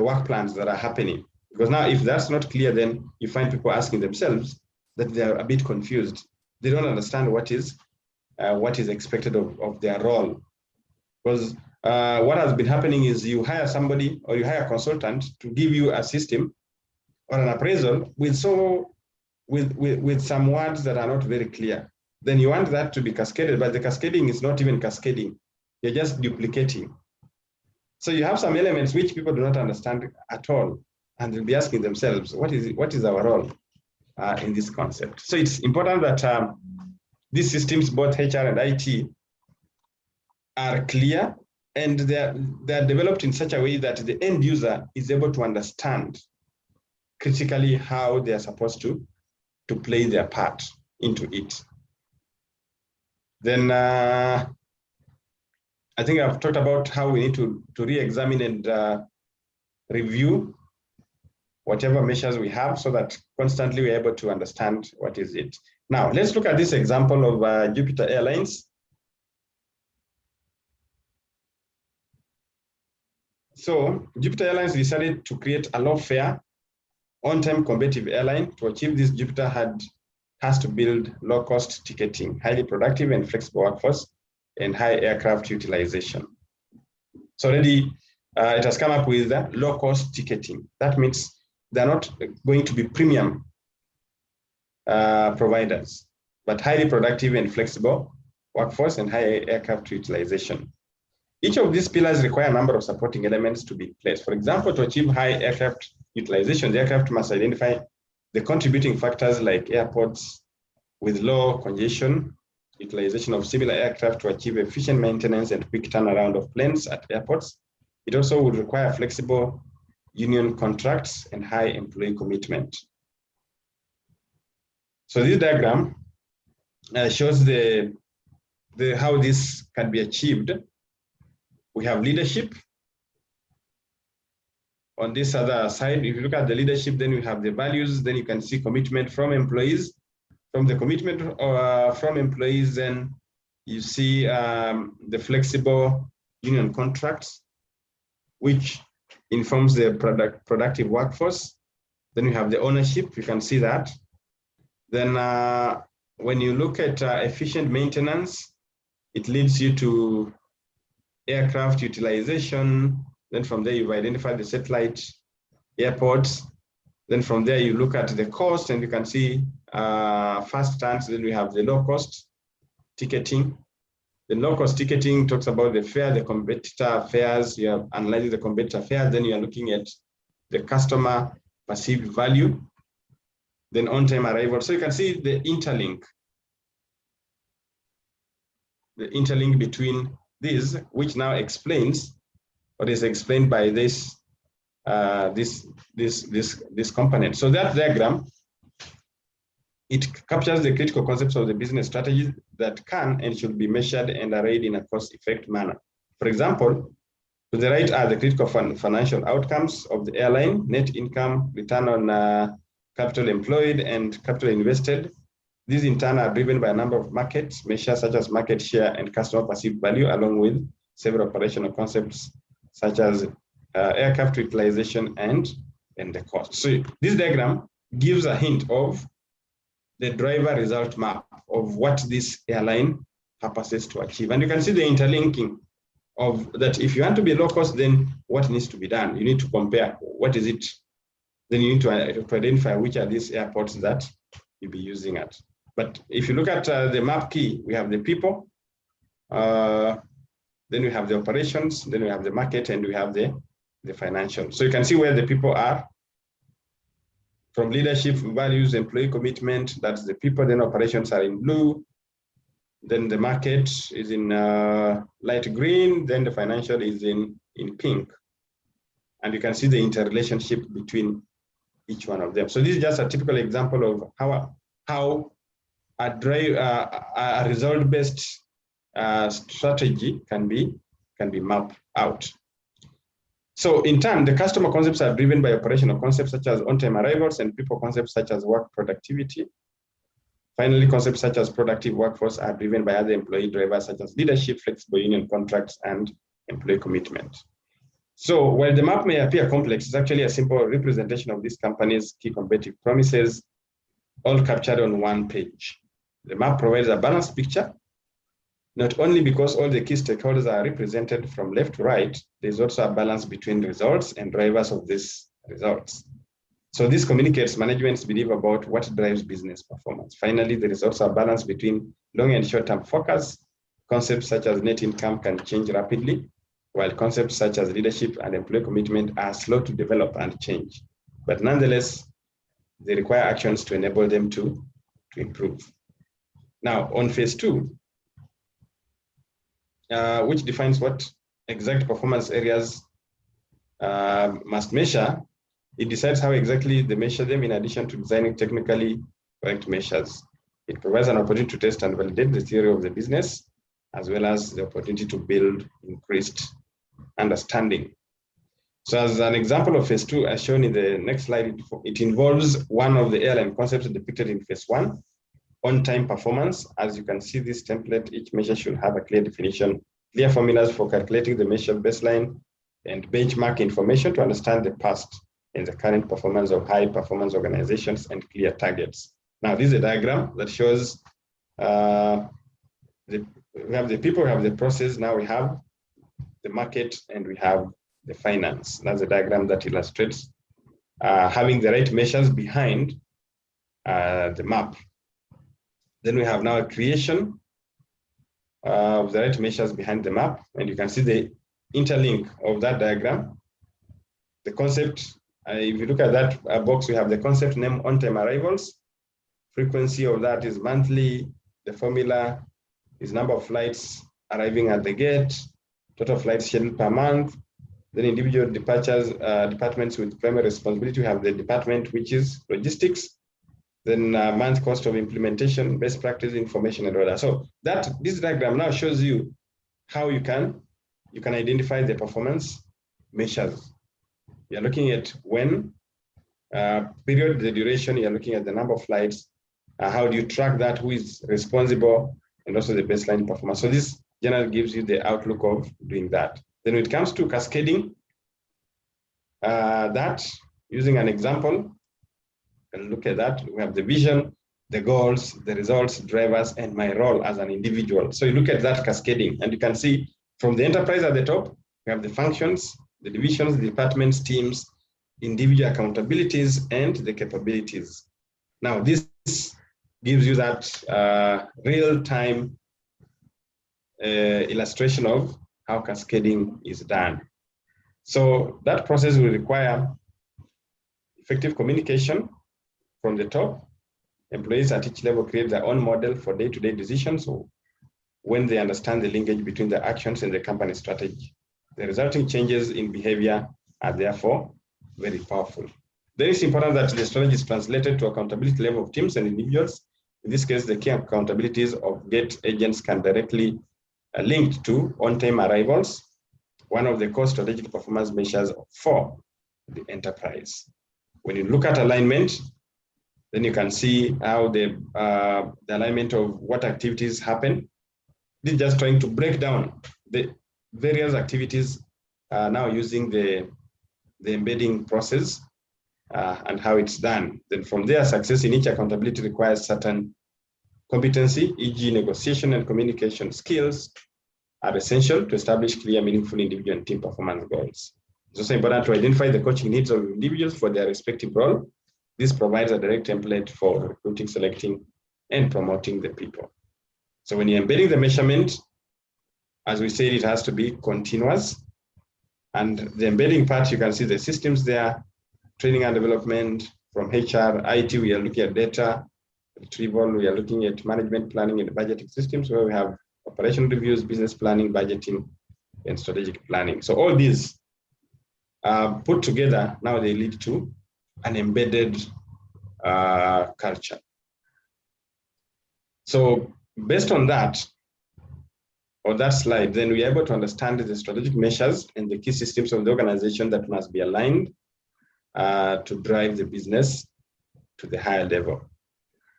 work plans that are happening. Because now if that's not clear, then you find people asking themselves that they're a bit confused. They don't understand what is expected of their role. Because what has been happening is you hire somebody or you hire a consultant to give you a system or an appraisal with some words that are not very clear. Then you want that to be cascaded, but the cascading is not even cascading. You're just duplicating. So you have some elements which people do not understand at all, and they'll be asking themselves, what is our role in this concept? So it's important that these systems, both HR and IT, are clear, and they're developed in such a way that the end user is able to understand critically how they are supposed to play their part into it. Then I think I've talked about how we need to re-examine and review whatever measures we have so that constantly we're able to understand what is it. Now, let's look at this example of Jupiter Airlines. So Jupiter Airlines decided to create a low-fare, on-time competitive airline. To achieve this, Jupiter has to build low-cost ticketing, highly productive and flexible workforce, and high aircraft utilization. So already it has come up with low-cost ticketing. That means they're not going to be premium providers, but highly productive and flexible workforce and high aircraft utilization. Each of these pillars require a number of supporting elements to be in place. For example, to achieve high aircraft utilization, the aircraft must identify the contributing factors like airports with low congestion, utilization of similar aircraft to achieve efficient maintenance and quick turnaround of planes at airports. It also would require flexible union contracts and high employee commitment. So this diagram shows how this can be achieved. We have leadership. On this other side, if you look at the leadership, then we have the values, then you can see commitment from employees. From the commitment from employees, then you see the flexible union contracts, which informs the productive workforce. Then you have the ownership, you can see that. Then when you look at efficient maintenance, it leads you to aircraft utilization. Then from there, you've identified the satellite airports. Then from there, you look at the cost, and you can see fast turns. Then we have the low cost ticketing. The low cost ticketing talks about the fare, the competitor fares. You are analyzing the competitor fares. Then you are looking at the customer perceived value. Then on-time arrival. So you can see the interlink between these, which now explains what is explained by this component. So that diagram, it captures the critical concepts of the business strategy that can and should be measured and arrayed in a cost-effective manner. For example, to the right are the critical financial outcomes of the airline: net income, return on capital employed, and capital invested. These in turn are driven by a number of market measures such as market share and customer perceived value, along with several operational concepts such as aircraft utilization and the cost. So this diagram gives a hint of the driver result map of what this airline purposes to achieve. And you can see the interlinking of that. If you want to be low cost, then what needs to be done? You need to compare what is it. Then you need to identify which are these airports that you'll be using at. But if you look at the map key, we have the people, then we have the operations, then we have the market, and we have the financial. So you can see where the people are. From leadership, values, employee commitment, that's the people. Then operations are in blue. Then the market is in light green. Then the financial is in pink. And you can see the interrelationship between each one of them. So this is just a typical example of how a result-based strategy can be mapped out. So in turn, the customer concepts are driven by operational concepts such as on-time arrivals, and people concepts such as work productivity. Finally, concepts such as productive workforce are driven by other employee drivers such as leadership, flexible union contracts, and employee commitment. So while the map may appear complex, it's actually a simple representation of these companies' key competitive promises, all captured on one page. The map provides a balanced picture, not only because all the key stakeholders are represented from left to right, there's also a balance between results and drivers of these results. So this communicates management's belief about what drives business performance. Finally, there is also a balance between long and short-term focus. Concepts such as net income can change rapidly, while concepts such as leadership and employee commitment are slow to develop and change. But nonetheless, they require actions to enable them to improve. Now, on phase 2, which defines what exact performance areas must measure, it decides how exactly they measure them in addition to designing technically correct measures. It provides an opportunity to test and validate the theory of the business, as well as the opportunity to build increased understanding. So as an example of phase 2, as shown in the next slide, it involves one of the airline concepts depicted in phase 1, on-time performance. As you can see this template, each measure should have a clear definition, clear formulas for calculating the measure baseline, and benchmark information to understand the past and the current performance of high performance organizations, and clear targets. Now, this is a diagram that shows we have the people, we have the process, now we have the market, and we have the finance. That's a diagram that illustrates having the right measures behind the map. Then we have now a creation of the right measures behind the map, and you can see the interlink of that diagram. The concept, if you look at that box, we have the concept name on-time arrivals. Frequency of that is monthly. The formula is number of flights arriving at the gate, total flights scheduled per month. Then individual departures, departments with primary responsibility. We have the department, which is logistics. Then month cost of implementation, best practice, information, and order. So this diagram now shows you how you can identify the performance measures. You're looking at when, period, the duration. You're looking at the number of flights. How do you track that? Who is responsible? And also the baseline performance. So this generally gives you the outlook of doing that. Then when it comes to cascading, that using an example, and look at that. We have the vision, the goals, the results, drivers, and my role as an individual. So you look at that cascading, and you can see from the enterprise at the top, we have the functions, the divisions, the departments, teams, individual accountabilities, and the capabilities. Now, this gives you that real-time illustration of how cascading is done. So that process will require effective communication from the top. Employees at each level create their own model for day-to-day decisions. So when they understand the linkage between the actions and the company strategy, the resulting changes in behavior are therefore very powerful. Then it's important that the strategy is translated to accountability level of teams and individuals. In this case, the key accountabilities of GATE agents can directly link to on-time arrivals, one of the core strategic performance measures for the enterprise. When you look at alignment, then you can see how the alignment of what activities happen. This is just trying to break down the various activities now using the embedding process and how it's done. Then from there, success in each accountability requires certain competency, e.g. negotiation and communication skills are essential to establish clear, meaningful individual and team performance goals. It's also important to identify the coaching needs of individuals for their respective role. This provides a direct template for recruiting, selecting, and promoting the people. So when you're embedding the measurement, as we said, it has to be continuous. And the embedding part, you can see the systems there, training and development from HR, IT, we are looking at data retrieval, we are looking at management planning and budgeting systems where we have operational reviews, business planning, budgeting, and strategic planning. So all these put together, now they lead to an embedded culture. So based on that, or that slide, then we're able to understand the strategic measures and the key systems of the organization that must be aligned to drive the business to the higher level.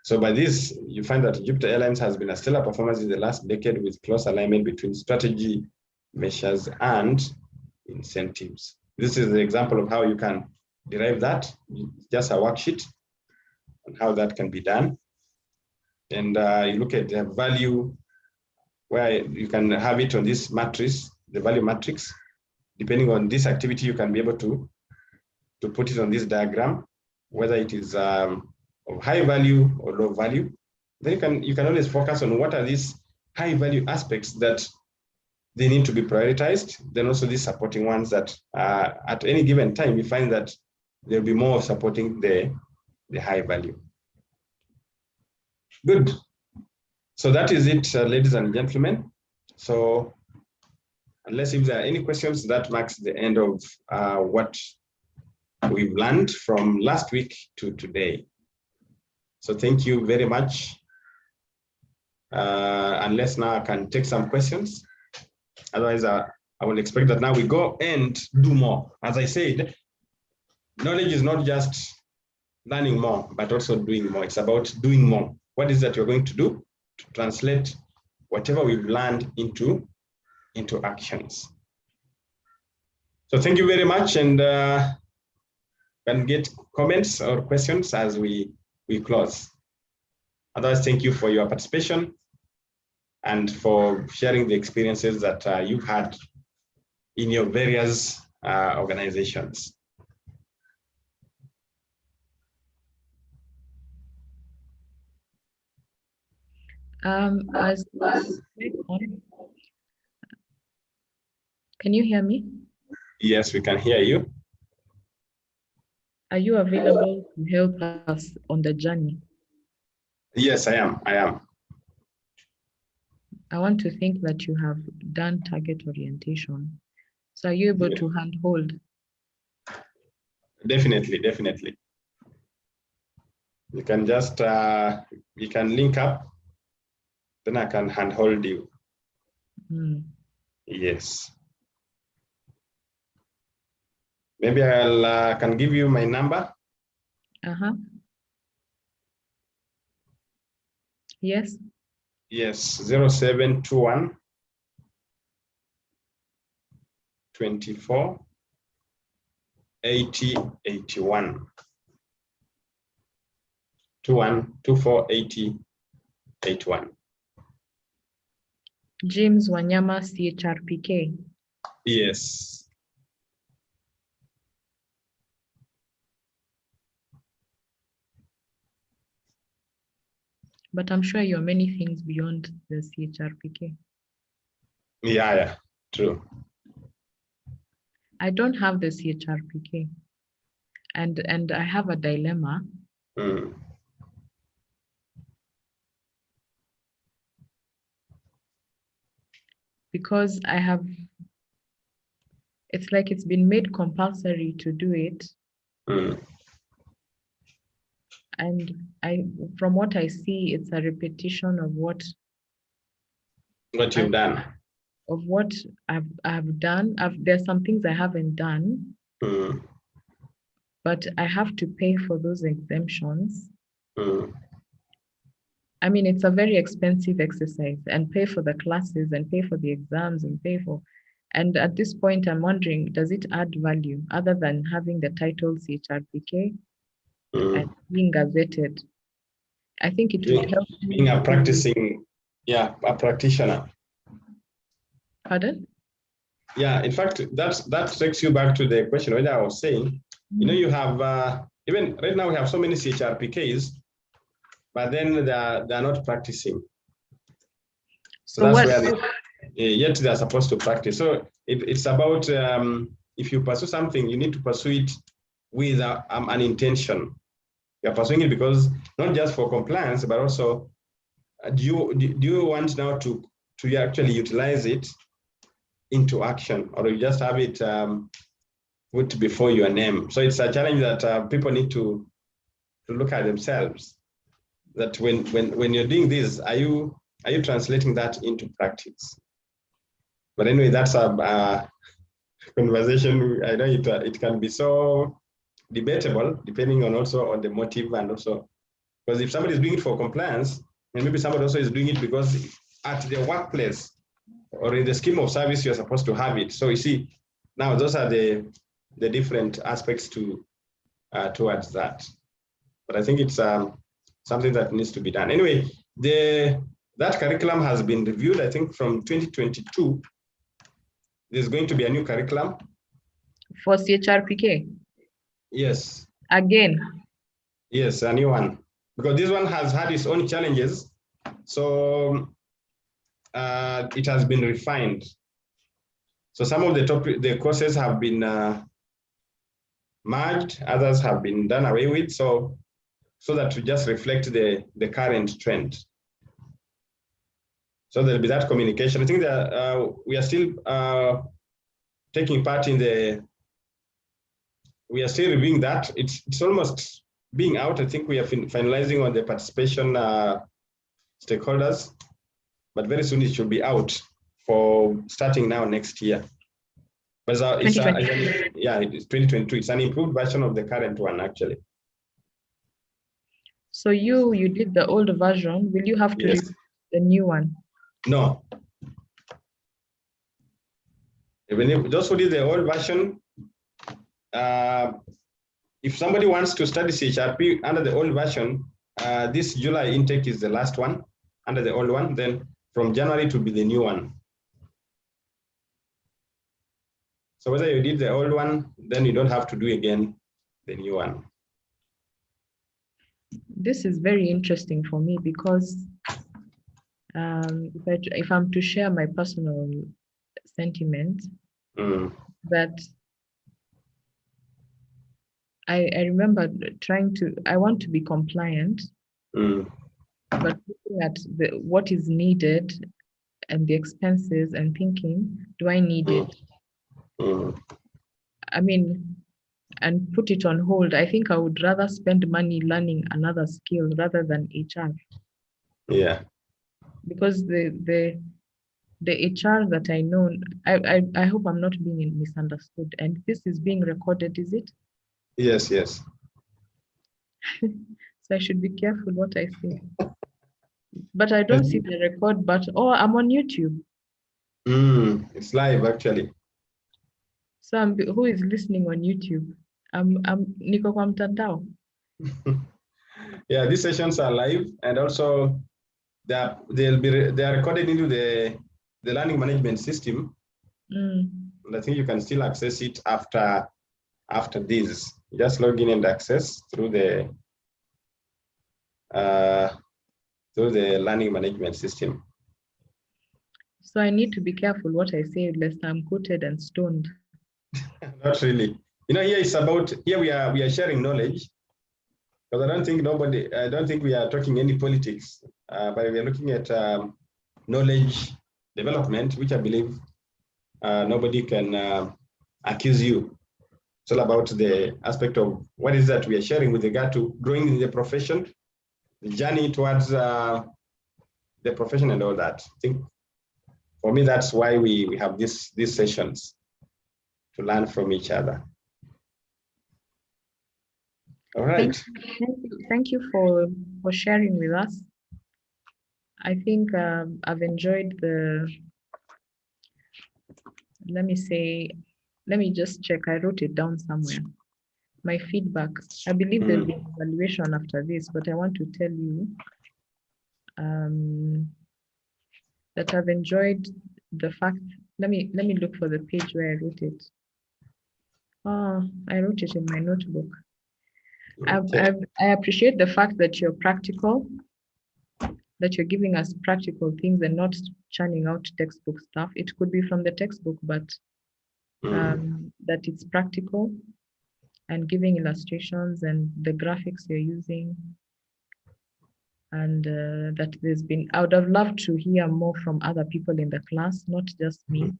So by this, you find that Jupiter Airlines has been a stellar performance in the last decade with close alignment between strategy, measures, and incentives. This is the example of how you can derive that. It's just a worksheet on how that can be done. And you look at the value where you can have it on this matrix, the value matrix. Depending on this activity, you can be able to put it on this diagram, whether it is of high value or low value. Then you can always focus on what are these high value aspects that they need to be prioritized. Then also these supporting ones that at any given time, you find that there'll be more supporting the high value. Good. So that is it, ladies and gentlemen. So unless if there are any questions, that marks the end of what we've learned from last week to today. So thank you very much. Unless now I can take some questions. Otherwise, I will expect that now we go and do more. As I said, knowledge is not just learning more, but also doing more. It's about doing more. What is that you're going to do to translate whatever we've learned into actions? So thank you very much, and can get comments or questions as we close. Otherwise, thank you for your participation and for sharing the experiences that you've had in your various organizations. As on. Can you hear me? Yes, we can hear you. Are you available to help us on the journey? Yes, I am. I want to think that you have done target orientation. So are you able to handhold? Definitely. You can just, you can link up, then I can handhold you. Yes. Maybe I'll can give you my number. Yes. Yes, 0721 24 80 81. 24 80 81. James Wanyama, CHRPK. Yes. But I'm sure you're many things beyond the CHRPK. Yeah, true. I don't have the CHRPK. And I have a dilemma. Because it's like it's been made compulsory to do it. And from what I see, it's a repetition of what you've done. Of what I've done. There's some things I haven't done, but I have to pay for those exemptions. I mean, it's a very expensive exercise, and pay for the classes and pay for the exams and at this point, I'm wondering, does it add value other than having the title CHRPK and being gazetted? I think it would help being a practitioner. Pardon? Yeah, in fact, that takes you back to the question whether I was saying, you know, you have even right now we have so many CHRPKs, but then they're not practicing. So that's where yet they're supposed to practice. So it's about if you pursue something, you need to pursue it with an intention. You're pursuing it because not just for compliance, but also do you want now to actually utilize it into action, or you just have it put before your name? So it's a challenge that people need to look at themselves. That when you're doing this, are you translating that into practice? But anyway, that's a conversation. I know it can be so debatable depending on also on the motive, and also because if somebody is doing it for compliance, and maybe somebody also is doing it because at the workplace or in the scheme of service you're supposed to have it. So you see, now those are the different aspects to towards that. But I think it's something that needs to be done. Anyway, that curriculum has been reviewed. I think from 2022, there's going to be a new curriculum for CHRPK. Yes. Again. Yes, a new one, because this one has had its own challenges. So it has been refined. So some of the courses have been merged, others have been done away with, so that to just reflect the current trend. So there'll be that communication. I think that we are still taking part in we are still reviewing that. It's almost being out. I think we are finalizing on the participation stakeholders, but very soon it should be out for starting now next year. But it's it's 2022. It's an improved version of the current one, actually. So you did the old version. Will you have to read the new one? No. Even those who did the old version, if somebody wants to study CHRP under the old version, this July intake is the last one under the old one. Then from January it will be the new one. So whether you did the old one, then you don't have to do again the new one. This is very interesting for me because If I'm to share my personal sentiment, that I remember I want to be compliant, but looking at what is needed and the expenses and thinking, do I need it? I mean, and put it on hold. I think I would rather spend money learning another skill rather than HR. Yeah. Because the HR that I know, I hope I'm not being misunderstood. And this is being recorded, is it? Yes, yes. So I should be careful what I say. But I don't see the record button. Oh, I'm on YouTube. It's live actually. So who is listening on YouTube? I'm niko kwa mtandao. Yeah, these sessions are live, and also they are recorded into the learning management system. And I think you can still access it after this. Just log in and access through the learning management system. So I need to be careful what I say, lest I'm quoted and stoned. Not really. Here it's about, here we are sharing knowledge, because I don't think we are talking any politics, but we are looking at knowledge development, which I believe nobody can accuse you. It's all about the aspect of what is that we are sharing with regard to growing in the profession, the journey towards the profession and all that. I think for me, that's why we have these sessions, to learn from each other. All right. Thank you for sharing with us. I think I've enjoyed let me just check. I wrote it down somewhere. My feedback. I believe there'll be an evaluation after this, but I want to tell you that I've enjoyed the fact. Let me look for the page where I wrote it. Oh, I wrote it in my notebook. Okay. I appreciate the fact that you're practical, that you're giving us practical things and not churning out textbook stuff. It could be from the textbook, but that it's practical and giving illustrations and the graphics you're using. And that I would have loved to hear more from other people in the class, not just me.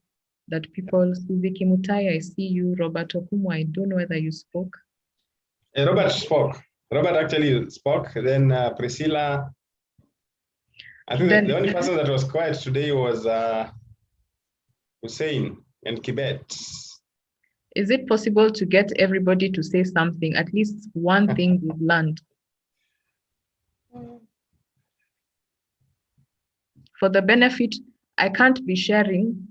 That people, Suzuki Mutai, I see you. Robert Okumu, I don't know whether you spoke. Robert spoke. Robert actually spoke. Then Priscilla. I think the only person that was quiet today was Hussein and Kibet. Is it possible to get everybody to say something, at least one thing we've learned? For the benefit, I can't be sharing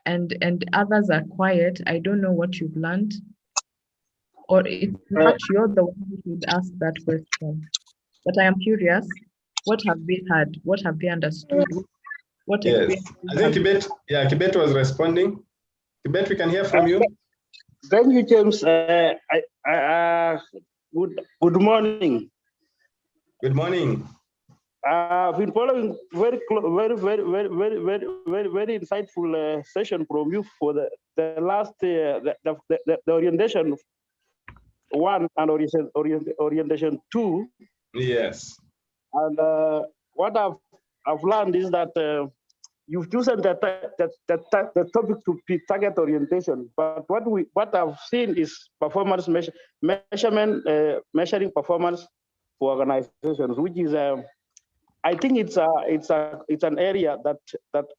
and others are quiet. I don't know what you've learned. Or in fact, you're the one who should ask that question. But I am curious, what have they had? What have they understood? What yes, I think Kibet was responding. Kibet, we can hear from you. Thank you, James. Good morning. Good morning. I've been following very insightful session from you for the last the orientation 1 and orientation 2. Yes. And what I've learned is that you've chosen the topic to be target orientation, but what I've seen is performance measurement, measuring performance for organizations, which is I think it's an area that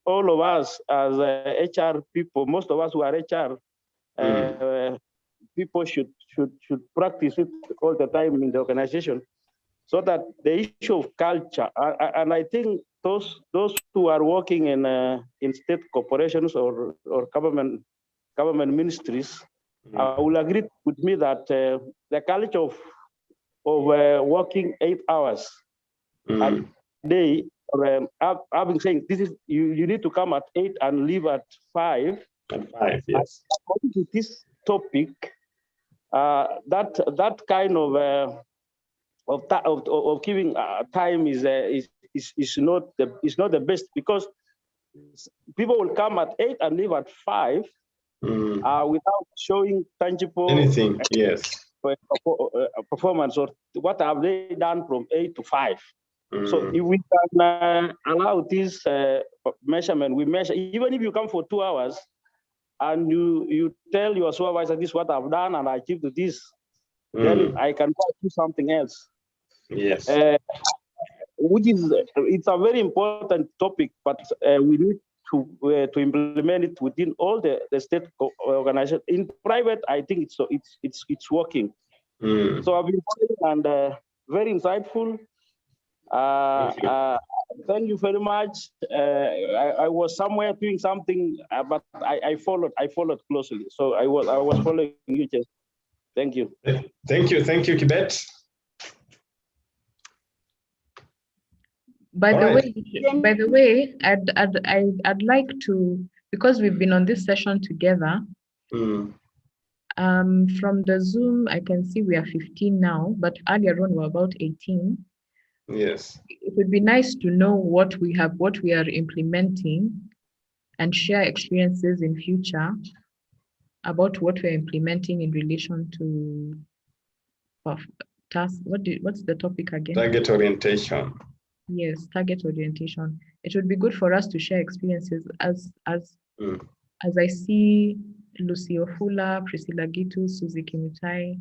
all of us as HR people, most of us who are HR people should practice it all the time in the organization, so that the issue of culture, and I think those who are working in state corporations or government ministries will agree with me that the culture of working 8 hours a day, or having saying this is you need to come at 8 and leave at 5. At 5, yes. According to this topic, that kind of giving time is is not the best, because people will come at 8 and leave at 5 without showing tangible anything. Yes. Performance, or what have they done from 8 to 5. So if we can allow this measurement, we measure, even if you come for 2 hours and you tell your supervisor, this is what I've done and I achieved this, then I can do something else. Yes. Which is, it's a very important topic, but we need to implement it within all the state organizations. In private, I think it's working. So I've been following and very insightful. Thank you very much. I was somewhere doing something, but I followed closely. So I was following you, Jess. Thank you. Thank you, Kibet. By the way, I'd like to, because we've been on this session together. From the Zoom, I can see we are 15 now, but earlier on we were about 18. Yes. It would be nice to know what we are implementing, and share experiences in future about what we're implementing in relation to task. What's the topic again? Target orientation. Yes, target orientation. It would be good for us to share experiences as I see Lucy Ofula, Priscilla Gitu, Suzy Kimutai.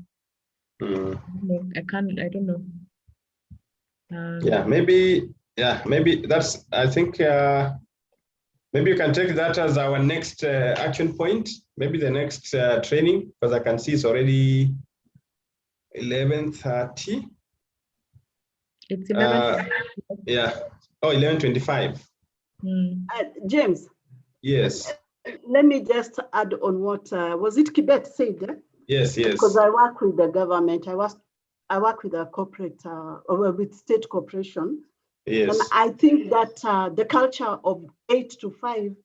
I don't know. Maybe that's, I think, maybe you can take that as our next action point, maybe the next training, because I can see it's already 11:30. It's 11:30. Yeah. Oh, 11:25. James. Yes. Let me just add on what was it Kibet said? Yes. Because I work with the government. I work with a corporate or with state corporation. Yes. And I think that the culture of 8 to 5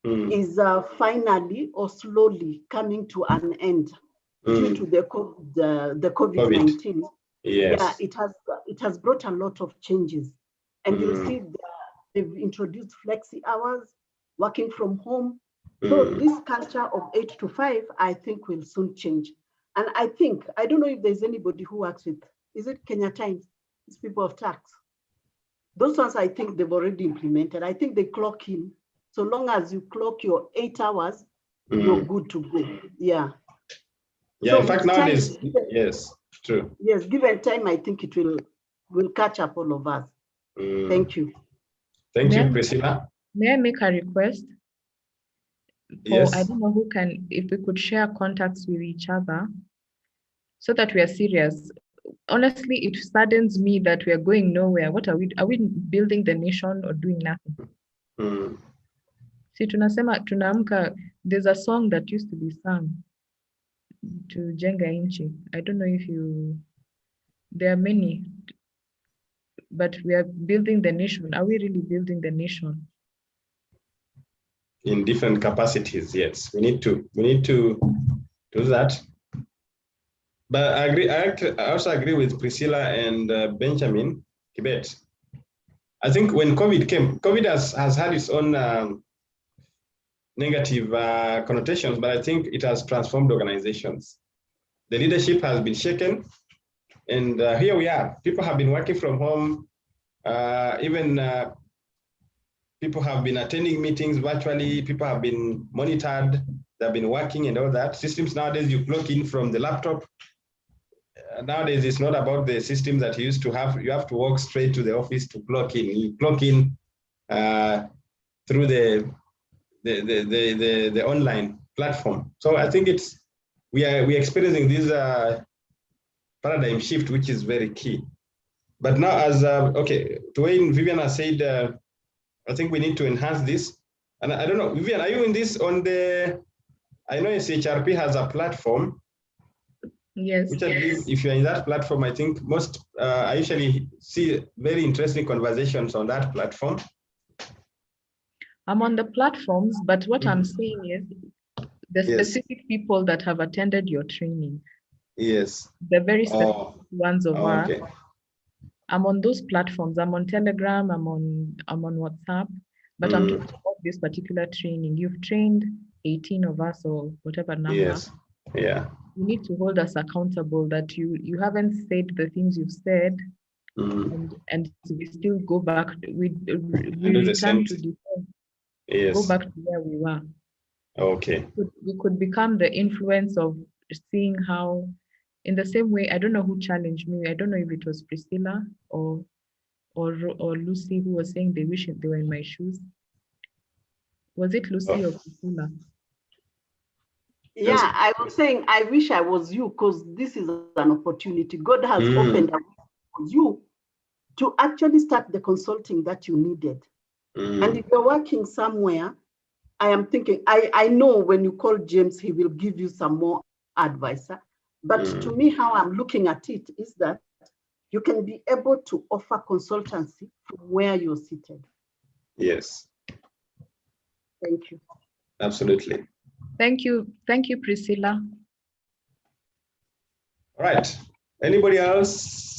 is finally or slowly coming to an end due to the COVID-19. Yes. Yeah, it has brought a lot of changes. And you see they've introduced flexi hours, working from home. So this culture of 8 to 5, I think will soon change. And I don't know if there's anybody who works with, is it Kenya Times? It's people of tax. Those ones, I think they've already implemented. I think they clock in. So long as you clock your 8 hours, you're good to go. Yeah. Yeah, so in fact, nowadays, yes, true. Yes, given time, I think it will catch up all of us. Thank you. Thank you, Priscilla. May I make a request? Yes. I don't know who can, if we could share contacts with each other so that we are serious. Honestly, it saddens me that we are going nowhere. What are we building the nation or doing nothing? See, tunaamka, there's a song that used to be sung to jenga inchi. I don't know if there are many, but we are building the nation. Are we really building the nation? In different capacities, yes. We need to do that. But I agree. I also agree with Priscilla and Benjamin Kibet. I think when COVID came, COVID has had its own negative connotations, but I think it has transformed organizations. The leadership has been shaken, and here we are. People have been working from home. People have been attending meetings virtually. People have been monitored. They've been working and all that. Systems nowadays, you clock in from the laptop. Nowadays, it's not about the system that you used to have. You have to walk straight to the office to clock in. You clock in through the online platform. So I think we're experiencing this paradigm shift, which is very key. But now, as okay, Dwayne, Vivian has said, I think we need to enhance this. And I don't know, Vivian, are you in this on the? I know SHRP has a platform. Yes. Which I believe if you're in that platform, I think I usually see very interesting conversations on that platform. I'm on the platforms, but what I'm saying is the specific people that have attended your training. Yes. The very specific ones of us. I'm on those platforms. I'm on Telegram, I'm on WhatsApp, but I'm talking about this particular training. You've trained 18 of us or whatever number. Yes. Yeah. You need to hold us accountable that you haven't said the things you've said, and we still go back. We return to the go back to where we were. Okay. We could become the influence of seeing how, in the same way, I don't know who challenged me. I don't know if it was Priscilla or Lucy who was saying they wish they were in my shoes. Was it Lucy or Priscilla? Yeah, I was saying I wish I was you, because this is an opportunity. God has opened up for you to actually start the consulting that you needed. And if you're working somewhere, I am thinking, I know when you call James, he will give you some more advice. But to me, how I'm looking at it is that you can be able to offer consultancy from where you're seated. Yes. Thank you. Absolutely. Thank you, Priscilla. All right. Anybody else?